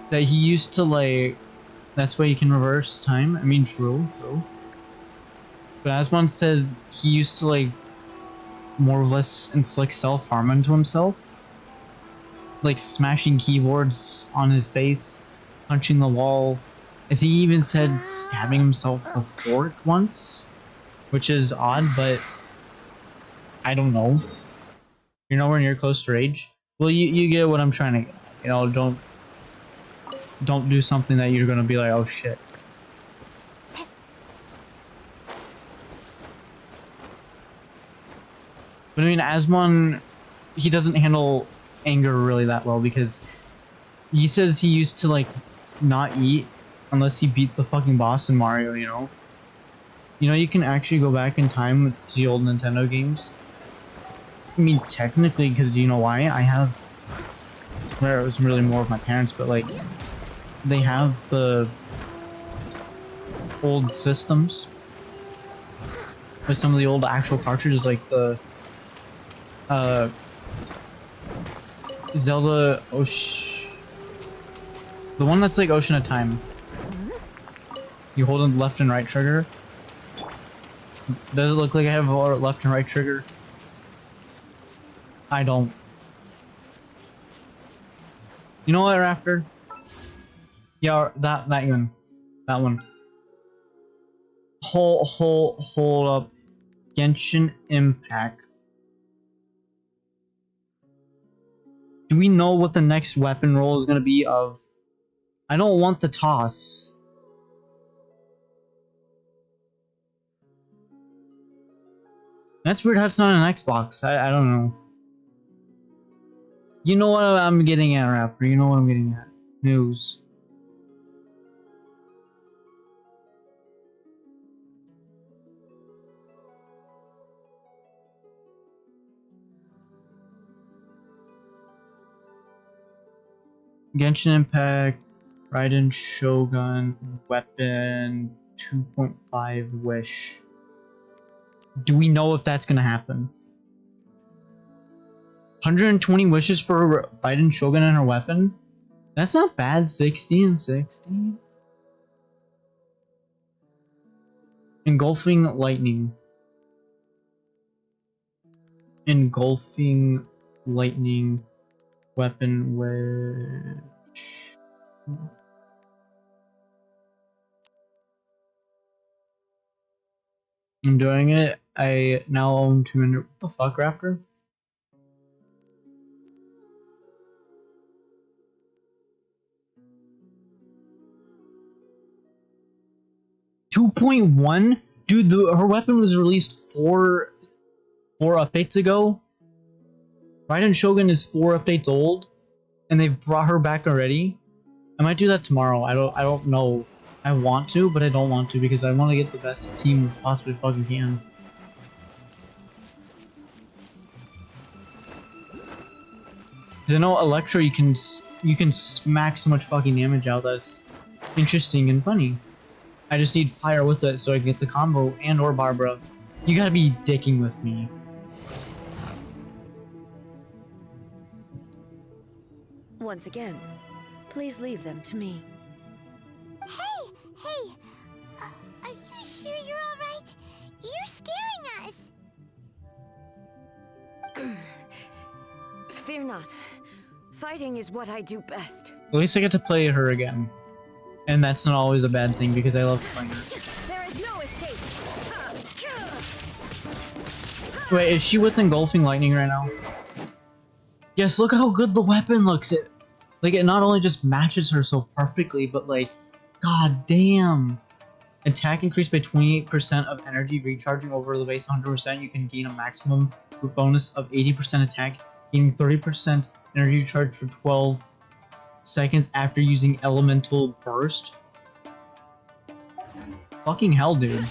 that he used to like, that's why you can reverse time. I mean, true. But Asmon said he used to like, more or less inflict self-harm onto himself. Like smashing keyboards on his face, punching the wall. I think he even said stabbing himself with a fork once, which is odd, but I don't know. You're nowhere near close to rage. Well, you get what I'm trying to get. You know, don't do something that you're gonna be like, oh shit. But I mean, Asmon, he doesn't handle anger really that well, because he says he used to like not eat unless he beat the fucking boss in Mario, you know? You know, you can actually go back in time to the old Nintendo games. I mean, technically, because you know why? I have... Where it was really more of my parents, but like... They have the... old systems. With some of the old actual cartridges, like the... Zelda Ocean. The one that's like Ocean of Time. You hold the left and right trigger. Does it look like I have a left and right trigger? I don't. You know what, Raptor? Yeah, that one. That one. Hold up. Genshin Impact. Do we know what the next weapon roll is gonna be of? I don't want the toss. That's weird how it's not an Xbox. I don't know. You know what I'm getting at, Raptor. You know what I'm getting at. News. Genshin Impact, Raiden Shogun, Weapon 2.5 Wish. Do we know if that's gonna happen? 120 wishes for Raiden Shogun and her weapon? That's not bad. 60 and 60. Engulfing Lightning. Engulfing Lightning weapon wish. I'm doing it. I now own 200. What the fuck, Raptor? .1? Dude, her weapon was released four updates ago. Raiden Shogun is 4 updates old, and they've brought her back already. I might do that tomorrow. I don't know. I want to, but I don't want to because I want to get the best team possibly fucking can. Because I know Electro, you can smack so much fucking damage out that's interesting and funny. I just need fire with it so I can get the combo and or Barbara. You gotta be dicking with me. Once again, please leave them to me. Hey! Are you sure you're alright? You're scaring us! Fear not. Fighting is what I do best. At least I get to play her again. And that's not always a bad thing because I love playing her. There is no escape. Wait, is she with Engulfing Lightning right now? Yes, look how good the weapon looks. It not only just matches her so perfectly, but like, god damn. Attack increased by 28% of energy, recharging over the base 100%. You can gain a maximum bonus of 80% attack, gaining 30% energy charge for 12 seconds after using Elemental Burst. Fucking hell, dude.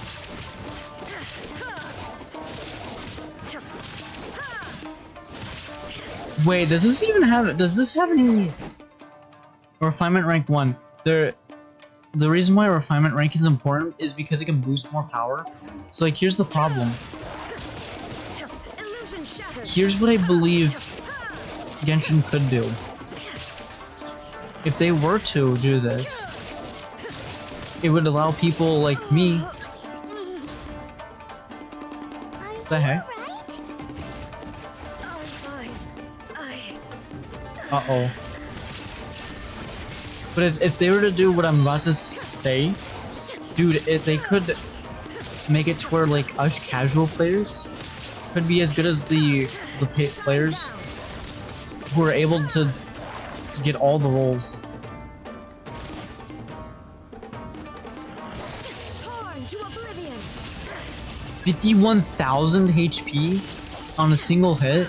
Wait, does this have any refinement rank 1? The reason why refinement rank is important is because it can boost more power. So like, here's the problem. Here's what I believe Genshin could do. If they were to do this, it would allow people like me. What the heck? Uh-oh. But if they were to do what I'm about to say, dude, they could make it to where like us casual players could be as good as the players who are able to get all the rolls. 51,000 HP on a single hit?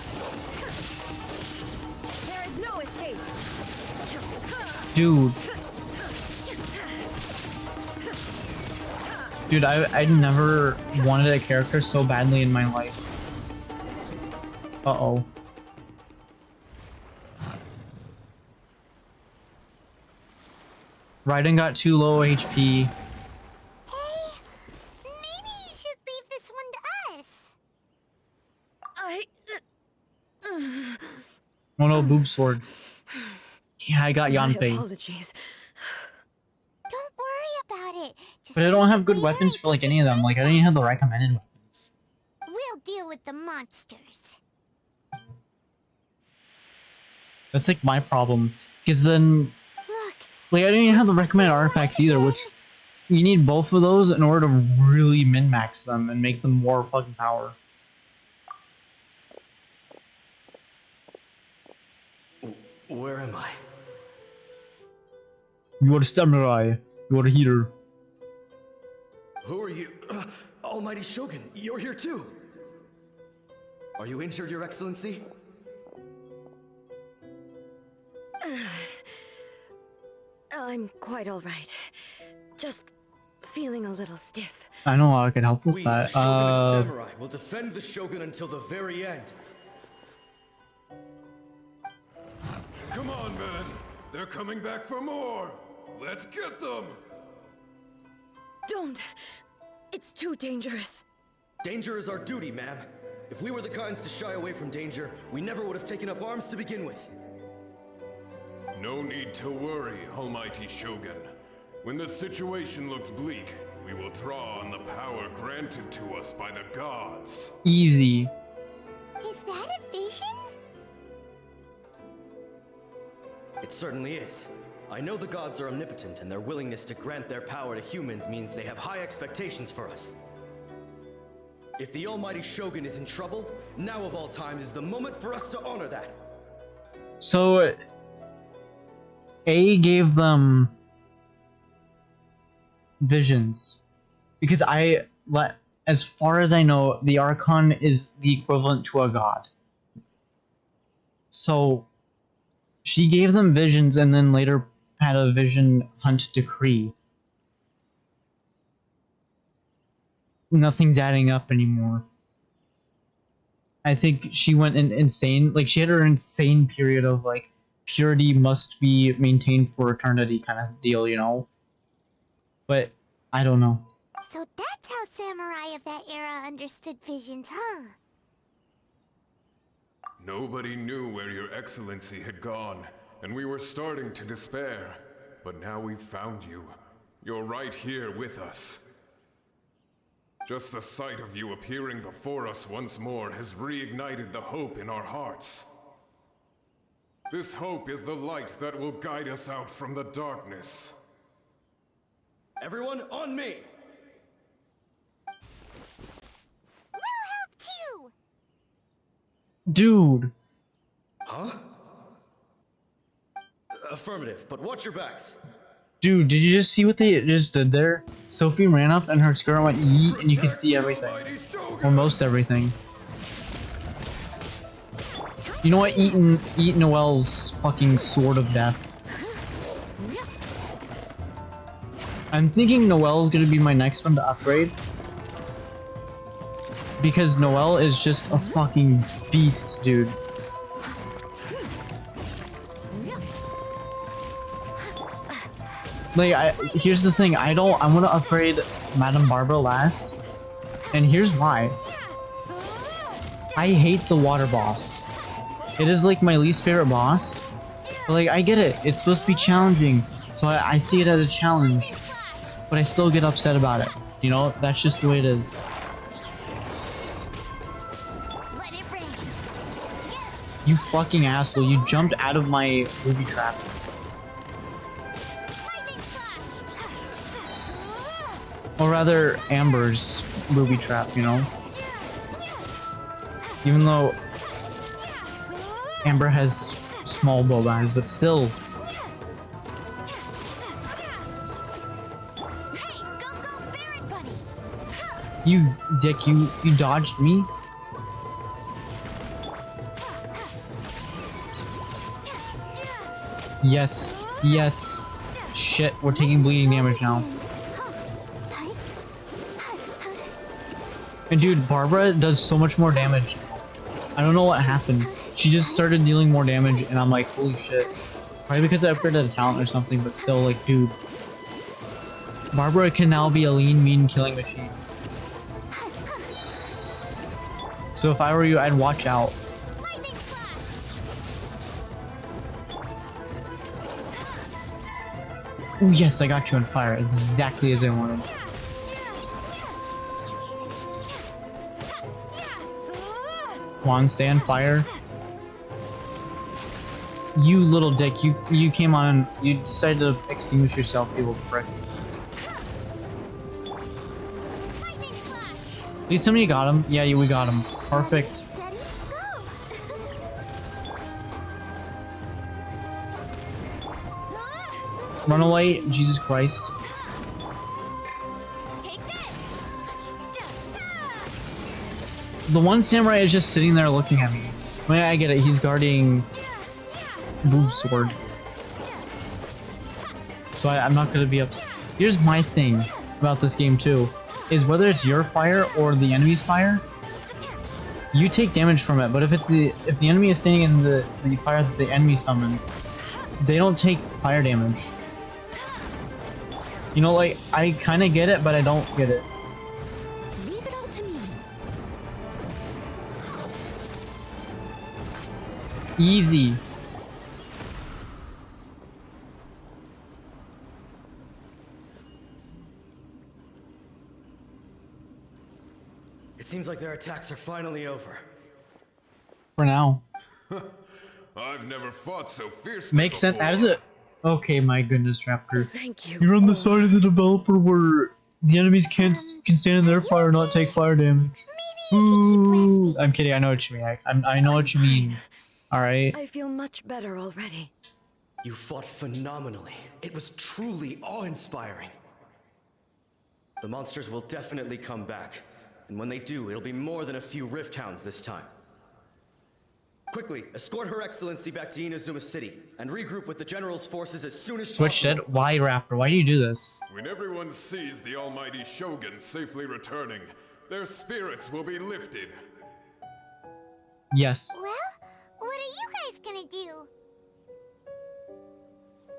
Dude. Dude, I never wanted a character so badly in my life. Uh-oh. Raiden got too low HP. Hey, maybe you should leave this one to us. Oh no, a boob sword. Yeah, I got My Yanfei. apologies. Don't worry about it. Just But I take don't it have good later weapons and for like get any your of them. strength Like I don't back. even have the recommended weapons. We'll deal with the monsters. That's like my problem. Because then, Look, like I don't even have the it's the recommended same artifacts one either, again. which you need both of those in order to really min-max them and make them more fucking power. Where am I? You are a samurai. You are a healer. Who are you? Almighty Shogun, you're here too. Are you injured, Your Excellency? I'm quite all right. Just feeling a little stiff. I know I can help with We, that. Shogunate Samurai, will defend the Shogun until the very end. Come on, men. They're coming back for more. Let's get them. Don't! It's too dangerous. Danger is our duty, ma'am. If we were the kinds to shy away from danger, we never would have taken up arms to begin with. No need to worry, Almighty Shogun. When the situation looks bleak, we will draw on the power granted to us by the gods. Easy. Is that a vision? It certainly is. I know the gods are omnipotent, and their willingness to grant their power to humans means they have high expectations for us. If the Almighty Shogun is in trouble, now of all times is the moment for us to honor that. So, A gave them visions. Because as far as I know, the Archon is the equivalent to a god. So, she gave them visions and then later had a vision hunt decree. Nothing's adding up anymore. I think she went insane. Like, she had her insane period of, like, purity must be maintained for eternity kind of deal, you know? But, I don't know. So that's how samurai of that era understood visions, huh? Nobody knew where your excellency had gone, and we were starting to despair. But now we've found you. You're right here with us. Just the sight of you appearing before us once more has reignited the hope in our hearts. This hope is the light that will guide us out from the darkness. Everyone, on me! We'll help too! Dude! Huh? Affirmative, but watch your backs. Dude, did you just see what they just did there? Sophie ran up and her skirt went yeet and you could see everything. Or most everything. You know what? Eat Noelle's fucking sword of death. I'm thinking Noelle's gonna be my next one to upgrade. Because Noelle is just a fucking beast, dude. Like, here's the thing, I want to upgrade Madame Barbara last, and here's why. I hate the water boss. It is like my least favorite boss, but like, I get it, it's supposed to be challenging, so I see it as a challenge, but I still get upset about it, you know, that's just the way it is. Let it rain. You fucking asshole, you jumped out of my booby trap. Lightning flash. Or rather, Amber's booby trap, you know? Even though Amber has small bow-eyes, but still. Hey, go, Barret Bunny! You dick, you dodged me? Yes, yes. Shit, we're taking bleeding damage now. And dude, Barbara does so much more damage. I don't know what happened. She just started dealing more damage and I'm like, holy shit. Probably because I upgraded a talent or something, but still, like, dude. Barbara can now be a lean, mean killing machine. So if I were you, I'd watch out. Oh yes, I got you on fire, exactly as I wanted. Juan, stay on fire. You little dick, you came on, you decided to extinguish yourself, you little prick. At least somebody got him. Yeah, we got him. Perfect. Run away, Jesus Christ. The one samurai is just sitting there looking at me. I mean, I get it, he's guarding Boob Sword. So I'm not gonna be upset. Here's my thing about this game too, is whether it's your fire or the enemy's fire, you take damage from it, but if the enemy is standing in the fire that the enemy summoned, they don't take fire damage. You know, like, I kinda get it, but I don't get it. Leave it all to me. Easy. It seems like their attacks are finally over. For now. I've never fought so fiercely. Makes sense. How does it? Okay, my goodness, Raptor. Thank you. You're on the side of the developer where the enemies can stand in their fire and not take fire damage. Ooh, I'm kidding. I know what you mean. I know what you mean. All right. I feel much better already. You fought phenomenally. It was truly awe-inspiring. The monsters will definitely come back. And when they do, it'll be more than a few Rift Hounds this time. Quickly, escort Her Excellency back to Inazuma City, and regroup with the General's forces as soon as Switched possible. it. Why, Raptor? Why do you do this? When everyone sees the almighty Shogun safely returning, their spirits will be lifted. Yes. Well, what are you guys gonna do?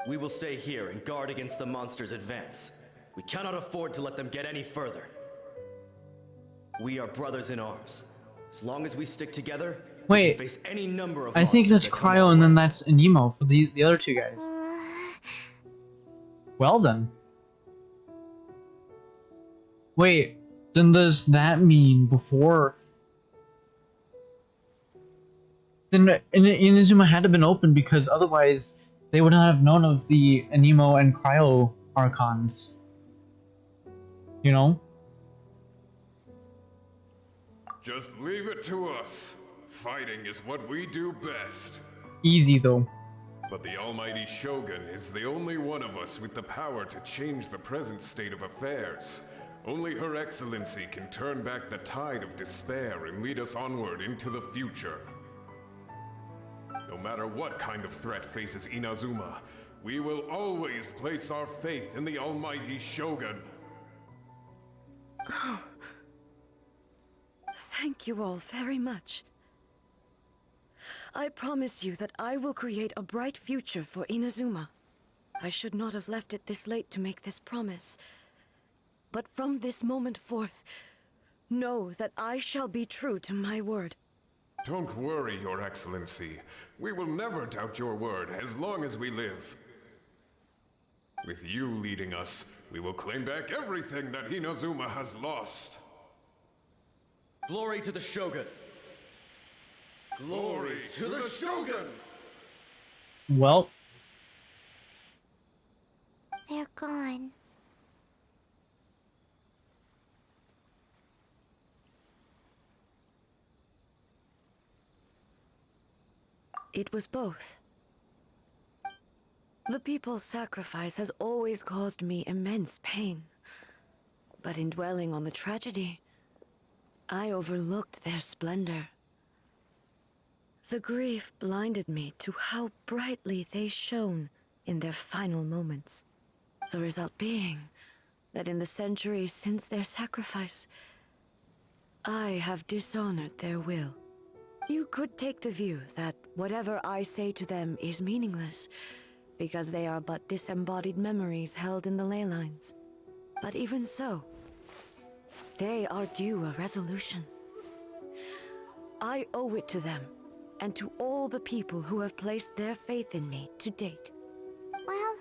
We will stay here and guard against the monsters' advance. We cannot afford to let them get any further. We are brothers in arms. As long as we stick together, we Wait, can face any number of I think monsters that's that come Cryo our and then way. that's Anemo for the other two guys. Well then. Wait, then does that mean before... Then Inazuma had to have been open because otherwise they would not have known of the Anemo and Cryo Archons. You know? Just leave it to us. Fighting is what we do best. Easy though. But the almighty Shogun is the only one of us with the power to change the present state of affairs. Only Her Excellency can turn back the tide of despair and lead us onward into the future. No matter what kind of threat faces Inazuma, we will always place our faith in the almighty Shogun. Thank you all very much. I promise you that I will create a bright future for Inazuma. I should not have left it this late to make this promise. But from this moment forth, know that I shall be true to my word. Don't worry, Your Excellency. We will never doubt your word as long as we live. With you leading us, we will claim back everything that Inazuma has lost. Glory to the Shogun! Glory to the Shogun! Well, They're gone. It was both. The people's sacrifice has always caused me immense pain. But in dwelling on the tragedy, I overlooked their splendor. The grief blinded me to how brightly they shone in their final moments. The result being that in the centuries since their sacrifice, I have dishonored their will. You could take the view that whatever I say to them is meaningless, because they are but disembodied memories held in the ley lines. But even so, they are due a resolution. I owe it to them, and to all the people who have placed their faith in me to date. Well,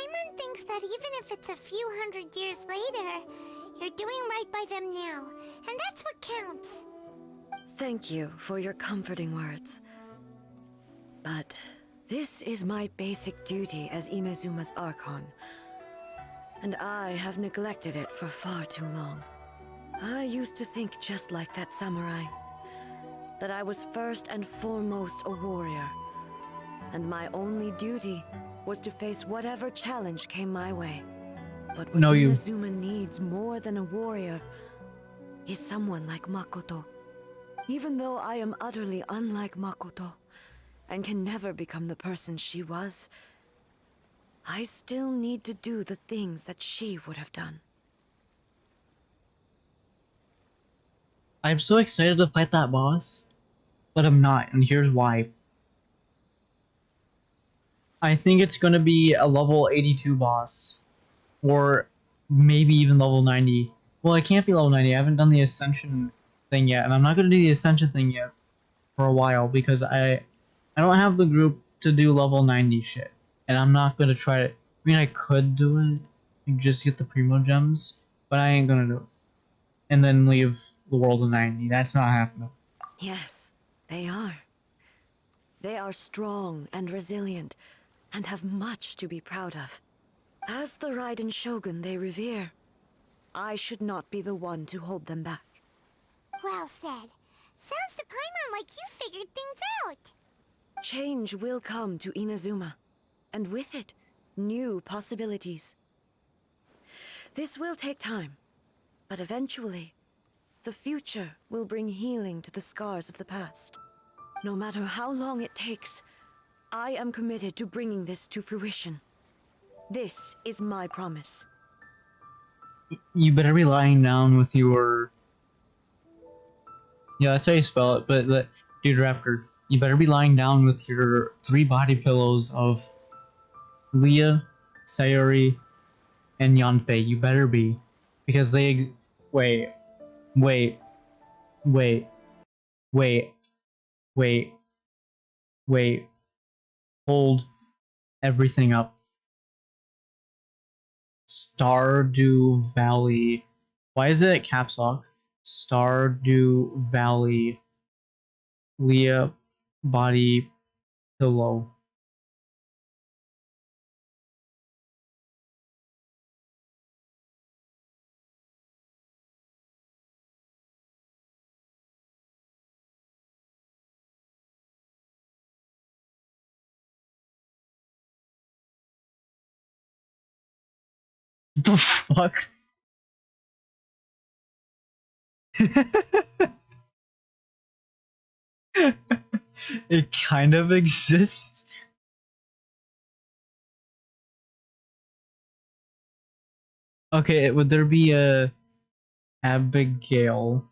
Paimon thinks that even if it's a few hundred years later, you're doing right by them now, and that's what counts. Thank you for your comforting words. But this is my basic duty as Inazuma's Archon, and I have neglected it for far too long. I used to think just like that samurai, that I was first and foremost a warrior, and my only duty was to face whatever challenge came my way. But what Inazuma needs more than a warrior is someone like Makoto. Even though I am utterly unlike Makoto, and can never become the person she was, I still need to do the things that she would have done. I'm so excited to fight that boss, but I'm not, and here's why. I think it's gonna be a level 82 boss, or maybe even level 90. Well, it can't be level 90, I haven't done the Ascension thing yet, and I'm not gonna do the Ascension thing yet for a while, because I don't have the group to do level 90 shit, and I'm not gonna try it. I mean, I could do it, and just get the Primo Gems, but I ain't gonna do it. And then leave the world of 90, that's not happening. Yes, they are. They are strong and resilient, and have much to be proud of. As the Raiden Shogun they revere, I should not be the one to hold them back. Well said. Sounds to Paimon like you figured things out. Change will come to Inazuma, and with it, new possibilities. This will take time, but eventually, the future will bring healing to the scars of the past. No matter how long it takes, I am committed to bringing this to fruition. This is my promise. You better be lying down with your... Yeah, that's how you spell it, but dude, Raptor, you better be lying down with your 3 body pillows of Leah, Sayori, and Yanfei. You better be. Because they wait, wait, wait, wait, wait, wait. Hold everything up. Stardew Valley. Why is it caps lock? Stardew Valley. Leah body pillow. The fuck? It kind of exists. Okay, would there be a Abigail?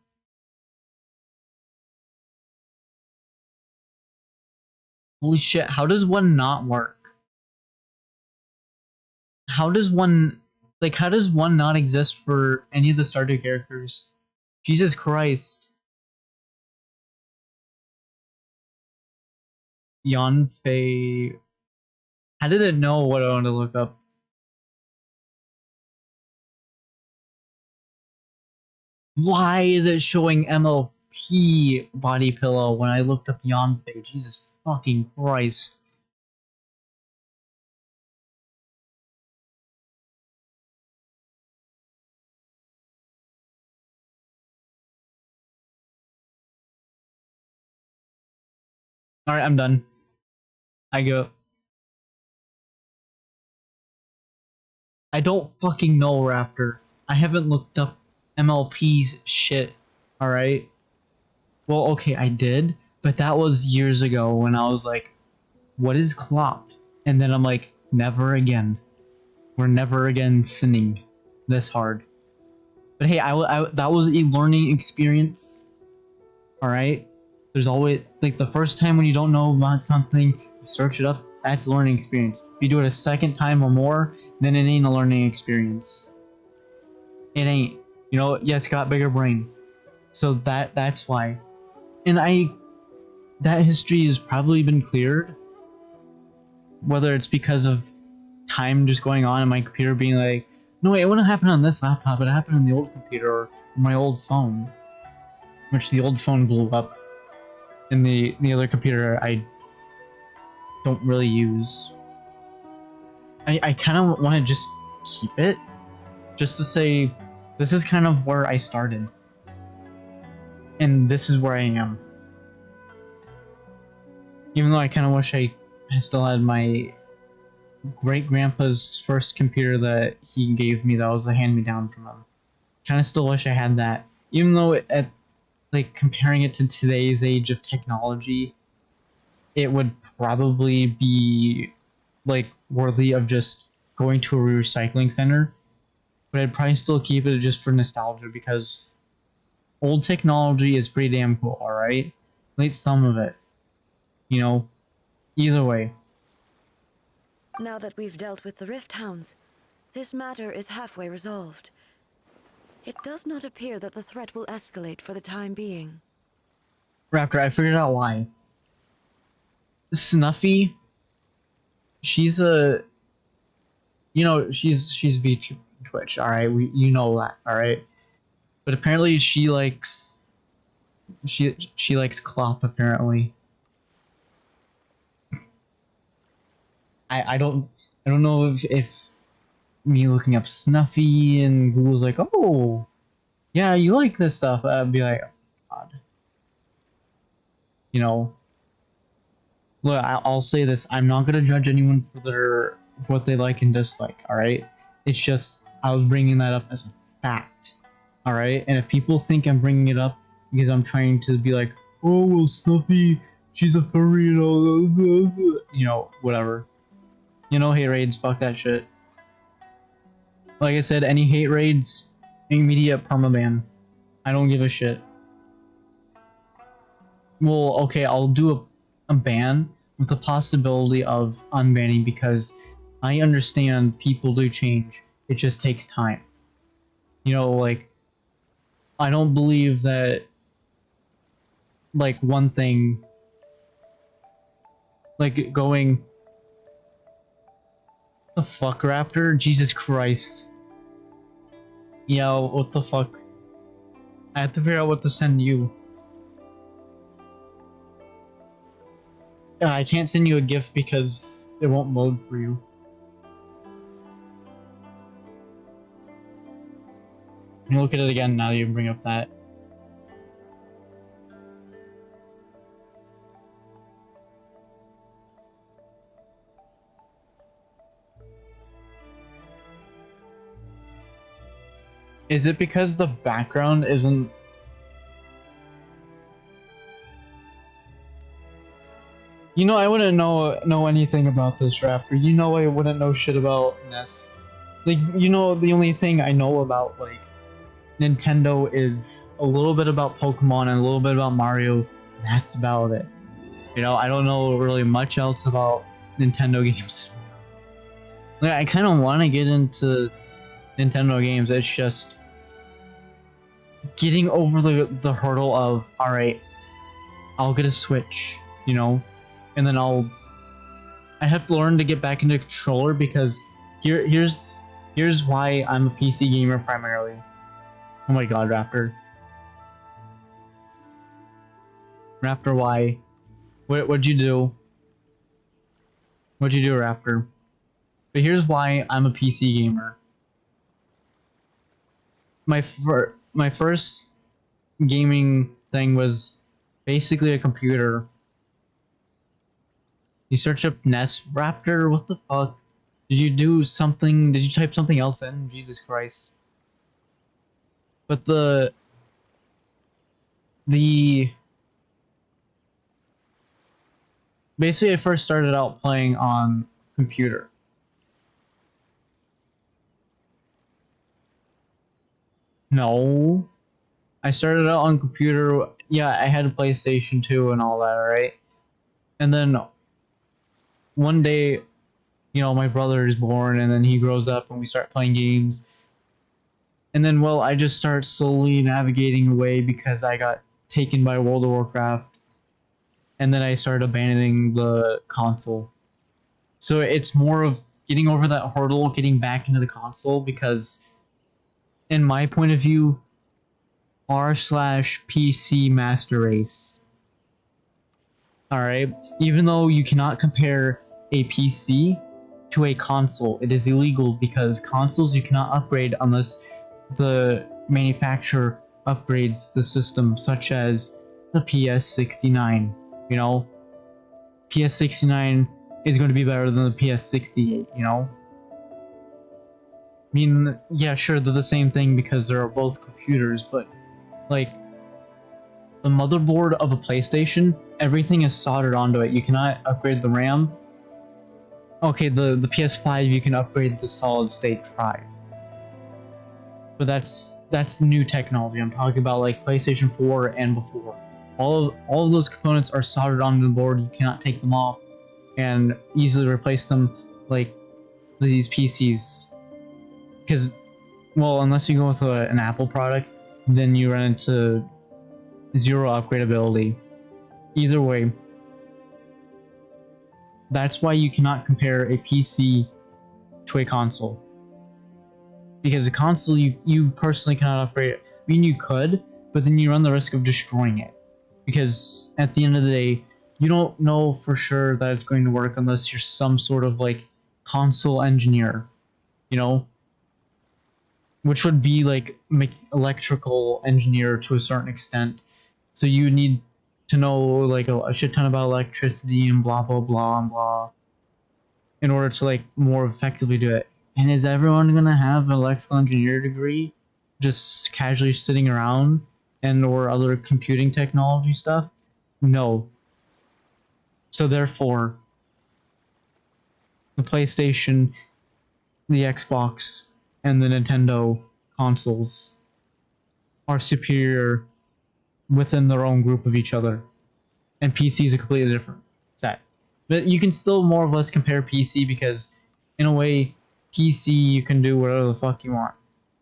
Holy shit, how does one not work? How does one not exist for any of the Stardew characters? Jesus Christ. Yanfei. How did it know what I want to look up? Why is it showing MLP body pillow when I looked up Yanfei? Jesus fucking Christ. Alright, I'm done. I go. I don't fucking know, Raptor. I haven't looked up MLP's shit, alright? Well, okay, I did, but that was years ago when I was like, what is Clop? And then I'm like, never again. We're never again sinning this hard. But hey, that was a learning experience, alright? There's always, like, the first time when you don't know about something, you search it up, that's a learning experience. If you do it a second time or more, then it ain't a learning experience. It ain't. You know, yeah, it's got bigger brain. So that's why. And that history has probably been cleared. Whether it's because of time just going on and my computer being like, no, it wouldn't happen on this laptop, it happened on the old computer or my old phone. Which the old phone blew up. And the other computer I don't really use. I kind of want to just keep it. Just to say, this is kind of where I started. And this is where I am. Even though I kind of wish I still had my great-grandpa's first computer that he gave me that was a hand-me-down from him. Kind of still wish I had that. Even though at like comparing it to today's age of technology, it would probably be like worthy of just going to a recycling center. But I'd probably still keep it just for nostalgia because old technology is pretty damn cool, alright? At least some of it. You know? Either way. Now that we've dealt with the Rift Hounds, this matter is halfway resolved. It does not appear that the threat will escalate for the time being. Raptor, I figured out why. Snuffy, she's a... You know, she's VTuber Twitch, alright? You know that, alright? But apparently she likes... She likes Klopp, apparently. I don't know if me looking up Snuffy and Google's like, oh, yeah, you like this stuff. I'd be like, oh, God. You know, look, I'll say this: I'm not gonna judge anyone for what they like and dislike. All right, it's just I was bringing that up as a fact. All right, and if people think I'm bringing it up because I'm trying to be like, oh, well, Snuffy, she's a furry, you know, whatever. You know, hate raids, fuck that shit. Like I said, any hate raids, immediate permaban. I don't give a shit. Well, okay, I'll do a ban with the possibility of unbanning because I understand people do change. It just takes time. You know, like, I don't believe that, like, one thing, like, going... The fuck, Raptor? Jesus Christ. Yeah, what the fuck? I have to figure out what to send you. I can't send you a GIF because it won't load for you. You look at it again now that you bring up that. Is it because the background isn't... You know, I wouldn't know anything about this, Raptor. You know I wouldn't know shit about NES. Like, you know, the only thing I know about, like, Nintendo is a little bit about Pokemon and a little bit about Mario. And that's about it. You know, I don't know really much else about Nintendo games. Like, I kind of want to get into Nintendo games. It's just getting over the hurdle of, alright, I'll get a Switch, you know, and then I have to learn to get back into a controller because here's why I'm a PC gamer primarily. Oh my god, Raptor. Raptor, why? What'd you do? What'd you do, Raptor? But here's why I'm a PC gamer. My first gaming thing was basically a computer. You search up NES, Raptor? What the fuck? Did you do something? Did you type something else in? Jesus Christ. But basically I first started out playing on computer. No. I started out on computer. Yeah, I had a PlayStation 2 and all that, right? And then one day, you know, my brother is born and then he grows up and we start playing games. And then, well, I just start slowly navigating away because I got taken by World of Warcraft. And then I started abandoning the console. So it's more of getting over that hurdle, getting back into the console, because in my point of view, r/PC master race. Alright? Even though you cannot compare a PC to a console, it is illegal because consoles you cannot upgrade unless the manufacturer upgrades the system, such as the PS69. You know? PS69 is going to be better than the PS68, you know? I mean, yeah, sure, they're the same thing because they're both computers, but, like, the motherboard of a PlayStation, everything is soldered onto it. You cannot upgrade the RAM. Okay, the PS5, you can upgrade the solid state drive. But that's the new technology. I'm talking about, like, PlayStation 4 and before. All of those components are soldered onto the board. You cannot take them off and easily replace them like these PCs. Because, well, unless you go with an Apple product, then you run into zero upgradability. Either way, that's why you cannot compare a PC to a console. Because a console, you personally cannot upgrade it. I mean, you could, but then you run the risk of destroying it. Because at the end of the day, you don't know for sure that it's going to work unless you're some sort of, like, console engineer, you know? Which would be, like, electrical engineer to a certain extent. So you need to know, like, a shit ton about electricity and blah, blah, blah, and blah, in order to, like, more effectively do it. And is everyone gonna have an electrical engineer degree just casually sitting around and or other computing technology stuff? No. So therefore, the PlayStation, the Xbox, and the Nintendo consoles are superior within their own group of each other. And PC is a completely different set. But you can still more or less compare PC because, in a way, PC you can do whatever the fuck you want.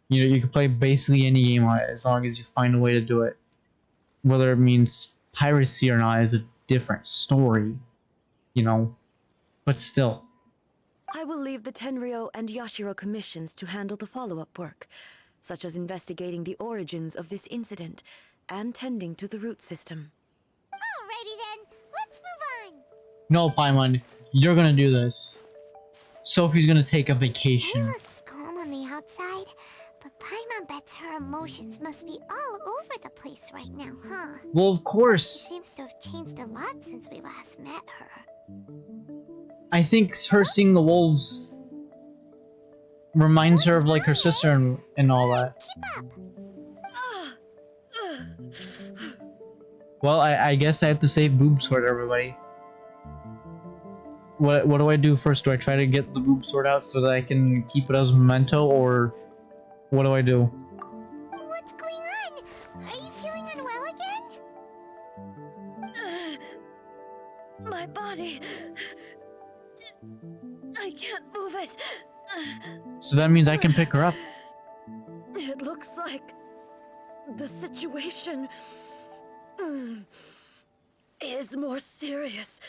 You know, you can play basically any game on it as long as you find a way to do it. Whether it means piracy or not is a different story, you know, but still. I will leave the Tenryo and Yashiro commissions to handle the follow-up work, such as investigating the origins of this incident and tending to the root system. Alrighty then, let's move on. No, Paimon, you're gonna do this. Sophie's gonna take a It vacation. looks calm on the outside, but Paimon bets her emotions must be all over the place right now, huh? Well, of She course. seems to have changed a lot since we last met her. I think her seeing the wolves reminds her of, like, her sister and all that. Keep up. Well, I guess I have to save boob sword, everybody. What do I do first? Do I try to get the boob sword out so that I can keep it as a memento, or what do I do? What's going on? Are you feeling unwell again? My body... I can't move it. So that means I can pick her up. It looks like the situation is more serious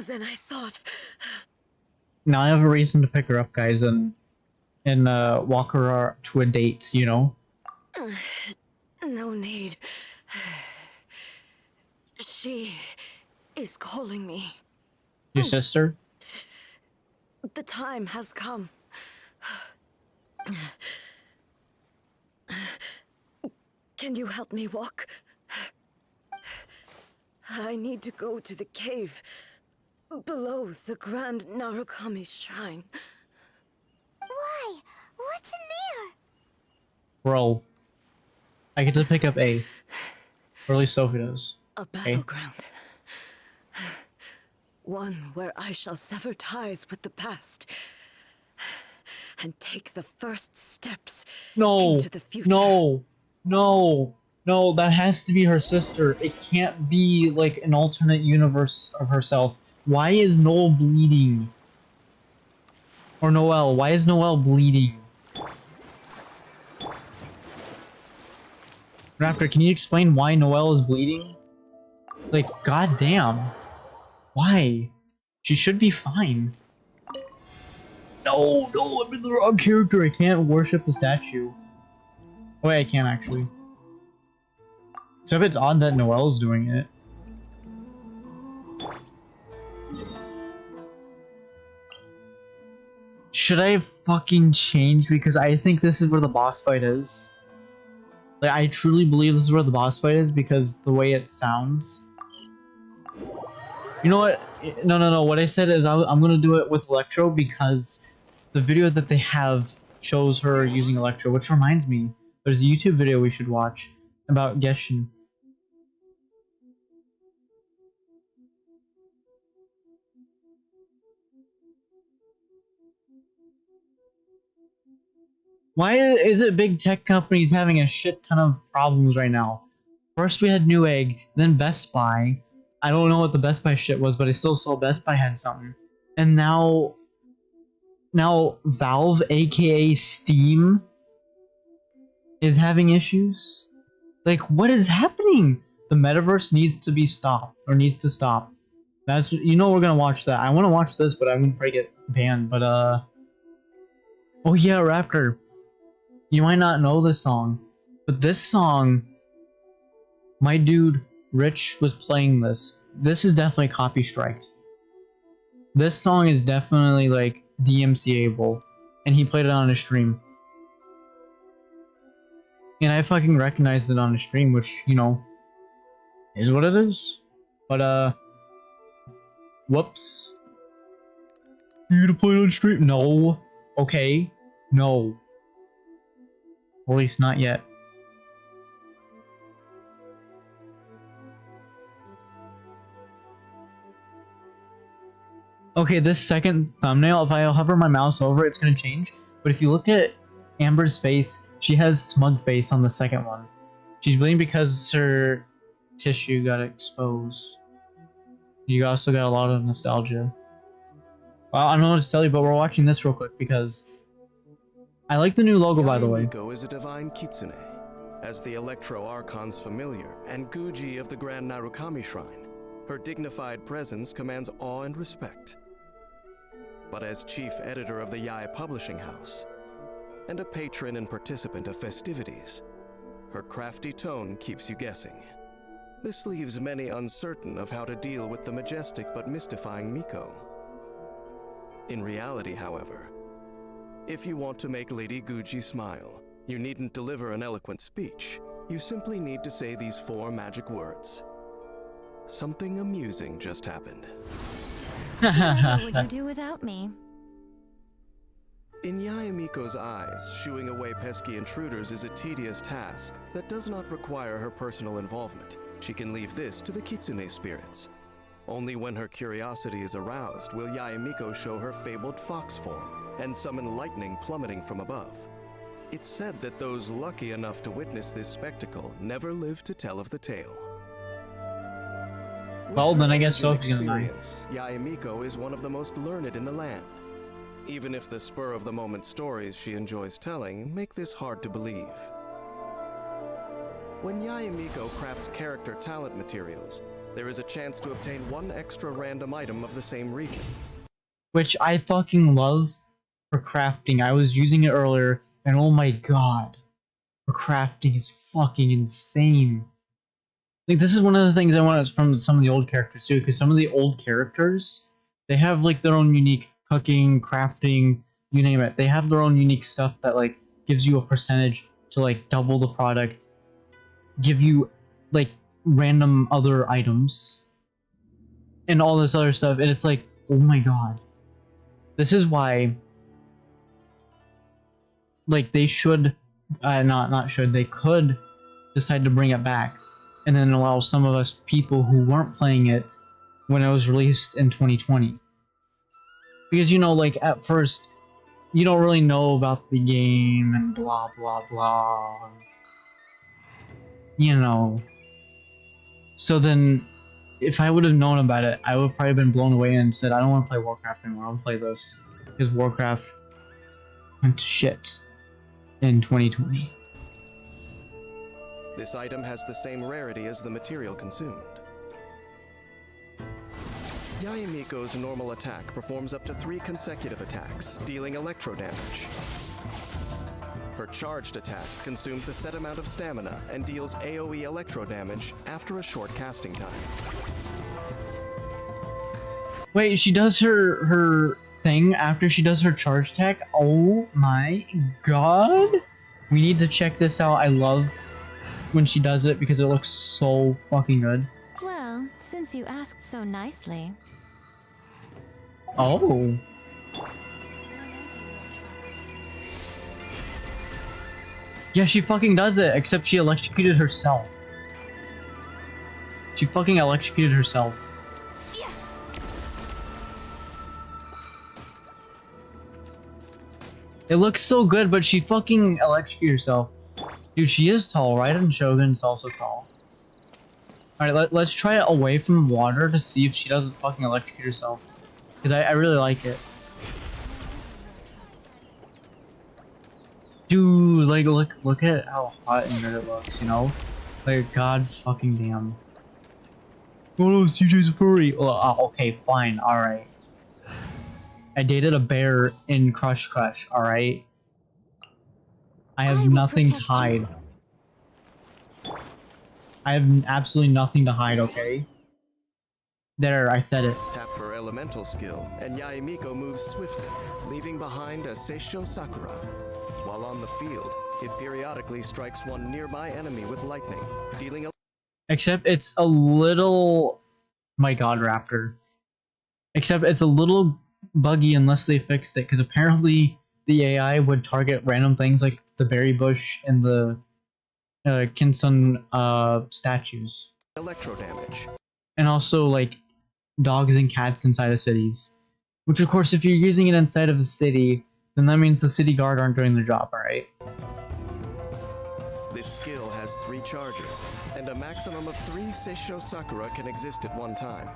than I thought. Now I have a reason to pick her up, guys, and walk her to a date, you know? No need. She is calling me. Your sister? The time has come. Can you help me walk? I need to go to the cave below the Grand Narukami Shrine. Why? What's in there? Bro. I get to pick up A. Or at least Sophie does. A battleground. One where I shall sever ties with the past and take the first steps into the future. No, that has to be her sister. It can't be, like, an alternate universe of herself. Why is Noel bleeding? Or Noelle, why is Noelle bleeding? Raptor, can you explain why Noelle is bleeding? Like, goddamn. Why? She should be fine. No, no, I'm in the wrong character. I can't worship the statue. Oh, wait, I can actually. Except it's odd that Noelle's doing it. Should I fucking change? Because I think this is where the boss fight is. Like, I truly believe this is where the boss fight is because the way it sounds. You know what? No. What I said is I'm gonna do it with Electro because the video that they have shows her using Electro, which reminds me, there's a YouTube video we should watch about Genshin. Why is it big tech companies having a shit ton of problems right now? First we had Newegg, then Best Buy. I don't know what the Best Buy shit was, but I still saw Best Buy had something. And now Valve, aka Steam, is having issues? Like, what is happening? The metaverse needs to be stopped, or needs to stop. That's, you know, we're gonna watch that. I want to watch this, but I'm gonna probably get banned, but oh yeah, Raptor. You might not know this song, but this song, my dude Rich was playing this. This is definitely copystriked. This song is definitely like DMCA-able, and he played it on his stream. And I fucking recognized it on the stream, which, you know, is what it is. But whoops. You gonna play it on stream? No. Okay. No. Or at least not yet. Okay, this second thumbnail, if I hover my mouse over it, it's gonna change. But if you look at Amber's face, she has smug face on the second one. She's bleeding because her tissue got exposed. You also got a lot of nostalgia. Well, I don't know what to tell you, but we're watching this real quick because I like the new logo, by the way. Miko is a divine kitsune, as the Electro Archon's familiar and Guji of the Grand Narukami Shrine. Her dignified presence commands awe and respect. But as chief editor of the Yae Publishing House, and a patron and participant of festivities, her crafty tone keeps you guessing. This leaves many uncertain of how to deal with the majestic but mystifying Miko. In reality, however, if you want to make Lady Guji smile, you needn't deliver an eloquent speech. You simply need to say these 4 magic words. Something amusing just happened. What would you do without me? In Yae Miko's eyes, shooing away pesky intruders is a tedious task that does not require her personal involvement. She can leave this to the Kitsune spirits. Only when her curiosity is aroused will Yae Miko show her fabled fox form and summon lightning plummeting from above. It's said that those lucky enough to witness this spectacle never live to tell of the tale. Well, then I guess Sophie's gonna die. Yae Miko is one of the most learned in the land. Even if the spur-of-the-moment stories she enjoys telling make this hard to believe. When Yae Miko crafts character talent materials, there is a chance to obtain 1 extra random item of the same region. Which I fucking love for crafting. I was using it earlier, and oh my god. For crafting is fucking insane. Like, this is one of the things I want from some of the old characters too, because some of the old characters, they have like their own unique cooking, crafting, you name it. They have their own unique stuff that like gives you a percentage to like double the product, give you like random other items, and all this other stuff. And it's like, oh my god. This is why, like, they should, they could decide to bring it back, and then allow some of us people who weren't playing it when it was released in 2020. Because, you know, like, at first, you don't really know about the game, and blah, blah, blah. You know. So then, if I would have known about it, I would have probably been blown away and said, I don't want to play Warcraft anymore, I want to play this. Because Warcraft went to shit in 2020. This item has the same rarity as the material consumed. Yayamiko's normal attack performs up to 3 consecutive attacks, dealing electro damage. Her charged attack consumes a set amount of stamina and deals AoE electro damage after a short casting time. Wait, she does her thing after she does her charge attack? Oh my god! We need to check this out. I love when she does it because it looks so fucking good. Well, since you asked so nicely. Oh. Yeah, she fucking does it, except she electrocuted herself. She fucking electrocuted herself. It looks so good, but she fucking electrocuted herself. Dude, she is tall, right? And Shogun's also tall. Alright, let's try it away from water to see if she doesn't fucking electrocute herself. Because I really like it. Dude, like, look at how hot and good it looks, you know? Like, god fucking damn. Oh no, CJ's a furry! Oh, okay, fine, alright. I dated a bear in Crush, alright? I have nothing to hide. I have absolutely nothing to hide, okay? There, I said it. Tap her elemental skill, and Yayamiko moves swiftly, leaving behind a Seisho Sakura. While on the field, it periodically strikes one nearby enemy with lightning, dealing a... Except it's a little... My god, Raptor. Except it's a little buggy unless they fixed it, because apparently the AI would target random things like the berry bush and the Kinsun statues. Electro damage. And also like dogs and cats inside of cities. Which of course if you're using it inside of a city, then that means the city guard aren't doing their job, alright? This skill has 3 charges, and a maximum of 3 Seisho Sakura can exist at one time.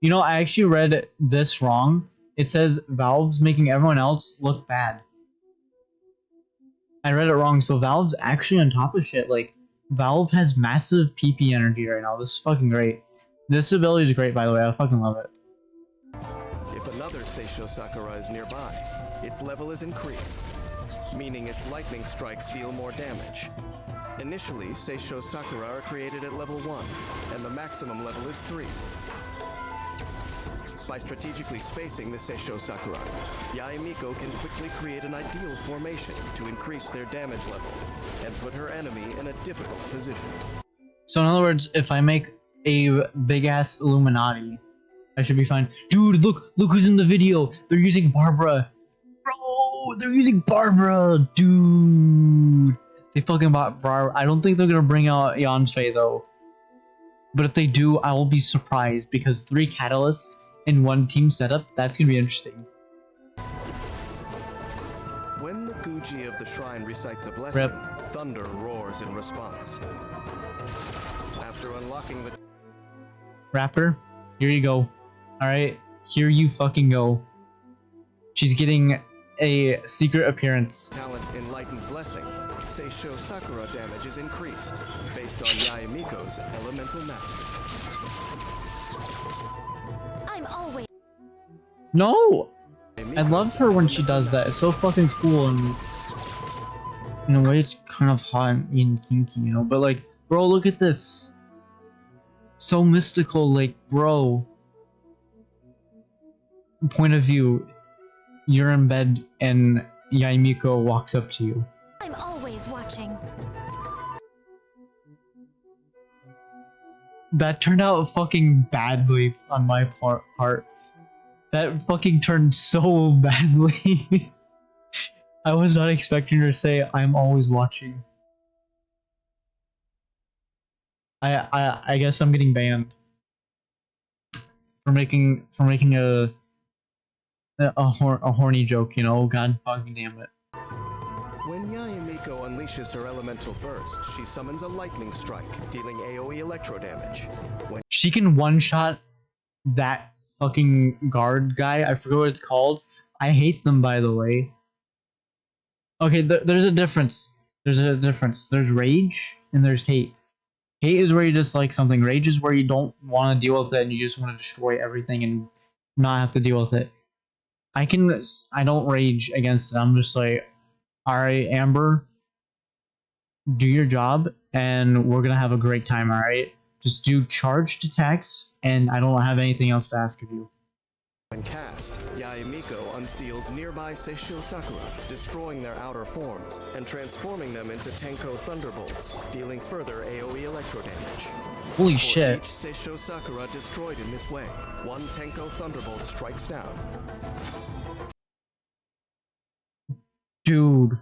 You know, I actually read this wrong. It says Valve's making everyone else look bad. I read it wrong, so Valve's actually on top of shit. Like, Valve has massive PP energy right now. This is fucking great. This ability is great, by the way. I fucking love it. If another Seisho Sakura is nearby, its level is increased, meaning its lightning strikes deal more damage. Initially, Seisho Sakura are created at level 1, and the maximum level is 3. By strategically spacing the Seisho Sakura, Yayamiko can quickly create an ideal formation to increase their damage level, and put her enemy in a difficult position. So in other words, if I make a big-ass Illuminati, I should be fine. Dude, look who's in the video! They're using Barbara! Bro, they're using Barbara! Dude! They fucking bought Barbara. I don't think they're gonna bring out Yanfei though. But if they do, I will be surprised, because 3 catalysts in 1 team setup, that's gonna be interesting. When the Guji of the shrine recites a blessing, thunder roars in response. After unlocking the... Raptor, here you go. Alright, here you fucking go. She's getting a secret appearance. Talent Enlightened Blessing, Seisho Sakura damage is increased, based on Yayamiko's elemental mastery. I'm always... No! I love her when she does that. It's so fucking cool, and in a way it's kind of hot and kinky, you know? But like, bro, look at this. So mystical, like, bro. Point of view, you're in bed and Yayamiko walks up to you. I'm always watching. That turned out fucking badly on my part. That fucking turned so badly. I was not expecting her to say, "I'm always watching." I guess I'm getting banned for making a horny joke, you know. God fucking damn it. When Yayamiko unleashes her elemental burst, she summons a lightning strike, dealing AoE electro damage. When She can one-shot that fucking guard guy. I forget what it's called. I hate them, by the way. Okay, there's a difference. There's rage and there's hate. Hate is where you dislike something. Rage is where you don't want to deal with it and you just want to destroy everything and not have to deal with it. I don't rage against it. I'm just like, alright, Amber, do your job, and we're gonna have a great time, alright? Just do charged attacks, and I don't have anything else to ask of you. When cast, Yaemiko unseals nearby Seisho Sakura, destroying their outer forms and transforming them into Tenko Thunderbolts, dealing further AoE electro damage. Holy For shit. each Seisho Sakura destroyed in this way, one Tenko Thunderbolt strikes down. Dude.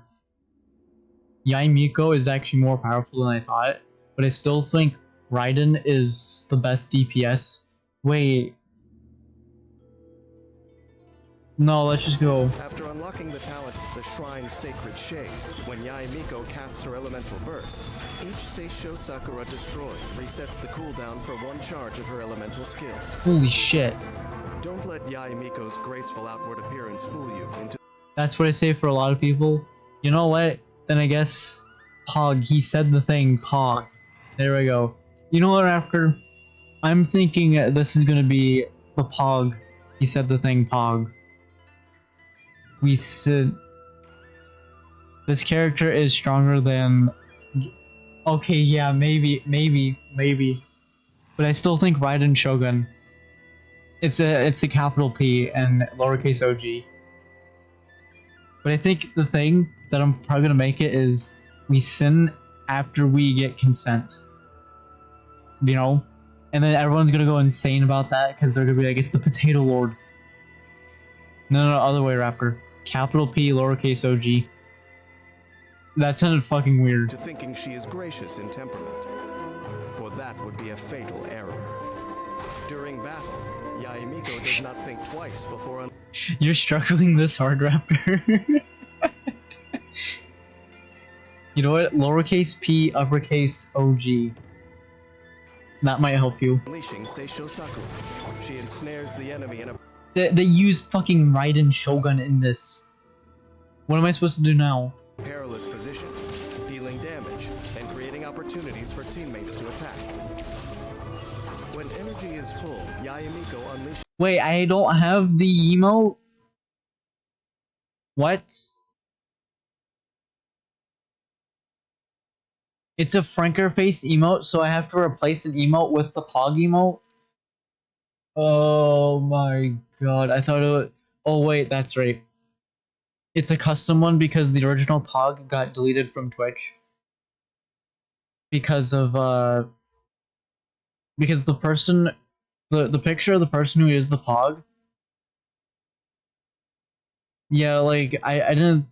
Yaemiko is actually more powerful than I thought, but I still think Raiden is the best DPS. Wait. No, let's just go. After unlocking the talent, the Shrine's Sacred Shade, when Yaemiko casts her elemental burst, each Seisho Sakura destroyed resets the cooldown for one charge of her elemental skill. Holy shit. Don't let Yaemiko's graceful outward appearance fool you into... That's what I say for a lot of people. You know what? Then I guess Pog, he said the thing, Pog. There we go. You know what, after? I'm thinking this is gonna be the Pog. He said the thing, Pog. We said... This character is stronger than... Okay, yeah, maybe. But I still think Raiden Shogun. It's a capital P and lowercase OG. But I think the thing that I'm probably gonna make it is we sin after we get consent. You know? And then everyone's gonna go insane about that because they're gonna be like, it's the Potato Lord. No, other way, Raptor. Capital P, lowercase OG. That sounded fucking weird. To thinking she is gracious in temperament. For that would be a fatal error. During battle, Yaemiko does not think twice before... You're struggling this hard, Raptor. You know what? Lowercase p, uppercase OG. That might help you. Unleashing Seisho Sakura. She ensnares the enemy in a... They use fucking Raiden Shogun in this. What am I supposed to do now? perilous position, dealing damage and creating opportunities for teammates to attack. When energy is full, Yaemiko unleashes... Wait, I don't have the emote? What? It's a Franker face emote, so I have to replace an emote with the Pog emote? Oh my god, I thought it was... Oh wait, that's right. It's a custom one because the original Pog got deleted from Twitch. Because of, because the person... The picture of the person who is the Pog... Yeah, like, I didn't...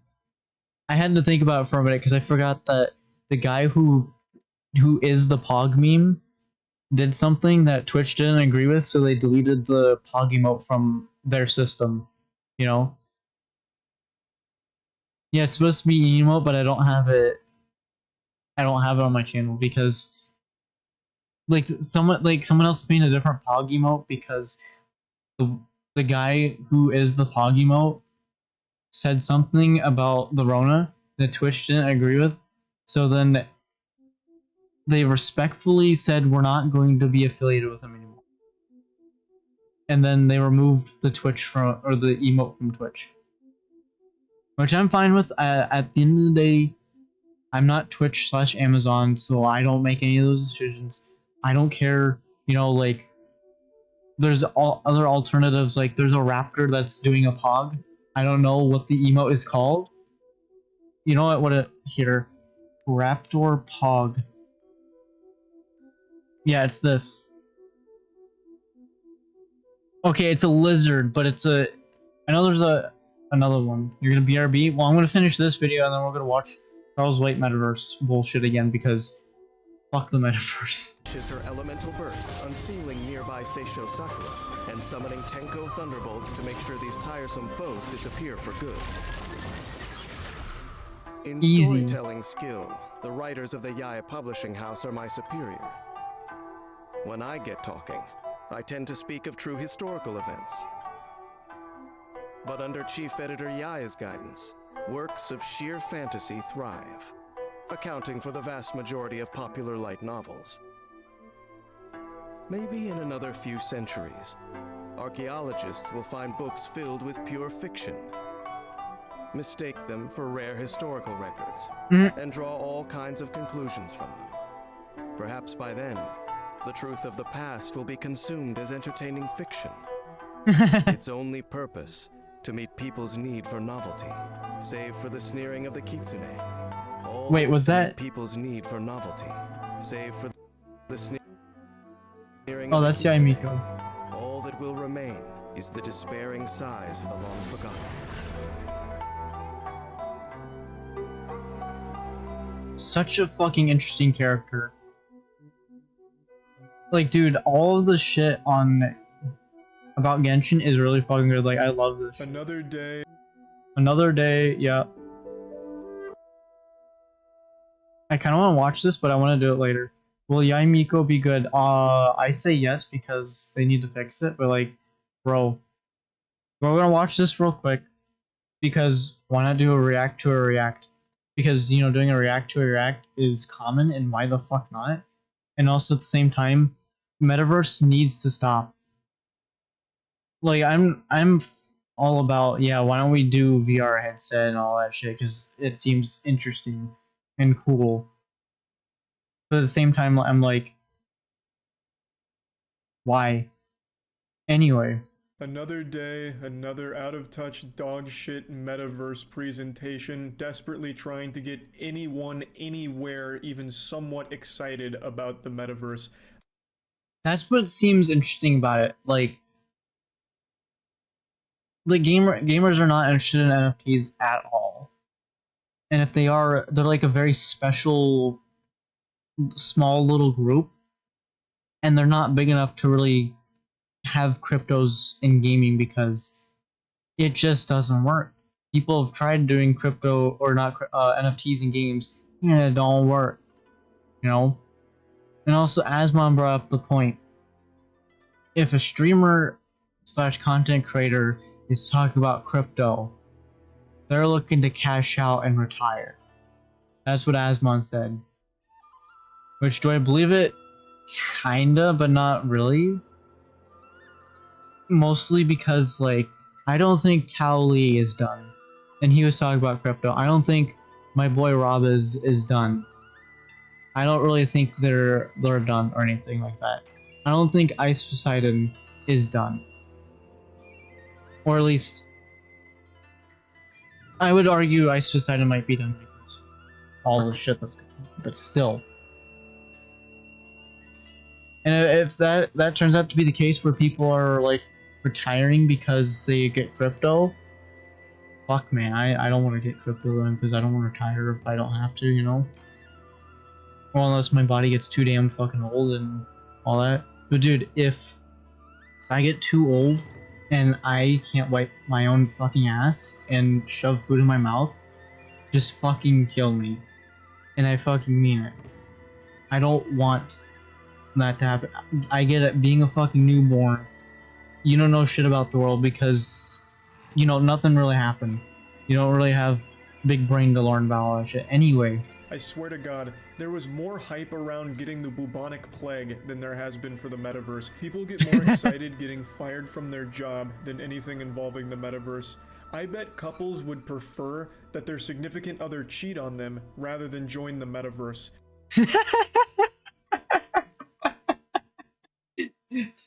I had to think about it for a minute because I forgot that the guy who is the Pog meme did something that Twitch didn't agree with, so they deleted the Pog emote from their system, you know? Yeah, it's supposed to be emote, but I don't have it. I don't have it on my channel because someone else made a different Pog emote because the guy who is the Pog emote said something about the Rona that Twitch didn't agree with. So then they respectfully said we're not going to be affiliated with him anymore. And then they removed the Twitch or the emote from Twitch. Which I'm fine with. At the end of the day, I'm not Twitch/Amazon, so I don't make any of those decisions. I don't care, you know, like, there's other alternatives, like there's a Raptor that's doing a Pog. I don't know what the emote is called. You know what, here. Raptor Pog. Yeah, it's this. Okay, it's a lizard, but it's a... I know there's another one. You're gonna BRB? Well, I'm gonna finish this video and then we're gonna watch Charles White Metaverse bullshit again because fuck the Metaverse. Is her elemental burst, unsealing nearby Seisho Sakura, and summoning Tenko Thunderbolts to make sure these tiresome foes disappear for good. In storytelling skill, the writers of the Yaya Publishing House are my superior. When I get talking, I tend to speak of true historical events. But under Chief Editor Yaya's guidance, works of sheer fantasy thrive, accounting for the vast majority of popular light novels. Maybe in another few centuries, Archaeologists will find books filled with pure fiction, mistake them for rare historical records, and draw all kinds of conclusions from them. Perhaps by then, the truth of the past will be consumed as entertaining fiction. Its only purpose, to meet people's need for novelty, save for the sneering of the kitsune. Wait, was that people's need for novelty, save for the sneering Oh, of the that's kitsune. Yaimiko. All that will remain is the despairing sighs of the long forgotten. Such a fucking interesting character. Like, dude, all of the shit on about Genshin is really fucking good. Like, I love this shit. Another day. Another day, yeah. I kind of want to watch this, but I want to do it later. Will Yaimiko be good? I say yes because they need to fix it. But like, bro, we're gonna watch this real quick because why not do a react to a react? Because, you know, doing a react to a react is common, and why the fuck not? And also at the same time, Metaverse needs to stop. Like, I'm all about, yeah, why don't we do VR headset and all that shit, because it seems interesting and cool. But at the same time, I'm like, why? Anyway. Another day, another out-of-touch dog-shit metaverse presentation, desperately trying to get anyone, anywhere, even somewhat excited about the metaverse. That's what seems interesting about it. Like the gamers are not interested in NFTs at all. And if they are, they're like a very special, small little group. And they're not big enough to really have cryptos in gaming because it just doesn't work. People have tried doing crypto or not NFTs in games, and it don't work. You know? And also, Asmon brought up the point. If a streamer / content creator is talking about crypto, they're looking to cash out and retire. That's what Asmon said. Which, do I believe it? Kinda, but not really. Mostly because, like, I don't think Tao Lee is done. And he was talking about crypto. I don't think my boy Rob is done. I don't really think they're done or anything like that. I don't think Ice Poseidon is done. Or at least, I would argue Ice Poseidon might be done because all the shit that's going on, but still. And if that turns out to be the case where people are like retiring because they get crypto, fuck man, I don't want to get crypto then because I don't want to retire if I don't have to, you know? Well, unless my body gets too damn fucking old and all that. But dude, if I get too old and I can't wipe my own fucking ass and shove food in my mouth, just fucking kill me. And I fucking mean it. I don't want that to happen. I get it, being a fucking newborn, you don't know shit about the world because, you know, nothing really happened. You don't really have big brain to learn about all that shit. Anyway. I swear to God, there was more hype around getting the bubonic plague than there has been for the metaverse. People get more excited getting fired from their job than anything involving the metaverse. I bet couples would prefer that their significant other cheat on them rather than join the metaverse.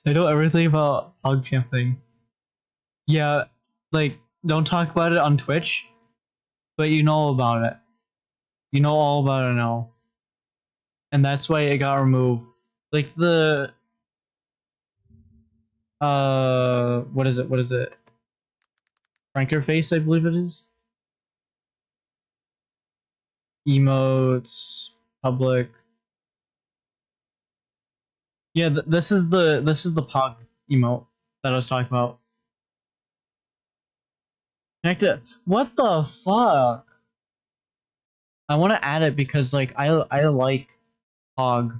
I know everything about PogChamp thing. Yeah, like, don't talk about it on Twitch, but you know about it. You know all about it now. And that's why it got removed. Like the... what is it? Franker face, I believe it is? Emotes, public... Yeah, this is the Pog emote that I was talking about. Connected. What the fuck? I want to add it because like I like Pog.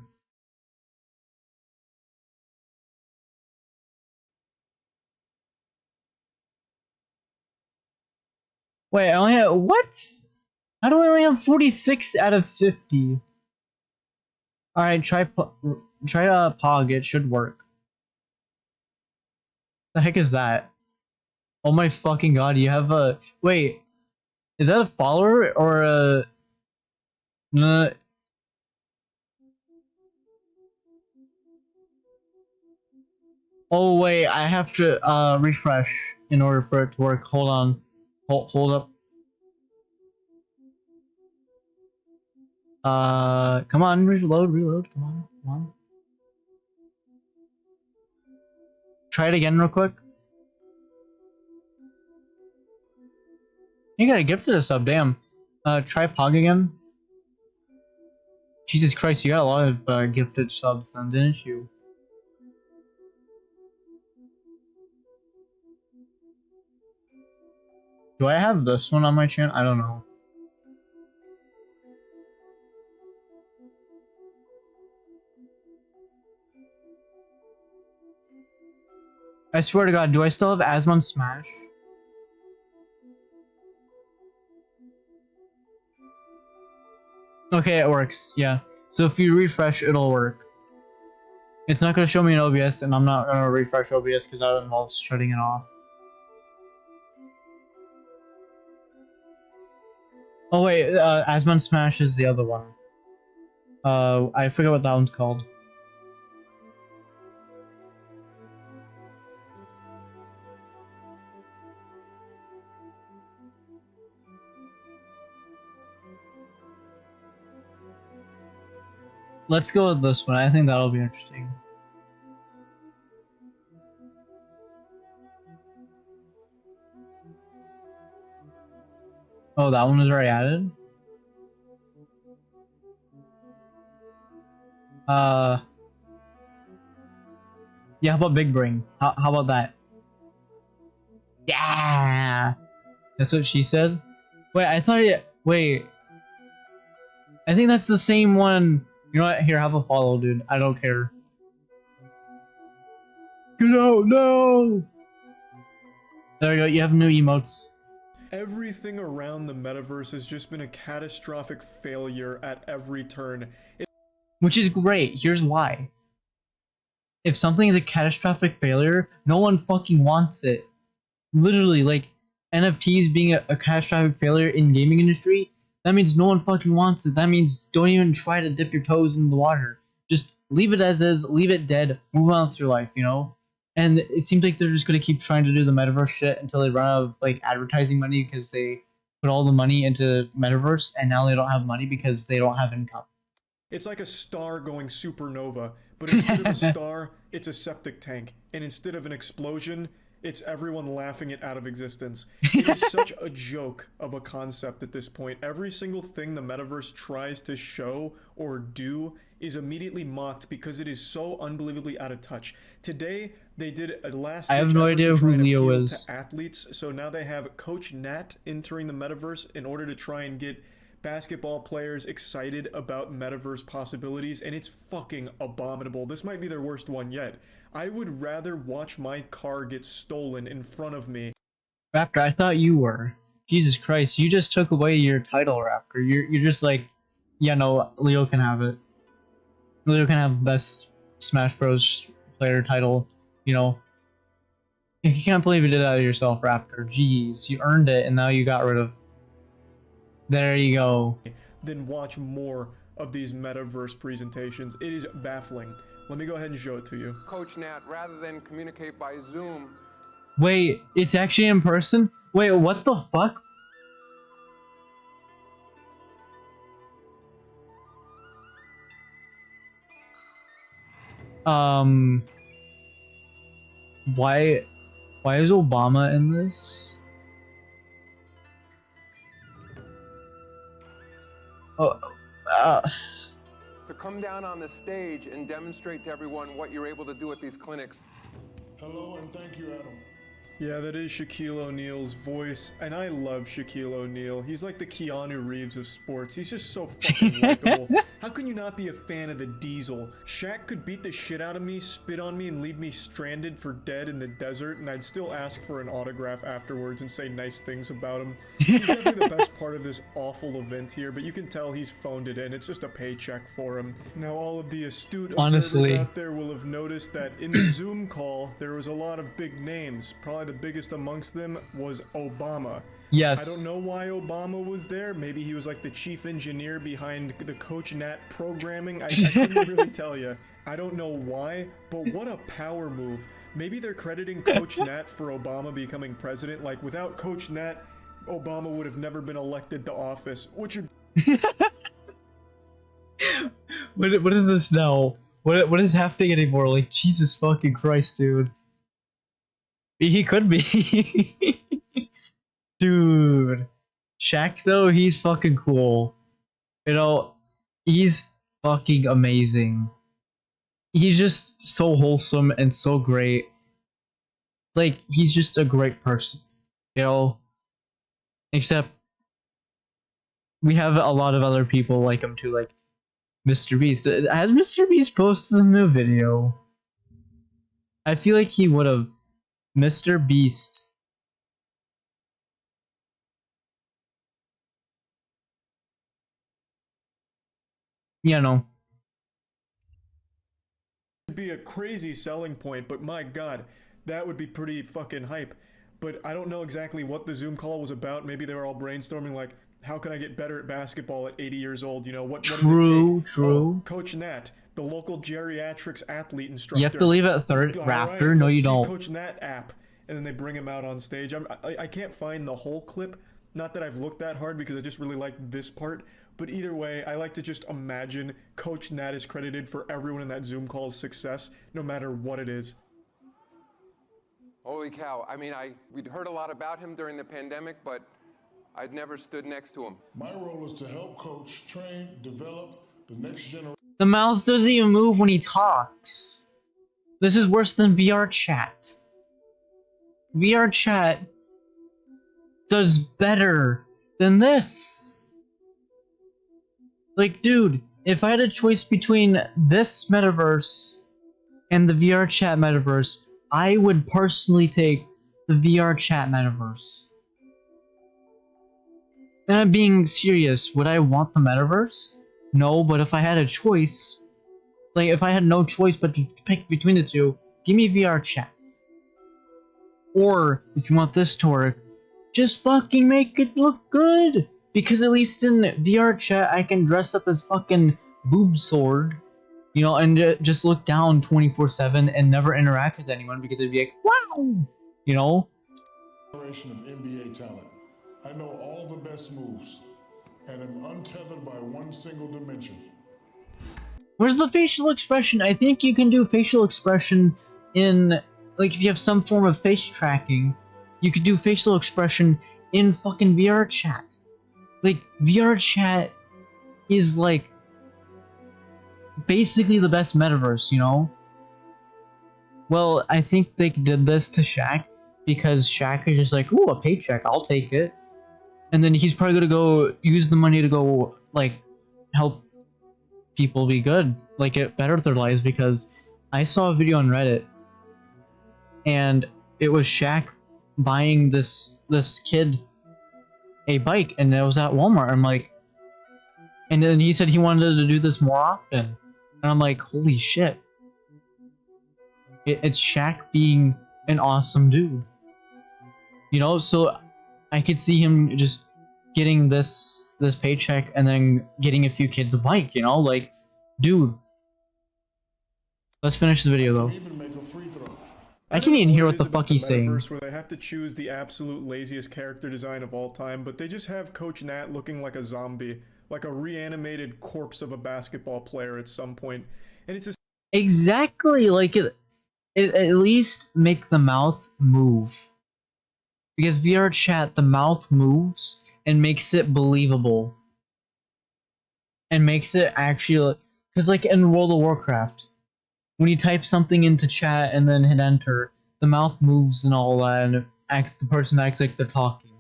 Wait, I only have what? How do I only have 46 out of 50? All right, try Pog. It should work. The heck is that? Oh my fucking god, you have a... Wait, is that a follower or a... No. Oh wait, I have to refresh in order for it to work. Hold on. Hold up. Come on, reload, come on, come on. Try it again real quick. You got a gift to the sub, damn. Try Pog again. Jesus Christ, you got a lot of gifted subs then, didn't you? Do I have this one on my channel? I don't know. I swear to god, do I still have Asmon Smash? Okay, it works, yeah. So if you refresh, it'll work. It's not going to show me in OBS, and I'm not going to refresh OBS because that involves shutting it off. Oh wait, Asmon Smash is the other one. I forget what that one's called. Let's go with this one. I think that'll be interesting. Oh, that one was already added? Yeah, how about Big Brain? How about that? Yeah! That's what she said? Wait, I thought it... Wait. I think that's the same one. You know what? Here, have a follow, dude. I don't care. Get out, no! There you go, you have new emotes. Everything around the metaverse has just been a catastrophic failure at every turn. Which is great. Here's why. If something is a catastrophic failure, no one fucking wants it. Literally, like, NFTs being a catastrophic failure in gaming industry, that means no one fucking wants it. That means don't even try to dip your toes in the water. Just leave it as is, leave it dead, move on with your life, you know? And it seems like they're just gonna keep trying to do the metaverse shit until they run out of, like, advertising money because they put all the money into metaverse and now they don't have money because they don't have income. It's like a star going supernova, but instead of a star, it's a septic tank. And instead of an explosion, it's everyone laughing it out of existence. It is such a joke of a concept at this point. Every single thing the metaverse tries to show or do is immediately mocked because it is so unbelievably out of touch. Today, they did a last I have no idea who Leo is. To athletes, so now they have Coach Nat entering the metaverse in order to try and get basketball players excited about metaverse possibilities, and it's fucking abominable. This might be their worst one yet. I would rather watch my car get stolen in front of me. Raptor, I thought you were. Jesus Christ, you just took away your title, Raptor. You're just like, yeah, no, Leo can have it. Leo can have best Smash Bros. Player title, you know. You can't believe you did that to yourself, Raptor. Jeez, you earned it, and now you got rid of... There you go. Then watch more of these metaverse presentations. It is baffling. Let me go ahead and show it to you. Coach Nat, rather than communicate by Zoom... Wait, it's actually in person? Wait, what the fuck? Why is Obama in this? Oh, To come down on the stage and demonstrate to everyone what you're able to do at these clinics. Hello and thank you, Adam. Yeah, that is Shaquille O'Neal's voice, and I love Shaquille O'Neal. He's like the Keanu Reeves of sports. He's just so fucking likable. How can you not be a fan of the Diesel? Shaq could beat the shit out of me, spit on me, and leave me stranded for dead in the desert, and I'd still ask for an autograph afterwards and say nice things about him. He's definitely the best part of this awful event here, but you can tell he's phoned it in. It's just a paycheck for him. Now, all of the astute observers out there will have noticed that in the Zoom call, there was a lot of big names. Probably the biggest amongst them was Obama. Yes. I don't know why Obama was there. Maybe he was like the chief engineer behind the Coach Nat programming. I couldn't really tell you. I don't know why, but what a power move. Maybe they're crediting Coach Nat for Obama becoming president. Like, without Coach Nat, Obama would have never been elected to office. Which are... What is this now? What is happening anymore? Like, Jesus fucking Christ, dude. He could be. Dude. Shaq, though, he's fucking cool. You know, he's fucking amazing. He's just so wholesome and so great. Like, he's just a great person. You know? Except, we have a lot of other people like him too, like Mr. Beast. Has Mr. Beast posted a new video? I feel like he would have. Mr. Beast. Yeah, no. Be a crazy selling point, but my god, that would be pretty fucking hype. But I don't know exactly what the Zoom call was about. Maybe they were all brainstorming like, how can I get better at basketball at 80 years old? You know, what does it take? True. Oh, Coach Nat, the local geriatrics athlete instructor. You have to leave at third Raptor. Right, no, you see don't. Coach Nat app, and then they bring him out on stage. I can't find the whole clip. Not that I've looked that hard because I just really like this part. But either way, I like to just imagine Coach Nat is credited for everyone in that Zoom call's success, no matter what it is. Holy cow. I mean, we'd heard a lot about him during the pandemic, but I'd never stood next to him. My role is to help coach, train, develop the next generation. The mouth doesn't even move when he talks. This is worse than VR chat. VR chat does better than this. Like, dude, if I had a choice between this metaverse and the VR chat metaverse, I would personally take the VR chat metaverse. And I'm being serious. Would I want the metaverse? No, but if I had a choice, like if I had no choice but to pick between the two, give me VR chat. Or, if you want this to work, just fucking make it look good! Because at least in VR chat, I can dress up as fucking Boob Sword, you know, and just look down 24/7 and never interact with anyone because it'd be like, wow! You know? Generation of NBA talent. I know all the best moves, and am untethered by one single dimension. Where's the facial expression? I think you can do facial expression in, like, if you have some form of face tracking, you could do facial expression in fucking VR chat. Like, VR chat is, like, basically the best metaverse, you know? Well, I think they did this to Shaq, because Shaq is just like, ooh, a paycheck, I'll take it. And then he's probably gonna go use the money to go, like, help people be good, like, get better at their lives, because I saw a video on Reddit, and it was Shaq buying this kid a bike, and it was at Walmart. I'm like, and then he said he wanted to do this more often, and I'm like, holy shit, it's Shaq being an awesome dude, you know? So I could see him just getting this paycheck and then getting a few kids a bike, you know? Like, dude, let's finish the video though. I can't even hear what the fuck he's saying. Where they have to choose the absolute laziest character design of all time, but they just have Coach Nat looking like a zombie, like a reanimated corpse of a basketball player at some point, and it's just exactly like it at least make the mouth move, because VR chat, the mouth moves and makes it believable, and makes it actually, because like in World of Warcraft, when you type something into chat and then hit enter, the mouth moves and all that, and the person acts like they're talking.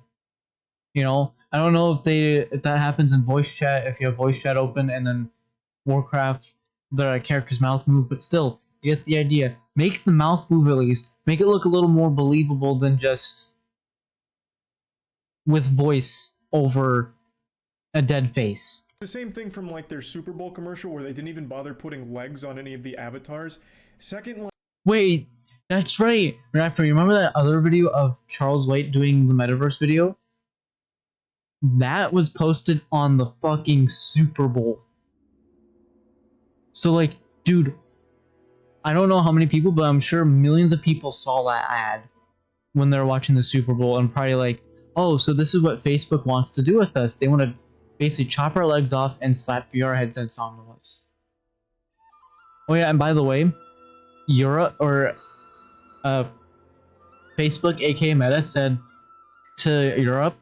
You know, I don't know if that happens in voice chat, if you have voice chat open and then Warcraft, the character's mouth move, but still, you get the idea. Make the mouth move at least. Make it look a little more believable than just with voice over a dead face. The same thing from like their Super Bowl commercial where they didn't even bother putting legs on any of the avatars. Second, wait, that's right. Raptor, you remember that other video of Charles White doing the metaverse video? That was posted on the fucking Super Bowl. So like, dude, I don't know how many people, but I'm sure millions of people saw that ad when they're watching the Super Bowl and probably like, oh, so this is what Facebook wants to do with us. They want to basically chop our legs off and slap VR headsets onto us. Oh yeah, and by the way, Europe or Facebook, aka Meta, said to Europe,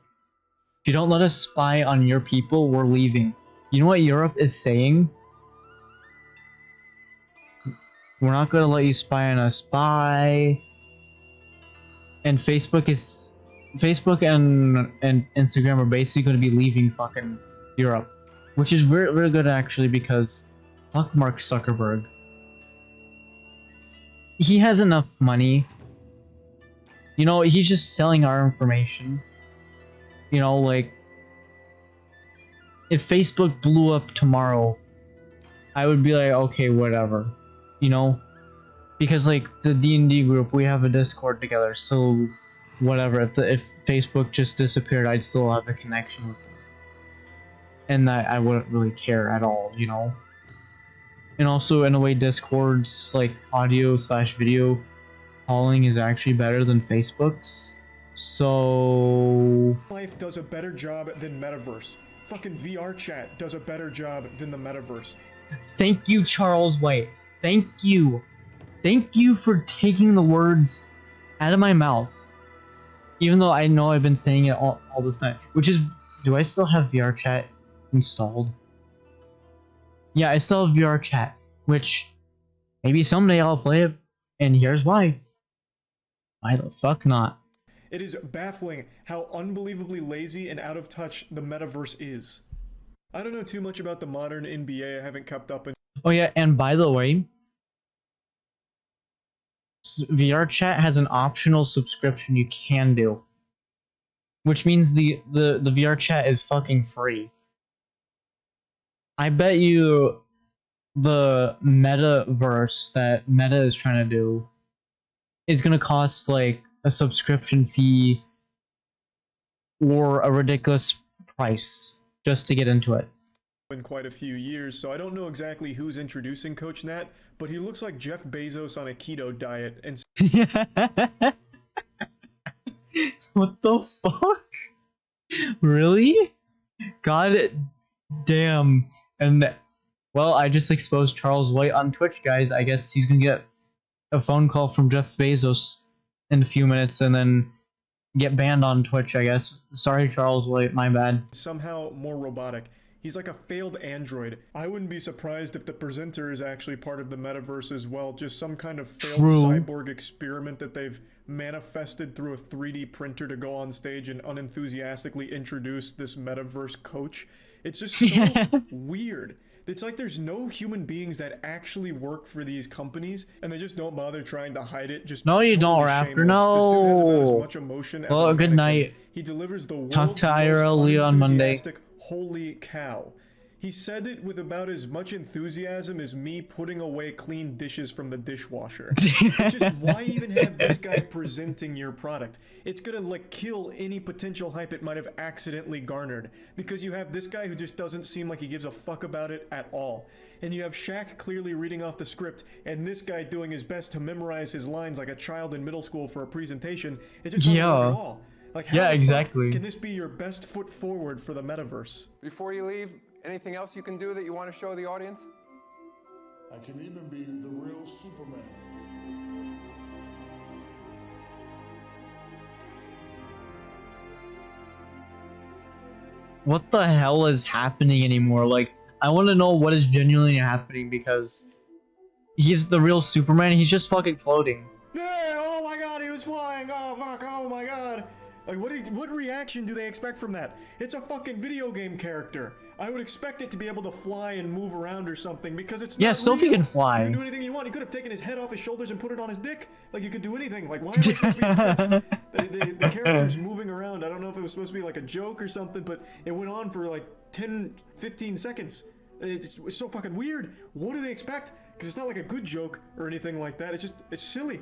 if you don't let us spy on your people, we're leaving. You know what Europe is saying? We're not gonna let you spy on us. Bye. And Facebook and Instagram are basically gonna be leaving fucking Europe, which is very, very good actually, because fuck Mark Zuckerberg. He has enough money. You know, he's just selling our information. You know, like, if Facebook blew up tomorrow, I would be like, okay, whatever. You know? Because, like, the D&D group, we have a Discord together, so whatever. If Facebook just disappeared, I'd still have a connection with them. And I wouldn't really care at all, you know? And also, in a way, Discord's, like, audio/video calling is actually better than Facebook's. So... Life does a better job than Metaverse. Fucking VR chat does a better job than the Metaverse. Thank you, Charles White. Thank you. Thank you for taking the words out of my mouth. Even though I know I've been saying it all this time. Which is... Do I still have VR chat installed? Yeah, I still have VR chat. Which... Maybe someday I'll play it. And here's why. Why the fuck not? It is baffling how unbelievably lazy and out of touch the Metaverse is. I don't know too much about the modern NBA, I haven't kept up in... Oh yeah, and by the way, VR chat has an optional subscription you can do. Which means the VR chat is fucking free. I bet you the metaverse that Meta is trying to do is gonna cost like a subscription fee or a ridiculous price just to get into it. In quite a few years, so I don't know exactly who's introducing Coach Nat, but he looks like Jeff Bezos on a keto diet and... What the fuck? Really? God damn. And, well, I just exposed Charles White on Twitch, guys. I guess he's gonna get a phone call from Jeff Bezos in a few minutes and then get banned on Twitch, I guess. Sorry, Charles White, my bad. Somehow more robotic. He's like a failed android. I wouldn't be surprised if the presenter is actually part of the metaverse as well, just some kind of failed cyborg experiment that they've manifested through a 3D printer to go on stage and unenthusiastically introduce this metaverse coach. It's just so weird. It's like there's no human beings that actually work for these companies, and they just don't bother trying to hide it. Just no, you don't, Raptor. No. This dude has about as much emotion as well, good night. He delivers the world's Talk to IRL Leo on Monday. Holy cow. He said it with about as much enthusiasm as me putting away clean dishes from the dishwasher. It's just, why even have this guy presenting your product? It's gonna like kill any potential hype it might have accidentally garnered, because you have this guy who just doesn't seem like he gives a fuck about it at all. And you have Shaq clearly reading off the script, and this guy doing his best to memorize his lines like a child in middle school for a presentation. It just doesn't work at all. Like, how exactly. Can this be your best foot forward for the metaverse? Before you leave, anything else you can do that you want to show the audience? I can even be the real Superman. What the hell is happening anymore? Like, I want to know what is genuinely happening, because he's the real Superman. He's just fucking floating. Yeah, oh my god, Like, what reaction do they expect from that? It's a fucking video game character. I would expect it to be able to fly and move around or something because it's not Yeah, Sophie real. can fly. You can do anything you want. He could have taken his head off his shoulders and put it on his dick. Like, you could do anything. Like, why am I supposed to be pissed? The character's moving around. I don't know if it was supposed to be like a joke or something, but it went on for like 10, 15 seconds. It's so fucking weird. What do they expect? Because it's not like a good joke or anything like that. It's silly.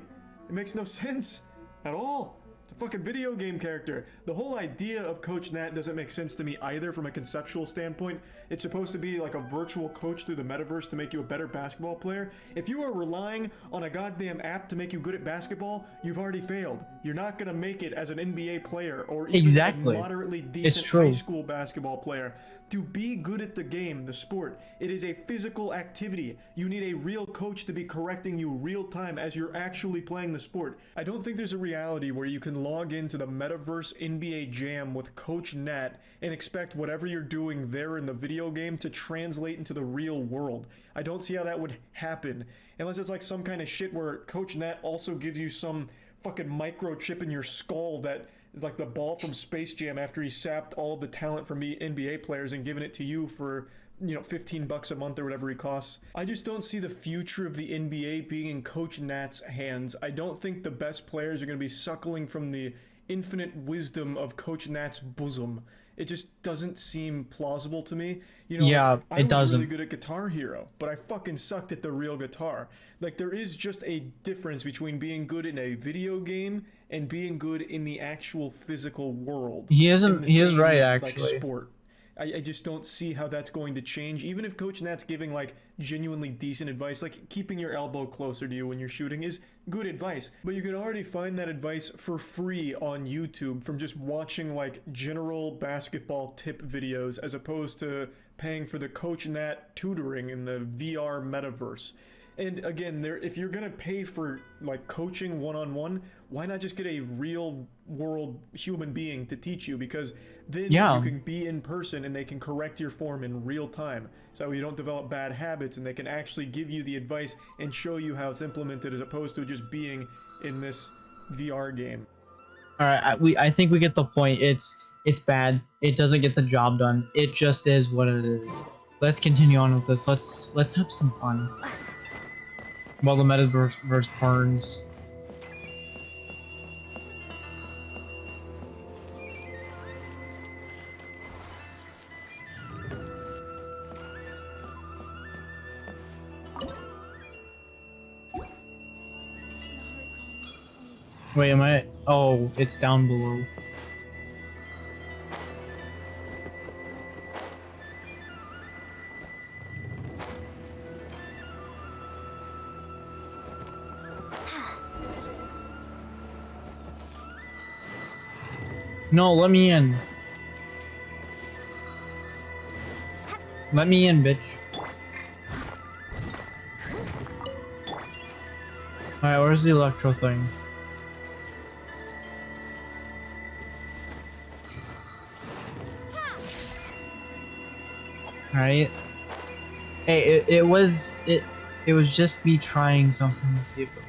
It makes no sense at all. It's a fucking video game character. The whole idea of Coach Nat doesn't make sense to me either from a conceptual standpoint. It's supposed to be like a virtual coach through the metaverse to make you a better basketball player. If you are relying on a goddamn app to make you good at basketball, you've already failed. You're not gonna make it as an NBA player or even a moderately decent high school basketball player. To be good at the game, the sport, it is a physical activity. You need a real coach to be correcting you real time as you're actually playing the sport. I don't think there's a reality where you can log into the Metaverse NBA Jam with Coach Nat and expect whatever you're doing there in the video game to translate into the real world. I don't see how that would happen unless it's like some kind of shit where Coach Nat also gives you some fucking microchip in your skull that is like the ball from Space Jam after he sapped all of the talent from NBA players and given it to you for, you know, $15 a month or whatever he costs. I just don't see the future of the NBA being in Coach Nat's hands. I don't think the best players are going to be suckling from the infinite wisdom of Coach Nat's bosom. It just doesn't seem plausible to me. You know, yeah, I was doesn't. really good at Guitar Hero, but I fucking sucked at the real guitar. Like, there is just a difference between being good in a video game and being good in the actual physical world. He is right, actually. Like, sport. I just don't see how that's going to change. Even if Coach Nat's giving like genuinely decent advice, like keeping your elbow closer to you when you're shooting is good advice. But you can already find that advice for free on YouTube from just watching like general basketball tip videos as opposed to paying for the Coach Nat tutoring in the VR metaverse. And again, if you're gonna pay for like coaching one-on-one, why not just get a real world human being to teach you? Because then you can be in person and they can correct your form in real time. So you don't develop bad habits and they can actually give you the advice and show you how it's implemented as opposed to just being in this VR game. Alright, I think we get the point. It's bad. It doesn't get the job done. It just is what it is. Let's continue on with this. Let's have some fun. While the metaverse burns. Wait, am I? Oh, it's down below. No, let me in. Let me in, bitch. Alright, where's the electro thing? Alright. Hey, it was just me trying something to see if it worked.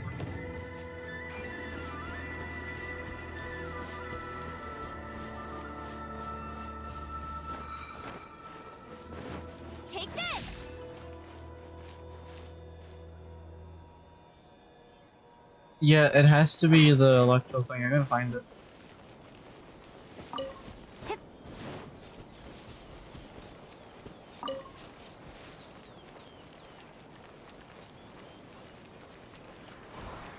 Take this! Yeah, it has to be the electro thing. I'm gonna find it.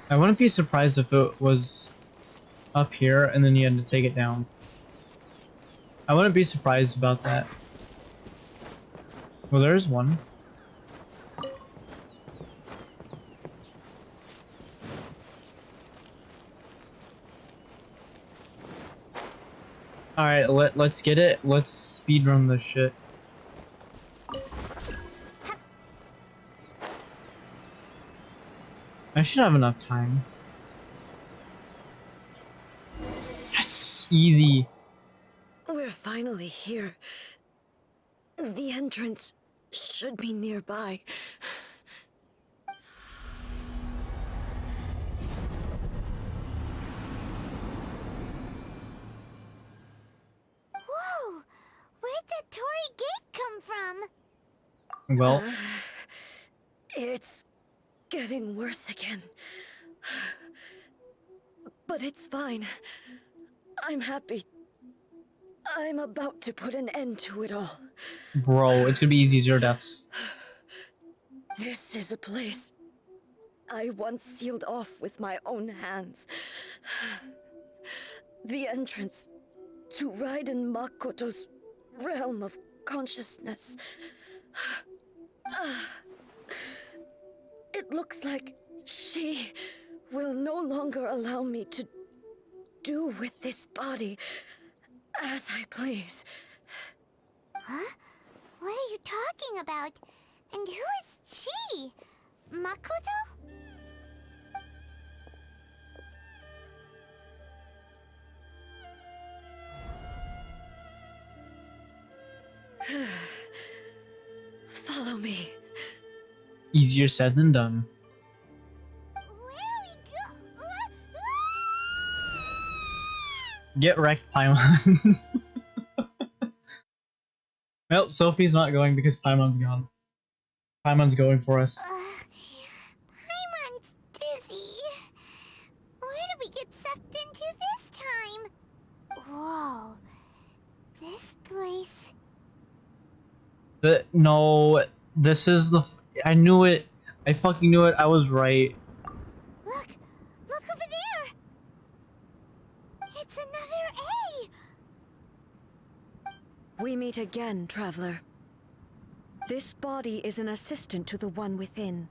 I wouldn't be surprised if it was up here and then you had to take it down. I wouldn't be surprised about that. Well, there's one. Alright, let's get it. Let's speedrun this shit. I should have enough time. Yes! Easy. We're finally here. The entrance should be nearby. fairy gate come from? Well, It's getting worse again. But it's fine. I'm happy. I'm about to put an end to it all. bro, it's gonna be easy 0 deaths. This is a place I once sealed off with my own hands. The entrance to Raiden Makoto's realm of consciousness. It looks like she will no longer allow me to do with this body as I please. Huh? What are you talking about? And who is she? Makoto? Follow me. Easier said than done. Get wrecked, Paimon. Well, Sophie's not going because Paimon's gone. Paimon's going for us. Paimon's dizzy. Where did we get sucked into this time? Whoa. This place... No, this is the... I knew it. I fucking knew it. I was right. Look! Look over there! It's another A! We meet again, traveler. This body is an assistant to the one within,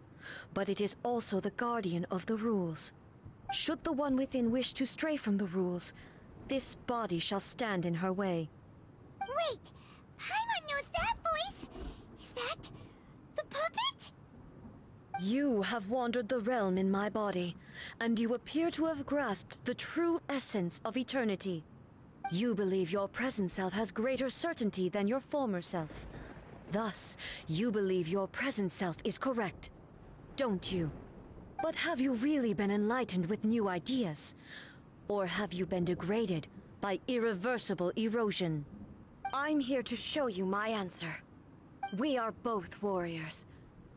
but it is also the guardian of the rules. Should the one within wish to stray from the rules, this body shall stand in her way. Wait! Paimon knows that voice! Is that... the puppet? You have wandered the realm in my body, and you appear to have grasped the true essence of eternity. You believe your present self has greater certainty than your former self. Thus, you believe your present self is correct, don't you? But have you really been enlightened with new ideas? Or have you been degraded by irreversible erosion? I'm here to show you my answer. We are both warriors,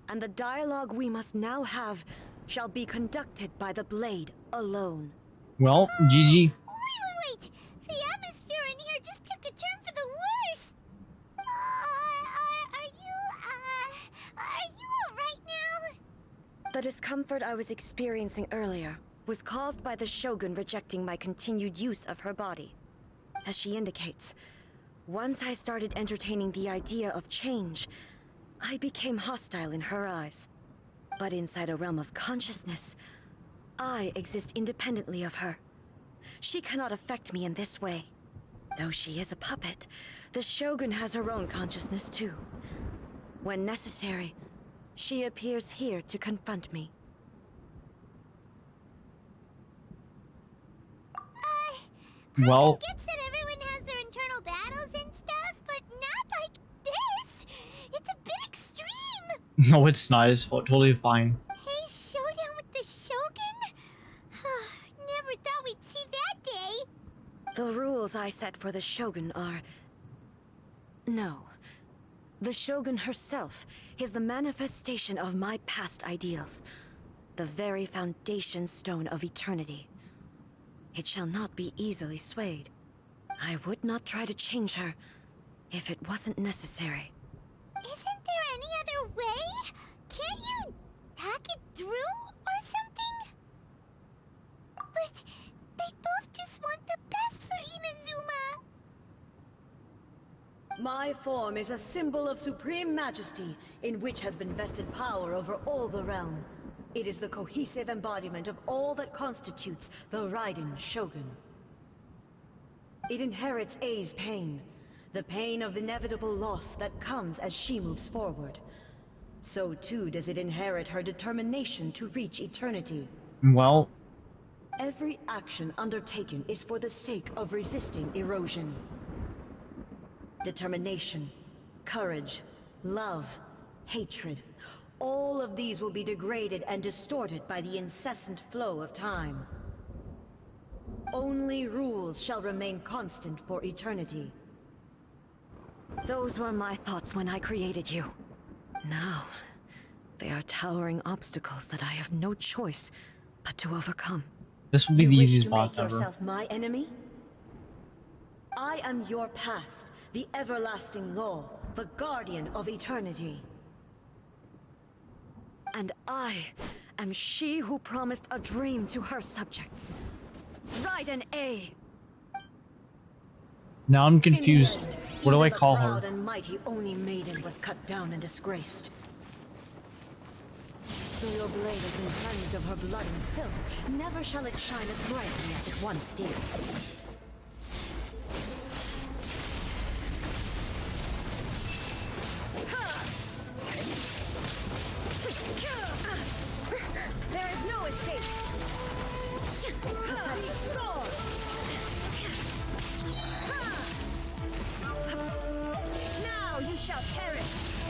and the dialogue we must now have shall be conducted by the blade alone. Well, GG. Wait! The atmosphere in here just took a turn for the worse! Are you alright now? The discomfort I was experiencing earlier was caused by the Shogun rejecting my continued use of her body. As she indicates, once I started entertaining the idea of change, I became hostile in her eyes. But inside a realm of consciousness, I exist independently of her. She cannot affect me in this way. Though she is a puppet, the Shogun has her own consciousness too. When necessary, she appears here to confront me. Well, I get that everyone has their internal battles and stuff, but not like this! It's a bit extreme! no, it's not. It's totally fine. Hey, showdown with the Shogun? Never thought we'd see that day! The rules I set for the Shogun are... No. The Shogun herself is the manifestation of my past ideals. The very foundation stone of eternity. It shall not be easily swayed. I would not try to change her if it wasn't necessary. Isn't there any other way? Can't you talk it through or something? But they both just want the best for Inazuma. My form is a symbol of supreme majesty, in which has been vested power over all the realm. It is the cohesive embodiment of all that constitutes the Raiden Shogun. It inherits A's pain, the pain of inevitable loss that comes as she moves forward. So too does it inherit her determination to reach eternity. Well, every action undertaken is for the sake of resisting erosion. Determination, courage, love, hatred, all of these will be degraded and distorted by the incessant flow of time. Only rules shall remain constant for eternity. Those were my thoughts when I created you. Now, they are towering obstacles that I have no choice but to overcome. This will be the easiest boss You wish to make ever. yourself my enemy? I am your past, the everlasting law, the guardian of eternity. And I am she who promised a dream to her subjects. Raiden A. Now I'm confused. What do I call The her? proud and mighty Oni maiden was cut down and disgraced. Though your blade has been cleansed of her blood and filth, never shall it shine as brightly as it once did. There is no escape. Now you shall perish.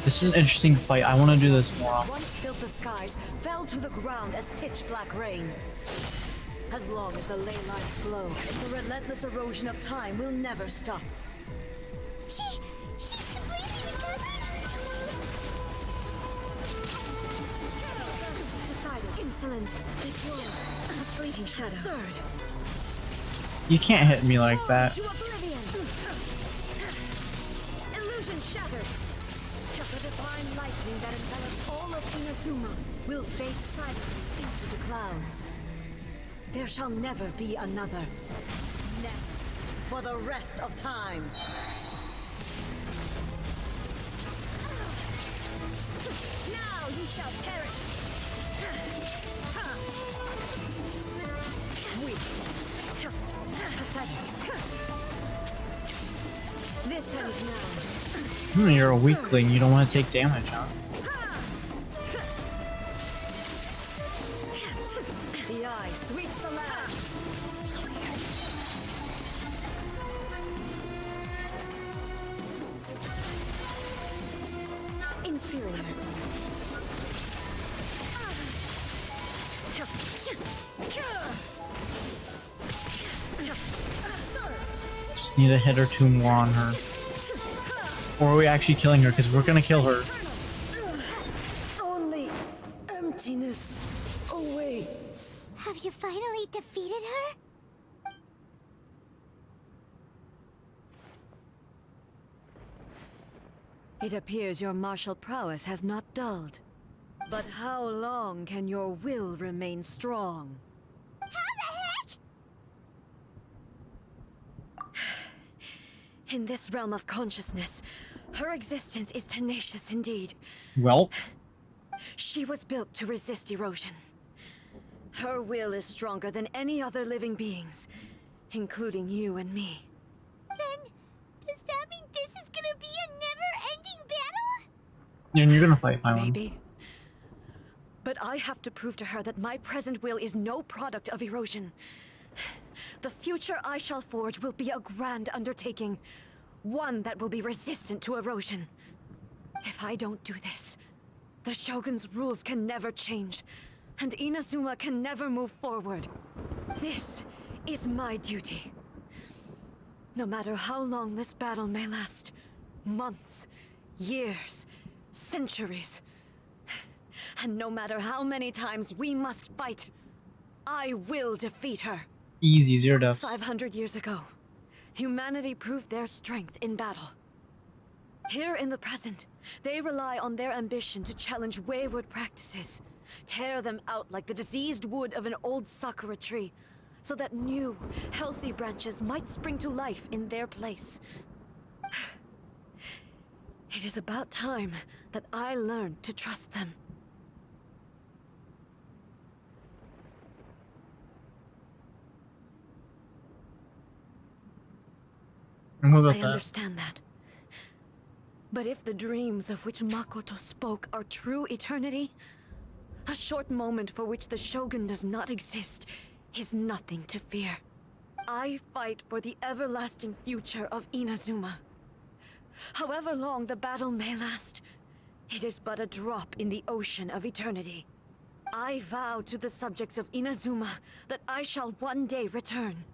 This is an interesting fight. I want to do this more often. Once filled the skies, fell to the ground as pitch black rain. As long as the ley lines flow, the relentless erosion of time will never stop. She's completely recovered. Decided, insolent, this world, a fleeting shadow. Absurd. You can't hit me like that. To oblivion. Illusion shattered. The divine lightning that envelops all of Inazuma will fade silently into the clouds. There shall never be another. Never. For the rest of time. Now you shall perish. Weak. Pathetic. This ends now. You're a weakling. You don't want to take damage, huh? The eye sweeps the land. Inferior. Just need a hit or two more on her. Or are we actually killing her? Because we're gonna kill her. Only emptiness awaits. Have you finally defeated her? It appears your martial prowess has not dulled. But how long can your will remain strong? How the heck? In this realm of consciousness, her existence is tenacious indeed. Well, she was built to resist erosion. Her will is stronger than any other living being's, including you and me. Then, does that mean this is gonna be a never-ending battle? and you're gonna fight my one. Maybe. But I have to prove to her that my present will is no product of erosion. The future I shall forge will be a grand undertaking. One that will be resistant to erosion. If I don't do this, the Shogun's rules can never change, and Inazuma can never move forward. This is my duty. No matter how long this battle may last, months, years, centuries, and no matter how many times we must fight, I will defeat her. Easy, 0 deaths. 500 years ago, humanity proved their strength in battle. Here in the present, they rely on their ambition to challenge wayward practices, tear them out like the diseased wood of an old sakura tree, so that new, healthy branches might spring to life in their place. It is about time that I learned to trust them. And what about I that? understand that. But if the dreams of which Makoto spoke are true eternity, a short moment for which the Shogun does not exist is nothing to fear. I fight for the everlasting future of Inazuma. However long the battle may last, it is but a drop in the ocean of eternity. I vow to the subjects of Inazuma that I shall one day return.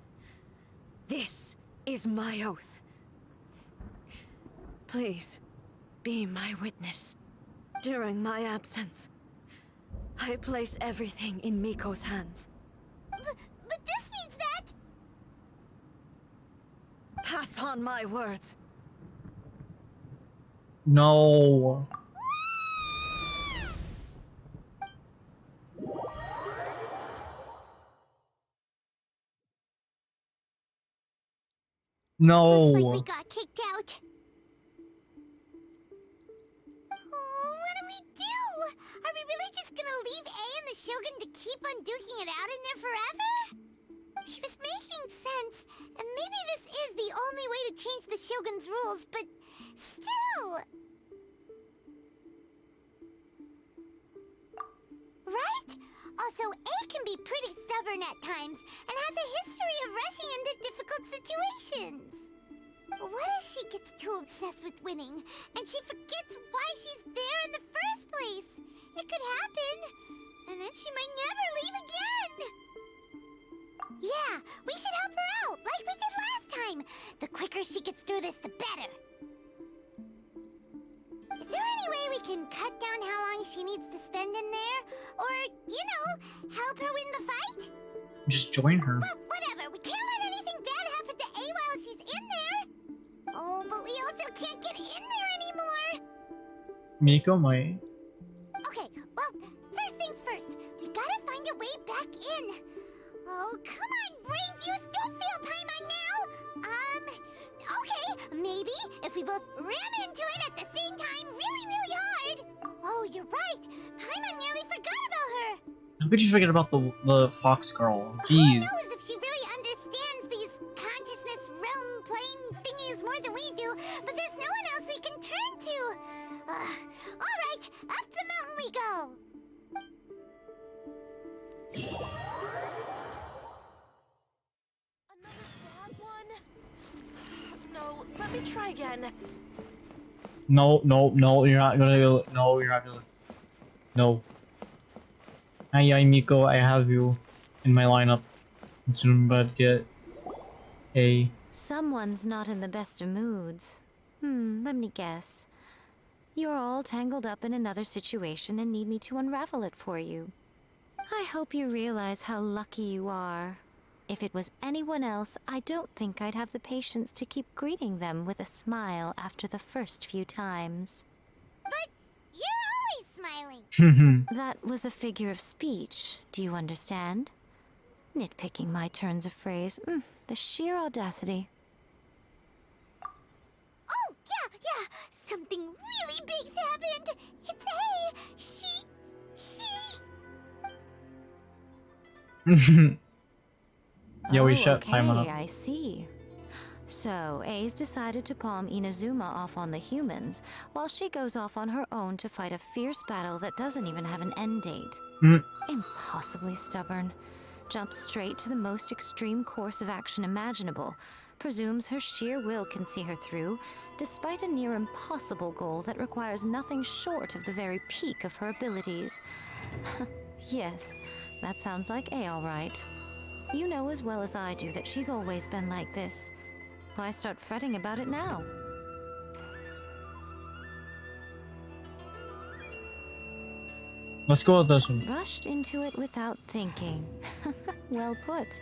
This is my oath. Please, be my witness. During my absence, I place everything in Miko's hands. But this means that... Pass on my words. No. No. Looks like we got kicked out. Oh, what do we do? Are we really just gonna leave A and the Shogun to keep on duking it out in there forever? She was making sense, and maybe this is the only way to change the Shogun's rules, but still... Right? Also, A can be pretty stubborn at times, and has a history of rushing into difficult situations. What if she gets too obsessed with winning, and she forgets why she's there in the first place? It could happen, and then she might never leave again. Yeah, we should help her out, like we did last time. The quicker she gets through this, the better. Is there any way we can cut down how long she needs to spend in there? Or, you know, help her win the fight? Just join her. Well, whatever. We can't let anything bad happen to A while she's in there. Oh, but we also can't get in there anymore. Miko might. Okay, well, first things first. We gotta find a way back in. Oh, come on, brain juice. Don't fail Paimon now. Okay, maybe if we both ram into it at the same time really, really hard. Oh, you're right. Paimon nearly forgot about her. How could you forget about the fox girl? Who Jeez. knows if she really understands these consciousness realm playing thingies more than we do, but there's no one else we can turn to. Alright, up the mountain we go. Another bad one? No, let me try again. No, you're not gonna do it. No, you're not gonna. No. Hi, Miko, I have you in my lineup. I'm soon about to get a... Someone's not in the best of moods. Let me guess. You're all tangled up in another situation and need me to unravel it for you. I hope you realize how lucky you are. If it was anyone else, I don't think I'd have the patience to keep greeting them with a smile after the first few times. But you're always smiling. That was a figure of speech, do you understand? Nitpicking my turns of phrase. The sheer audacity. Oh, yeah. Something really big's happened. It's A. She... Yeah, we shut Paimon Okay, up. I see. So, A's decided to palm Inazuma off on the humans, while she goes off on her own to fight a fierce battle that doesn't even have an end date. Impossibly stubborn. Jumps straight to the most extreme course of action imaginable. Presumes her sheer will can see her through, despite a near impossible goal that requires nothing short of the very peak of her abilities. Yes, that sounds like A all right. You know as well as I do that she's always been like this. Why start fretting about it now? Let's go with this one. Rushed into it without thinking. Well put.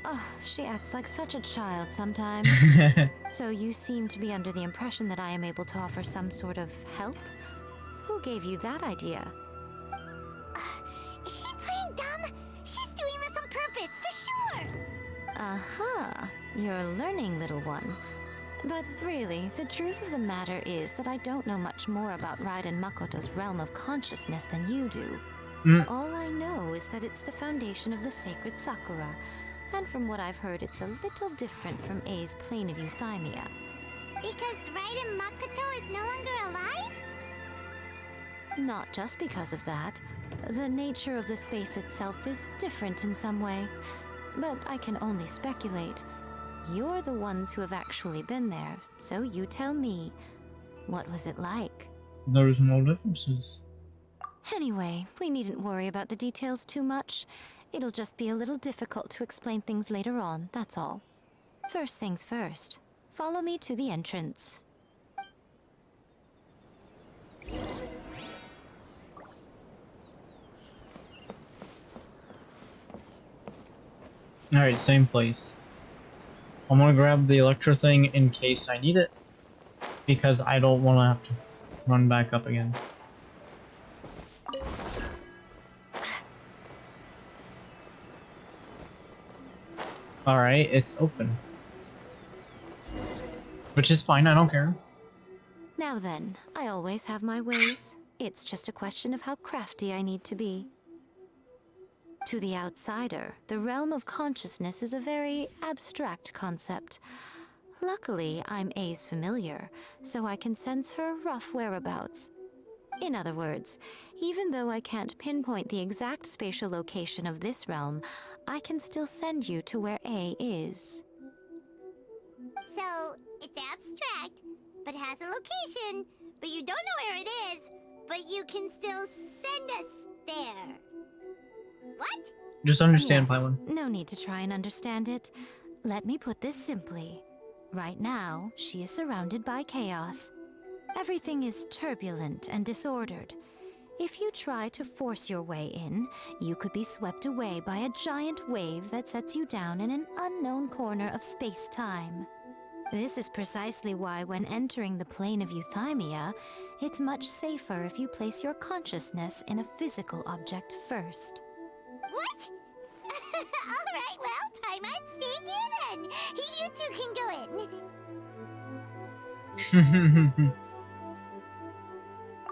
Oh, she acts like such a child sometimes. So you seem to be under the impression that I am able to offer some sort of help? Who gave you that idea? Is she playing dumb? She's doing this on purpose, for sure. Aha, you're learning, little one. But really, the truth of the matter is that I don't know much more about Raiden Makoto's realm of consciousness than you do. All I know is that it's the foundation of the sacred Sakura, and from what I've heard, it's a little different from A's plane of euthymia. Because Raiden Makoto is no longer alive? Not just because of that. The nature of the space itself is different in some way. But I can only speculate. You're the ones who have actually been there, so you tell me. What was it like? There's no differences. Anyway, we needn't worry about the details too much. It'll just be a little difficult to explain things later on, that's all. First things first. Follow me to the entrance. Alright, same place. I'm gonna grab the Electro thing in case I need it, because I don't want to have to run back up again. Alright, it's open. Which is fine, I don't care. Now then, I always have my ways. It's just a question of how crafty I need to be. To the outsider, the realm of consciousness is a very abstract concept. Luckily, I'm A's familiar, so I can sense her rough whereabouts. In other words, even though I can't pinpoint the exact spatial location of this realm, I can still send you to where A is. So, it's abstract, but has a location, but you don't know where it is, but you can still send us there. What? Just understand, Yes, Paimon. no need to try and understand it. Let me put this simply. Right now, she is surrounded by chaos. Everything is turbulent and disordered. If you try to force your way in, you could be swept away by a giant wave that sets you down in an unknown corner of space-time. This is precisely why when entering the plane of euthymia, it's much safer if you place your consciousness in a physical object first. What? Alright, well, Paimon, stay here then. You two can go in.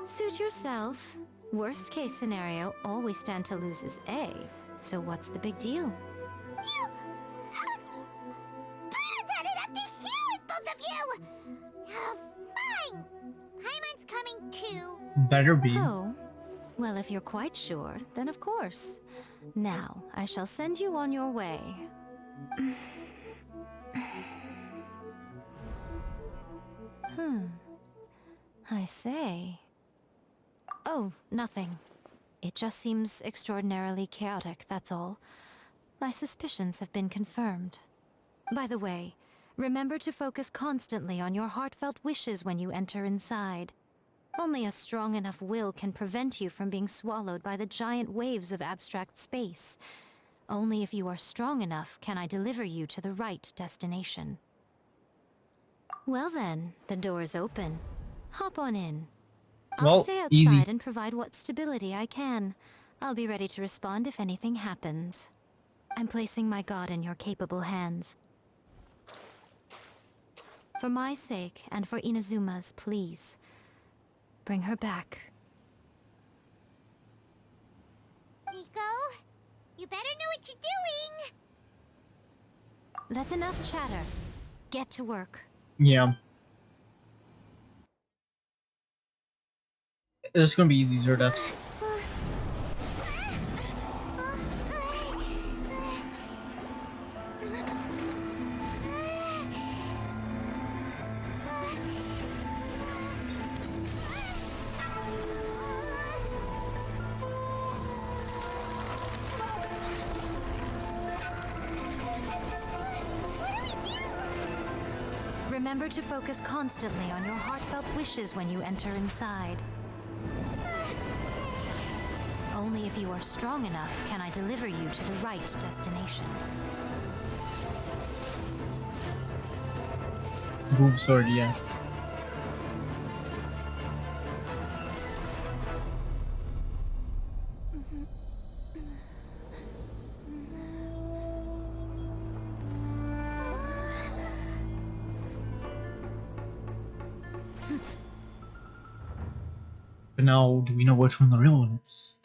Suit yourself. Worst case scenario, all we stand to lose is A. So what's the big deal? You... Paimon's had it up to here with both of you! Oh, fine! Paimon's coming too. Better be. Oh. Well, if you're quite sure, then of course. Now, I shall send you on your way. I say... Oh, nothing. It just seems extraordinarily chaotic, that's all. My suspicions have been confirmed. By the way, remember to focus constantly on your heartfelt wishes when you enter inside. Only a strong enough will can prevent you from being swallowed by the giant waves of abstract space. Only if you are strong enough can I deliver you to the right destination. Well then, the door's open. Hop on in. I'll stay outside easy. and provide what stability I can. I'll be ready to respond if anything happens. I'm placing my god in your capable hands. For my sake, and for Inazuma's, please. Bring her back. Nico, you better know what you're doing! That's enough chatter. Get to work. Yeah. This is gonna be easy, Zerdefs. Remember to focus constantly on your heartfelt wishes when you enter inside. Only if you are strong enough can I deliver you to the right destination. Boob sword, yes. But now, do we know which one the real one is?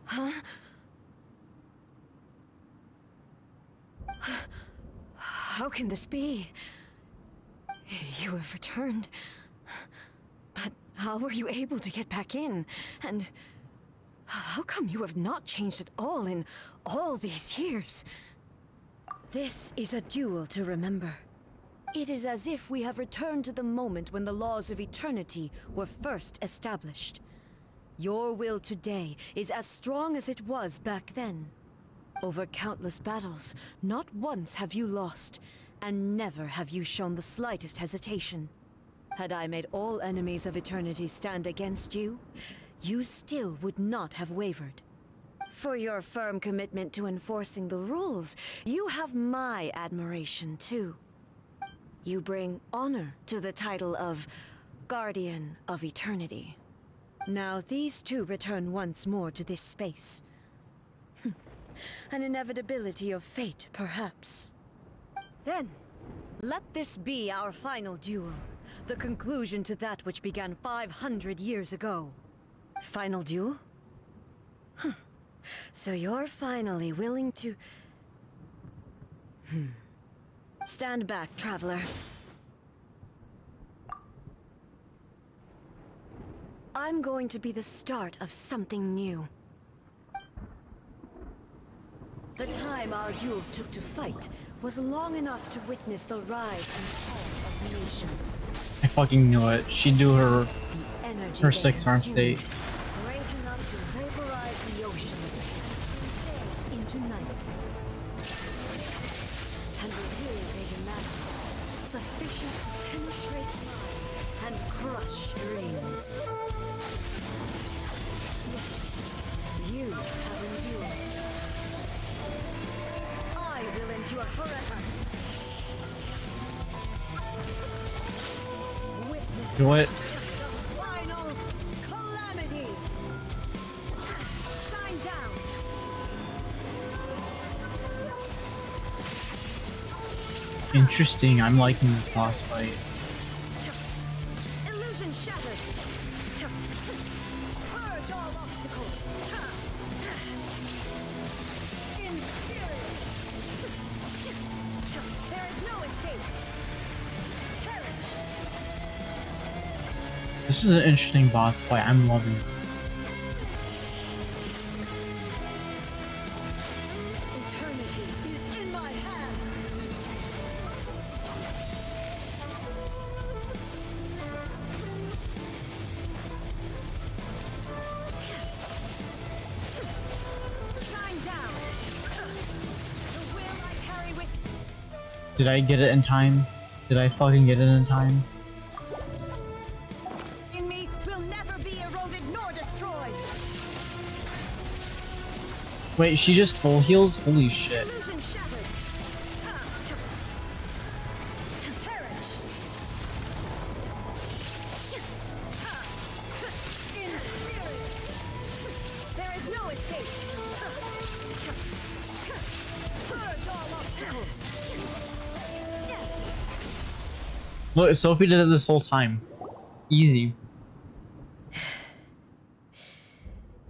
Huh? How can this be? You have returned. But how were you able to get back in? And how come you have not changed at all in all these years? This is a duel to remember. It is as if we have returned to the moment when the laws of eternity were first established. Your will today is as strong as it was back then. Over countless battles, not once have you lost, and never have you shown the slightest hesitation. Had I made all enemies of eternity stand against you, you still would not have wavered. For your firm commitment to enforcing the rules, you have my admiration too. You bring honor to the title of Guardian of Eternity. Now these two return once more to this space. An inevitability of fate, perhaps. Then, let this be our final duel. The conclusion to that which began 500 years ago. Final duel? Huh. So you're finally willing to... Stand back, traveler. I'm going to be the start of something new. The time our duels took to fight was long enough to witness the rise and fall of nations. I fucking knew it. She'd do her 6-arm state. Great enough to vaporize the oceans day into night. And reveal their matter, sufficient to penetrate minds and crush dreams. You have endured. I will endure forever. Witness Do it. final calamity. Shine down. Interesting. I'm liking this boss fight. Illusion shattered. Purge all obstacles. Inferior. There is no escape. Perish. This is an interesting boss fight. I'm loving this. Eternity is in my hand. Shine down. The will I carry with Did I get it in time? Did I fucking get it in time? in me will never be eroded nor destroyed. Wait, she just full heals? Holy shit. Illusion shattered. Perish. Inferior. There is no escape. Purge all obstacles. Look, Sophie did it this whole time. Easy.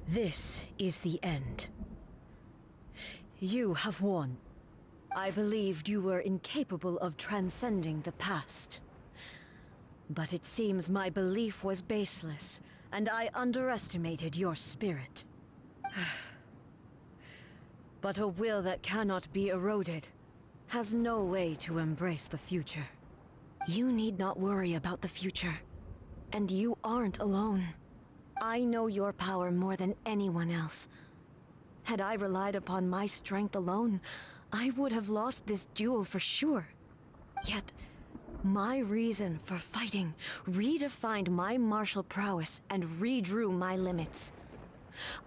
This is the end. You have won. I believed you were incapable of transcending the past. But it seems my belief was baseless, and I underestimated your spirit. But a will that cannot be eroded has no way to embrace the future. You need not worry about the future. And you aren't alone. I know your power more than anyone else. Had I relied upon my strength alone, I would have lost this duel for sure. Yet, my reason for fighting redefined my martial prowess and redrew my limits.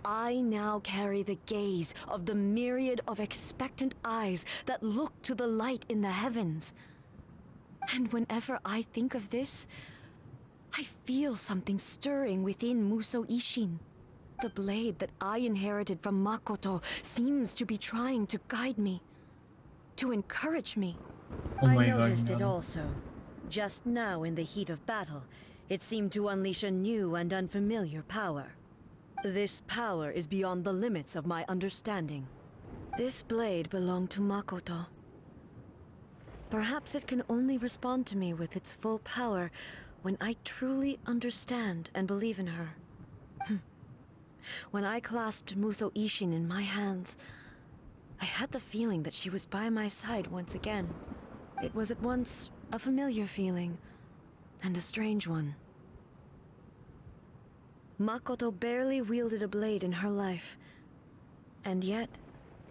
I now carry the gaze of the myriad of expectant eyes that look to the light in the heavens. And whenever I think of this, I feel something stirring within Musou Ishin. The blade that I inherited from Makoto seems to be trying to guide me, to encourage me. Oh my I God, noticed it no. also. Just now in the heat of battle, it seemed to unleash a new and unfamiliar power. This power is beyond the limits of my understanding. This blade belonged to Makoto. Perhaps it can only respond to me with its full power when I truly understand and believe in her. When I clasped Musou Ishin in my hands, I had the feeling that she was by my side once again. It was at once a familiar feeling and a strange one. Makoto barely wielded a blade in her life, and yet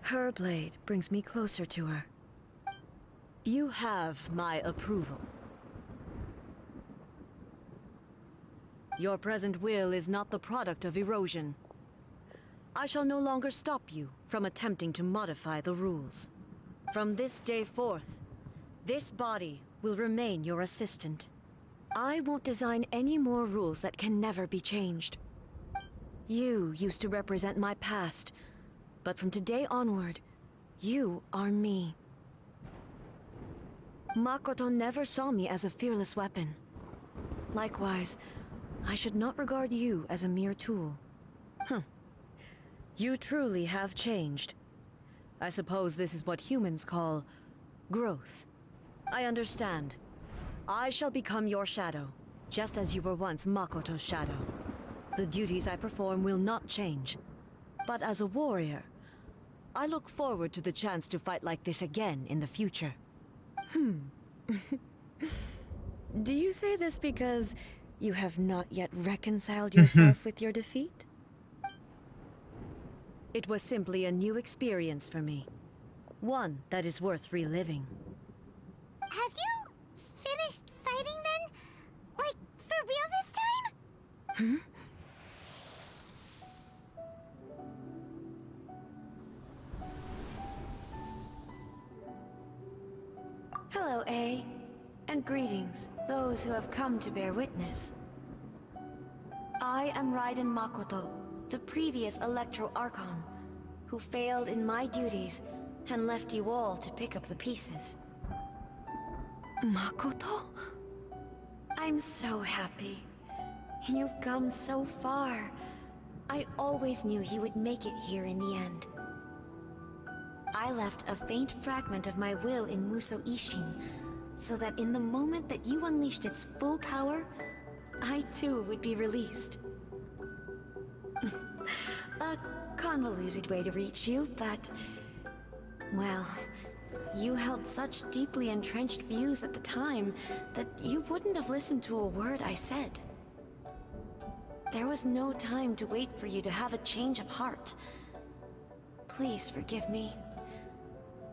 her blade brings me closer to her. You have my approval. Your present will is not the product of erosion. I shall no longer stop you from attempting to modify the rules. From this day forth, this body will remain your assistant. I won't design any more rules that can never be changed. You used to represent my past, but from today onward, you are me. Makoto never saw me as a fearless weapon. Likewise, I should not regard you as a mere tool. You truly have changed. I suppose this is what humans call growth. I understand. I shall become your shadow, just as you were once Makoto's shadow. The duties I perform will not change. But as a warrior, I look forward to the chance to fight like this again in the future. Do you say this because you have not yet reconciled yourself with your defeat? It was simply a new experience for me. One that is worth reliving. Have you finished fighting then? Like, for real this time? Hello, A. And greetings, those who have come to bear witness. I am Raiden Makoto, the previous Electro Archon, who failed in my duties and left you all to pick up the pieces. Makoto? I'm so happy. You've come so far. I always knew you would make it here in the end. I left a faint fragment of my will in Muso Ishin, so that in the moment that you unleashed its full power, I too would be released. A convoluted way to reach you, but... well, you held such deeply entrenched views at the time that you wouldn't have listened to a word I said. There was no time to wait for you to have a change of heart. Please forgive me.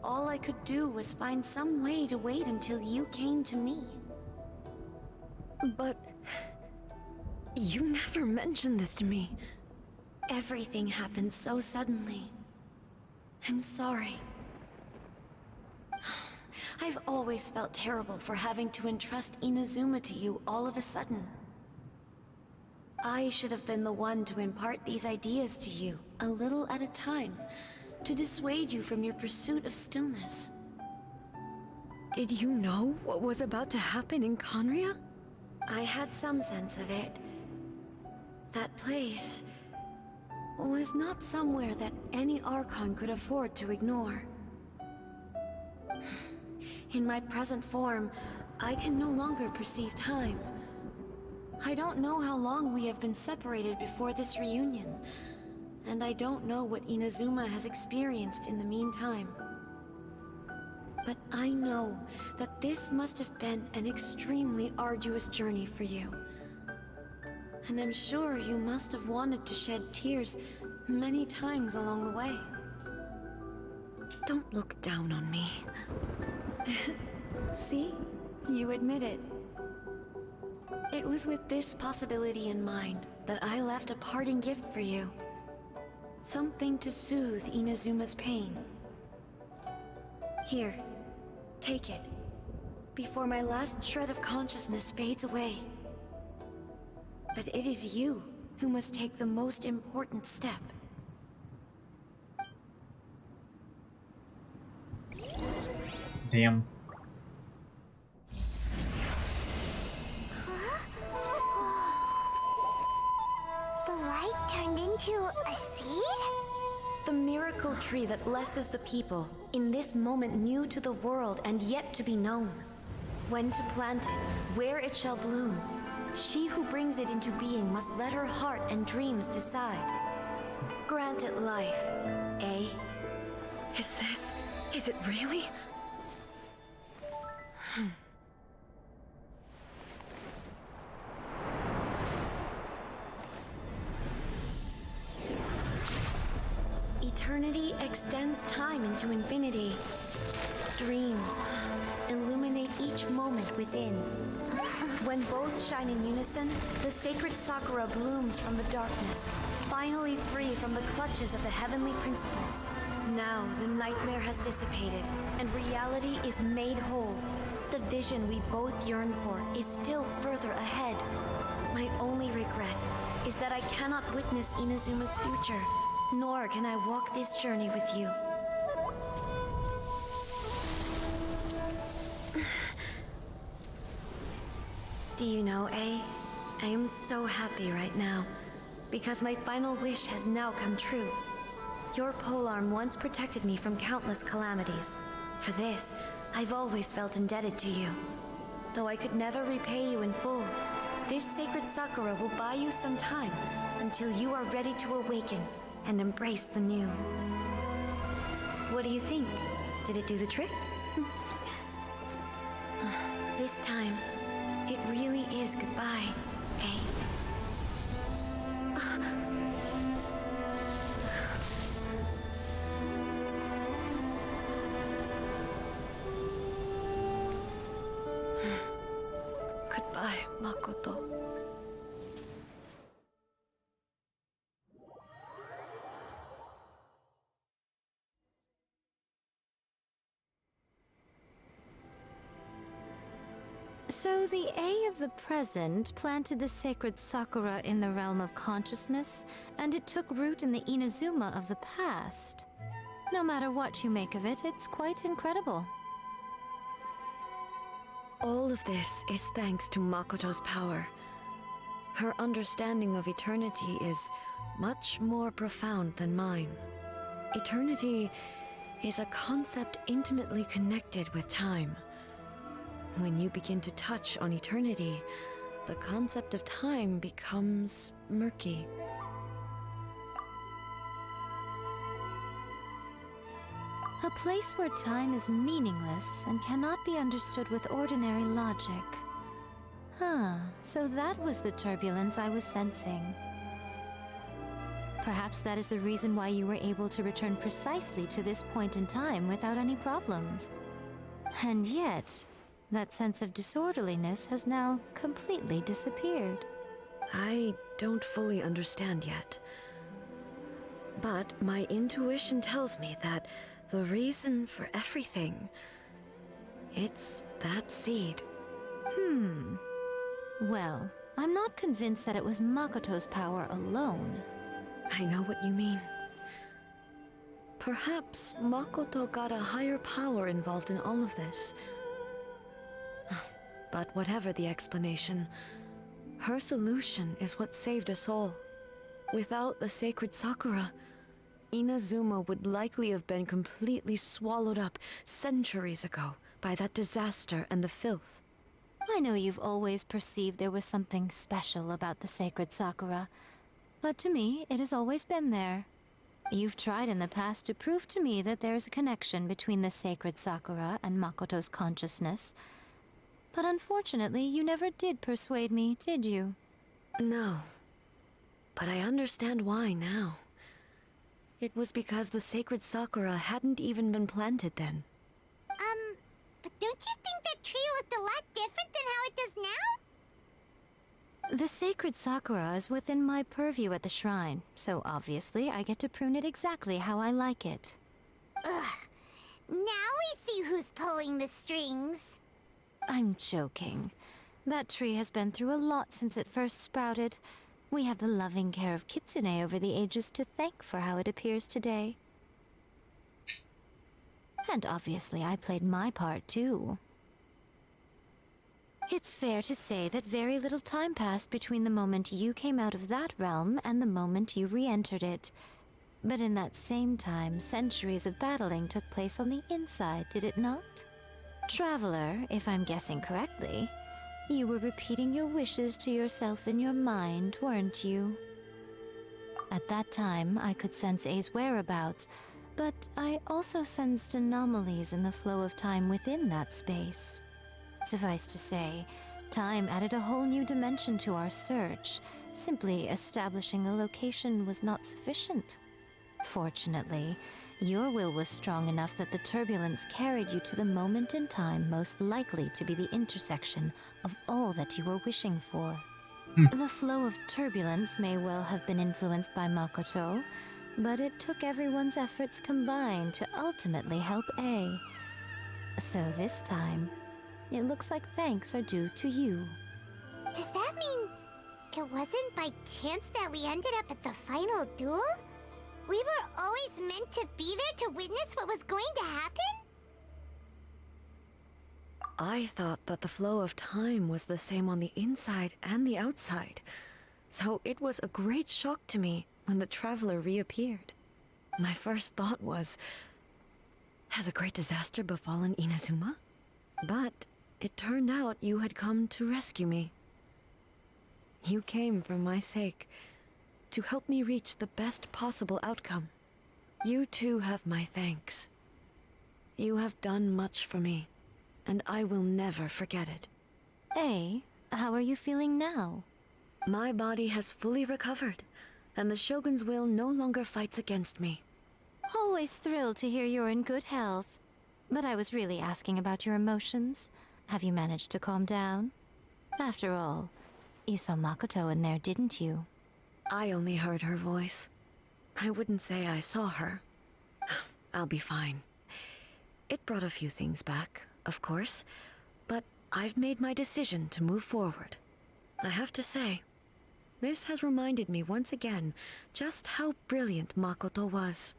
All I could do was find some way to wait until you came to me. But... you never mentioned this to me. Everything happened so suddenly. I'm sorry. I've always felt terrible for having to entrust Inazuma to you all of a sudden. I should have been the one to impart these ideas to you, a little at a time, to dissuade you from your pursuit of stillness. Did you know what was about to happen in Conria? I had some sense of it. That place was not somewhere that any Archon could afford to ignore. In my present form, I can no longer perceive time. I don't know how long we have been separated before this reunion, and I don't know what Inazuma has experienced in the meantime. But I know that this must have been an extremely arduous journey for you. And I'm sure you must have wanted to shed tears many times along the way. Don't look down on me. See? You admit it. It was with this possibility in mind that I left a parting gift for you. Something to soothe Inazuma's pain. Here, take it, before my last shred of consciousness fades away. But it is you who must take the most important step. Damn. The light turned into a seed? The miracle tree that blesses the people, in this moment new to the world and yet to be known. When to plant it, where it shall bloom. She who brings it into being must let her heart and dreams decide. Grant it life, eh? Is it really? Eternity extends time into infinity. Dreams illuminate each moment within. When both shine in unison, the sacred Sakura blooms from the darkness, finally free from the clutches of the heavenly principles. Now the nightmare has dissipated, and reality is made whole. The vision we both yearn for is still further ahead. My only regret is that I cannot witness Inazuma's future, nor can I walk this journey with you. Do you know, A? I am so happy right now, because my final wish has now come true. Your polearm once protected me from countless calamities. For this, I've always felt indebted to you. Though I could never repay you in full, this sacred Sakura will buy you some time until you are ready to awaken and embrace the new. What do you think? Did it do the trick? This time, it really is goodbye, A. Goodbye, Makoto. So the A of the present planted the sacred Sakura in the realm of consciousness, and it took root in the Inazuma of the past. No matter what you make of it, it's quite incredible. All of this is thanks to Makoto's power. Her understanding of eternity is much more profound than mine. Eternity is a concept intimately connected with time. When you begin to touch on eternity, the concept of time becomes murky. A place where time is meaningless and cannot be understood with ordinary logic. So that was the turbulence I was sensing. Perhaps that is the reason why you were able to return precisely to this point in time without any problems. And yet, that sense of disorderliness has now completely disappeared. I don't fully understand yet. But my intuition tells me that the reason for everything, it's that seed. Well, I'm not convinced that it was Makoto's power alone. I know what you mean. Perhaps Makoto got a higher power involved in all of this. But whatever the explanation, her solution is what saved us all. Without the sacred Sakura, Inazuma would likely have been completely swallowed up centuries ago by that disaster and the filth. I know you've always perceived there was something special about the sacred Sakura, but to me, it has always been there. You've tried in the past to prove to me that there's a connection between the sacred Sakura and Makoto's consciousness, but unfortunately, you never did persuade me, did you? No. But I understand why now. It was because the sacred Sakura hadn't even been planted then. But don't you think that tree looked a lot different than how it does now? The sacred Sakura is within my purview at the shrine, so obviously I get to prune it exactly how I like it. Ugh. Now we see who's pulling the strings. I'm joking. That tree has been through a lot since it first sprouted. We have the loving care of Kitsune over the ages to thank for how it appears today. And obviously I played my part too. It's fair to say that very little time passed between the moment you came out of that realm and the moment you re-entered it. But in that same time, centuries of battling took place on the inside, did it not? Traveler, if I'm guessing correctly, you were repeating your wishes to yourself in your mind, weren't you? At that time, I could sense A's whereabouts, but I also sensed anomalies in the flow of time within that space. Suffice to say, time added a whole new dimension to our search. Simply establishing a location was not sufficient. Fortunately, Your will was strong enough that the turbulence carried you to the moment in time most likely to be the intersection of all that you were wishing for. The flow of turbulence may well have been influenced by Makoto, but it took everyone's efforts combined to ultimately help A. So this time, it looks like thanks are due to you. Does that mean it wasn't by chance that we ended up at the final duel? We were always meant to be there to witness what was going to happen? I thought that the flow of time was the same on the inside and the outside, so it was a great shock to me when the traveler reappeared. My first thought was, has a great disaster befallen Inazuma? But it turned out you had come to rescue me. You came for my sake, to help me reach the best possible outcome. You too have my thanks. You have done much for me, and I will never forget it. Hey, how are you feeling now? My body has fully recovered, and the Shogun's will no longer fights against me. Always thrilled to hear you're in good health. But I was really asking about your emotions. Have you managed to calm down? After all, you saw Makoto in there, didn't you? I only heard her voice. I wouldn't say I saw her. I'll be fine. It brought a few things back, of course, but I've made my decision to move forward. I have to say, this has reminded me once again just how brilliant Makoto was.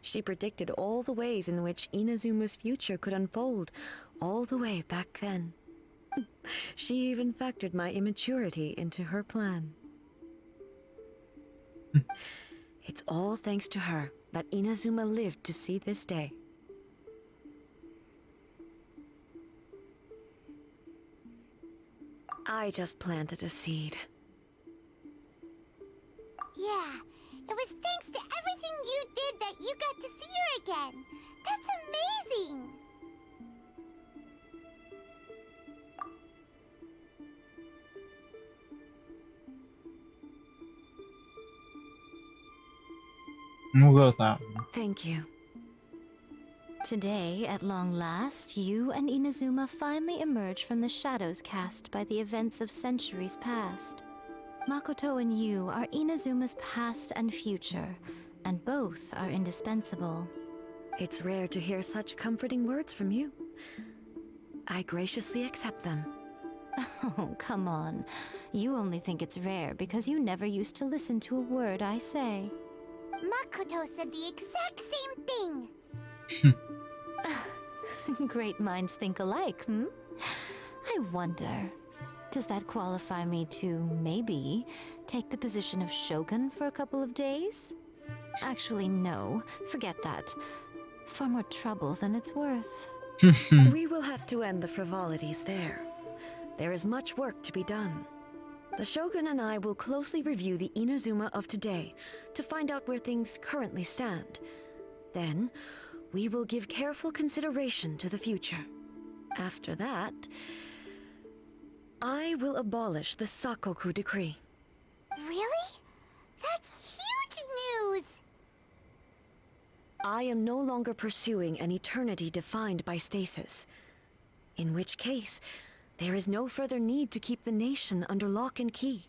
She predicted all the ways in which Inazuma's future could unfold, all the way back then. She even factored my immaturity into her plan. It's all thanks to her that Inazuma lived to see this day. I just planted a seed. Yeah, it was thanks to everything you did that you got to see her again. That's amazing! We'll go with that one. Thank you. Today, at long last, you and Inazuma finally emerge from the shadows cast by the events of centuries past. Makoto and you are Inazuma's past and future, and both are indispensable. It's rare to hear such comforting words from you. I graciously accept them. Oh, come on. You only think it's rare because you never used to listen to a word I say. Makoto said the exact same thing! Great minds think alike, hmm? I wonder, does that qualify me to, maybe, take the position of Shogun for a couple of days? Actually, no. Forget that. Far more trouble than it's worth. We will have to end the frivolities there. There is much work to be done. The Shogun and I will closely review the Inazuma of today to find out where things currently stand. Then, we will give careful consideration to the future. After that, I will abolish the Sakoku decree. Really? That's huge news! I am no longer pursuing an eternity defined by stasis. In which case, there is no further need to keep the nation under lock and key.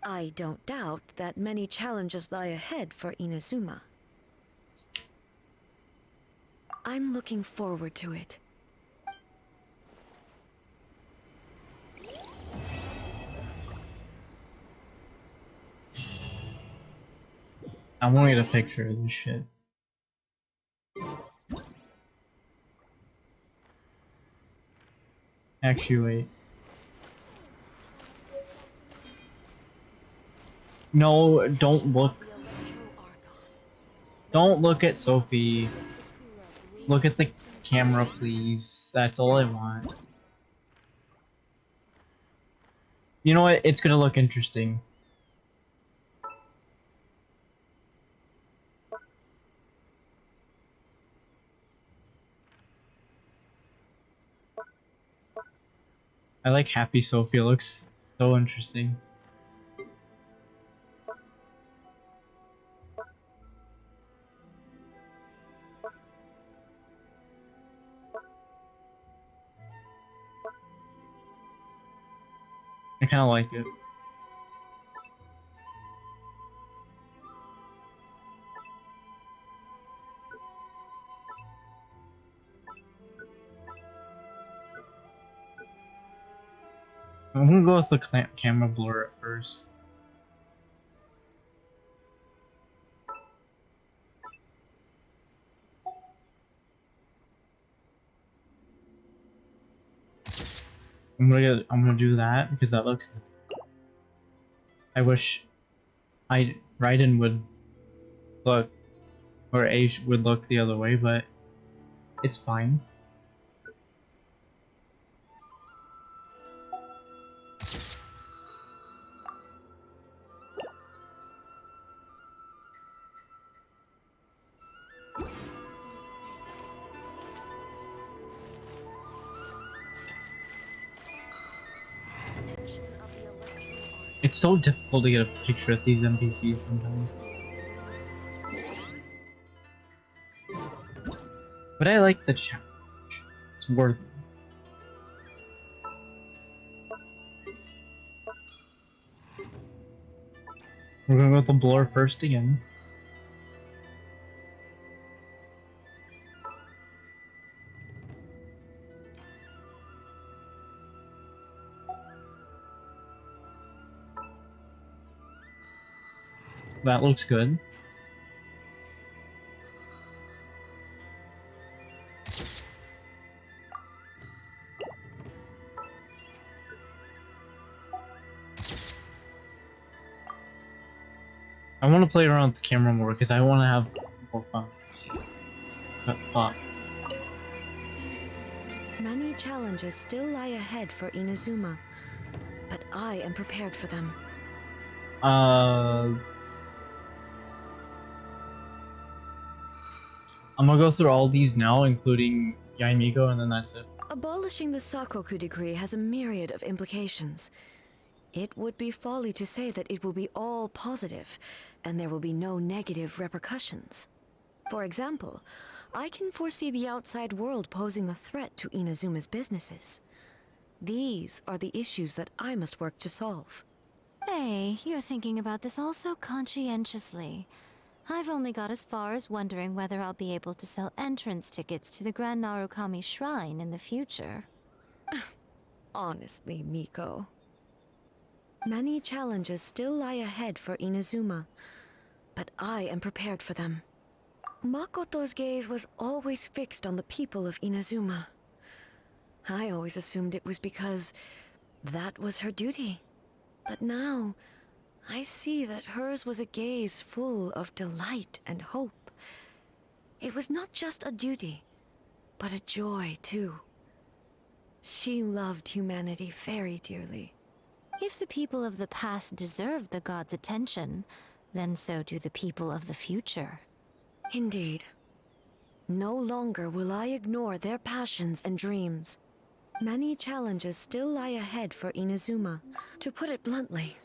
I don't doubt that many challenges lie ahead for Inazuma. I'm looking forward to it. I want to get a picture of this shit. Actually, wait. No, don't look. Don't look at Sophie. Look at the camera, please. That's all I want. You know what? It's gonna look interesting. I like Happy Sophie. It looks so interesting. I kind of like it. I'm gonna go with the camera blur at first. I'm gonna do that because that looks. I wish Raiden would look, or Ace would look the other way, but it's fine. It's so difficult to get a picture of these NPCs sometimes. But I like the challenge. It's worth it. We're gonna go with the blur first again. That looks good. I want to play around with the camera more because I want to have more fun. Many challenges still lie ahead for Inazuma, but I am prepared for them. I'm gonna go through all these now, including Yaimiko, and then that's it. Abolishing the Sakoku decree has a myriad of implications. It would be folly to say that it will be all positive, and there will be no negative repercussions. For example, I can foresee the outside world posing a threat to Inazuma's businesses. These are the issues that I must work to solve. Hey, you're thinking about this all so conscientiously. I've only got as far as wondering whether I'll be able to sell entrance tickets to the Grand Narukami Shrine in the future. Honestly, Miko. Many challenges still lie ahead for Inazuma, but I am prepared for them. Makoto's gaze was always fixed on the people of Inazuma. I always assumed it was because that was her duty. But now, I see that hers was a gaze full of delight and hope. It was not just a duty, but a joy, too. She loved humanity very dearly. If the people of the past deserve the god's attention, then so do the people of the future. Indeed. No longer will I ignore their passions and dreams. Many challenges still lie ahead for Inazuma. To put it bluntly,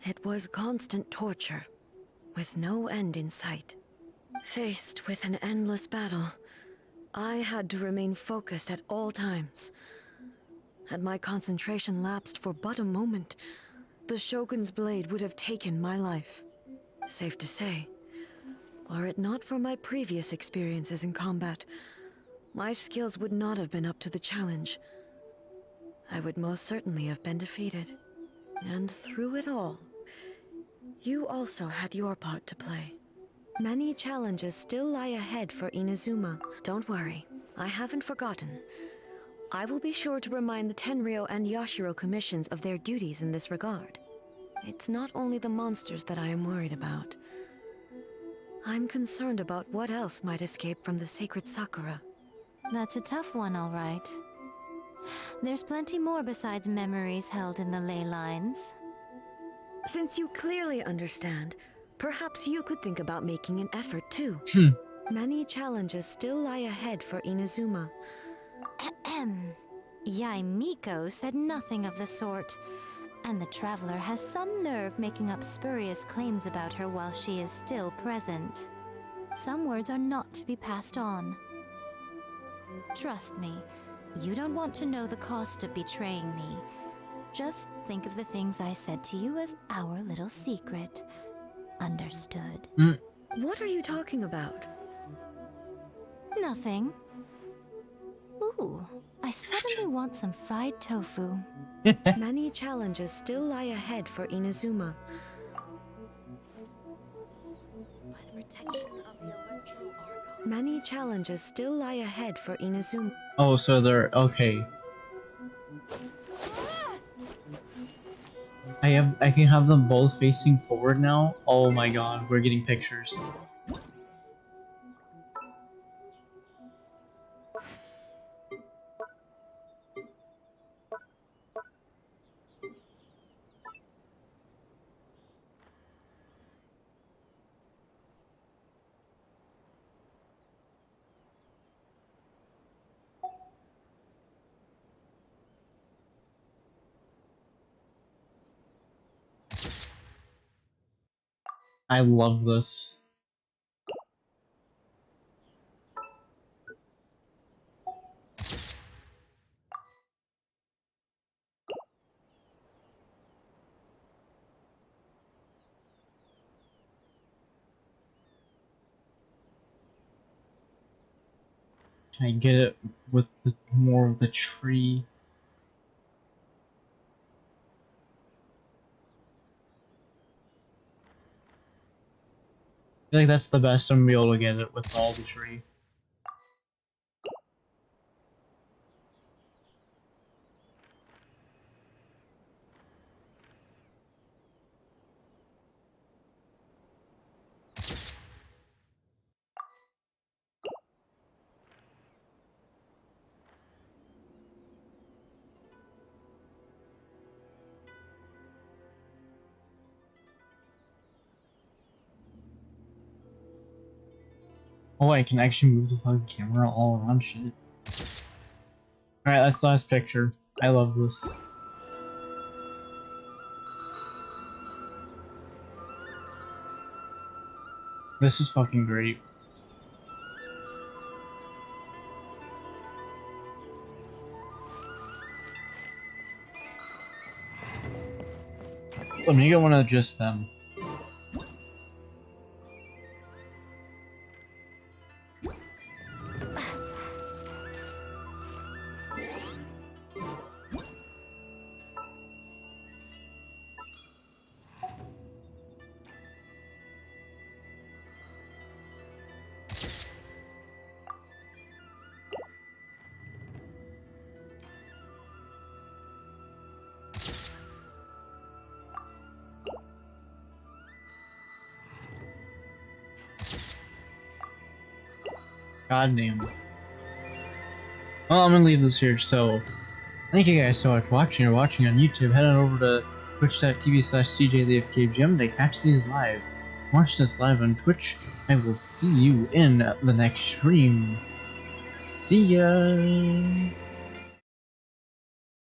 it was constant torture, with no end in sight. Faced with an endless battle, I had to remain focused at all times. Had my concentration lapsed for but a moment, the Shogun's blade would have taken my life. Safe to say, were it not for my previous experiences in combat, my skills would not have been up to the challenge. I would most certainly have been defeated. And through it all, you also had your part to play. Many challenges still lie ahead for Inazuma. Don't worry, I haven't forgotten. I will be sure to remind the Tenryou and Yashiro commissions of their duties in this regard. It's not only the monsters that I am worried about. I'm concerned about what else might escape from the sacred Sakura. That's a tough one, all right. There's plenty more besides memories held in the ley lines. Since you clearly understand, perhaps you could think about making an effort too. Many challenges still lie ahead for Inazuma. Yaimiko said nothing of the sort, and the traveler has some nerve making up spurious claims about her while she is still present. Some words are not to be passed on. Trust me, you don't want to know the cost of betraying me, Just think of the things I said to you as our little secret. Understood? What are you talking about? Nothing. Ooh, I suddenly want some fried tofu. Many challenges still lie ahead for Inazuma. By the protection of the Electro Archon. Many challenges still lie ahead for Inazuma. Oh, so they're okay. I can have them both facing forward now. Oh my god, we're getting pictures. I love this. Can I get it with more of the tree? I feel like that's the best I'm gonna be able to get it with all the tree. Oh, I can actually move the fucking camera all around shit. Alright, that's the last picture. I love this. This is fucking great. Let me get one of just them. God damn. Well, I'm gonna leave this here, so thank you guys so much for watching. You're watching on YouTube, head on over to twitch.tv/CJTheAFKGM to catch these live. Watch this live on Twitch. I will see you in the next stream. See ya!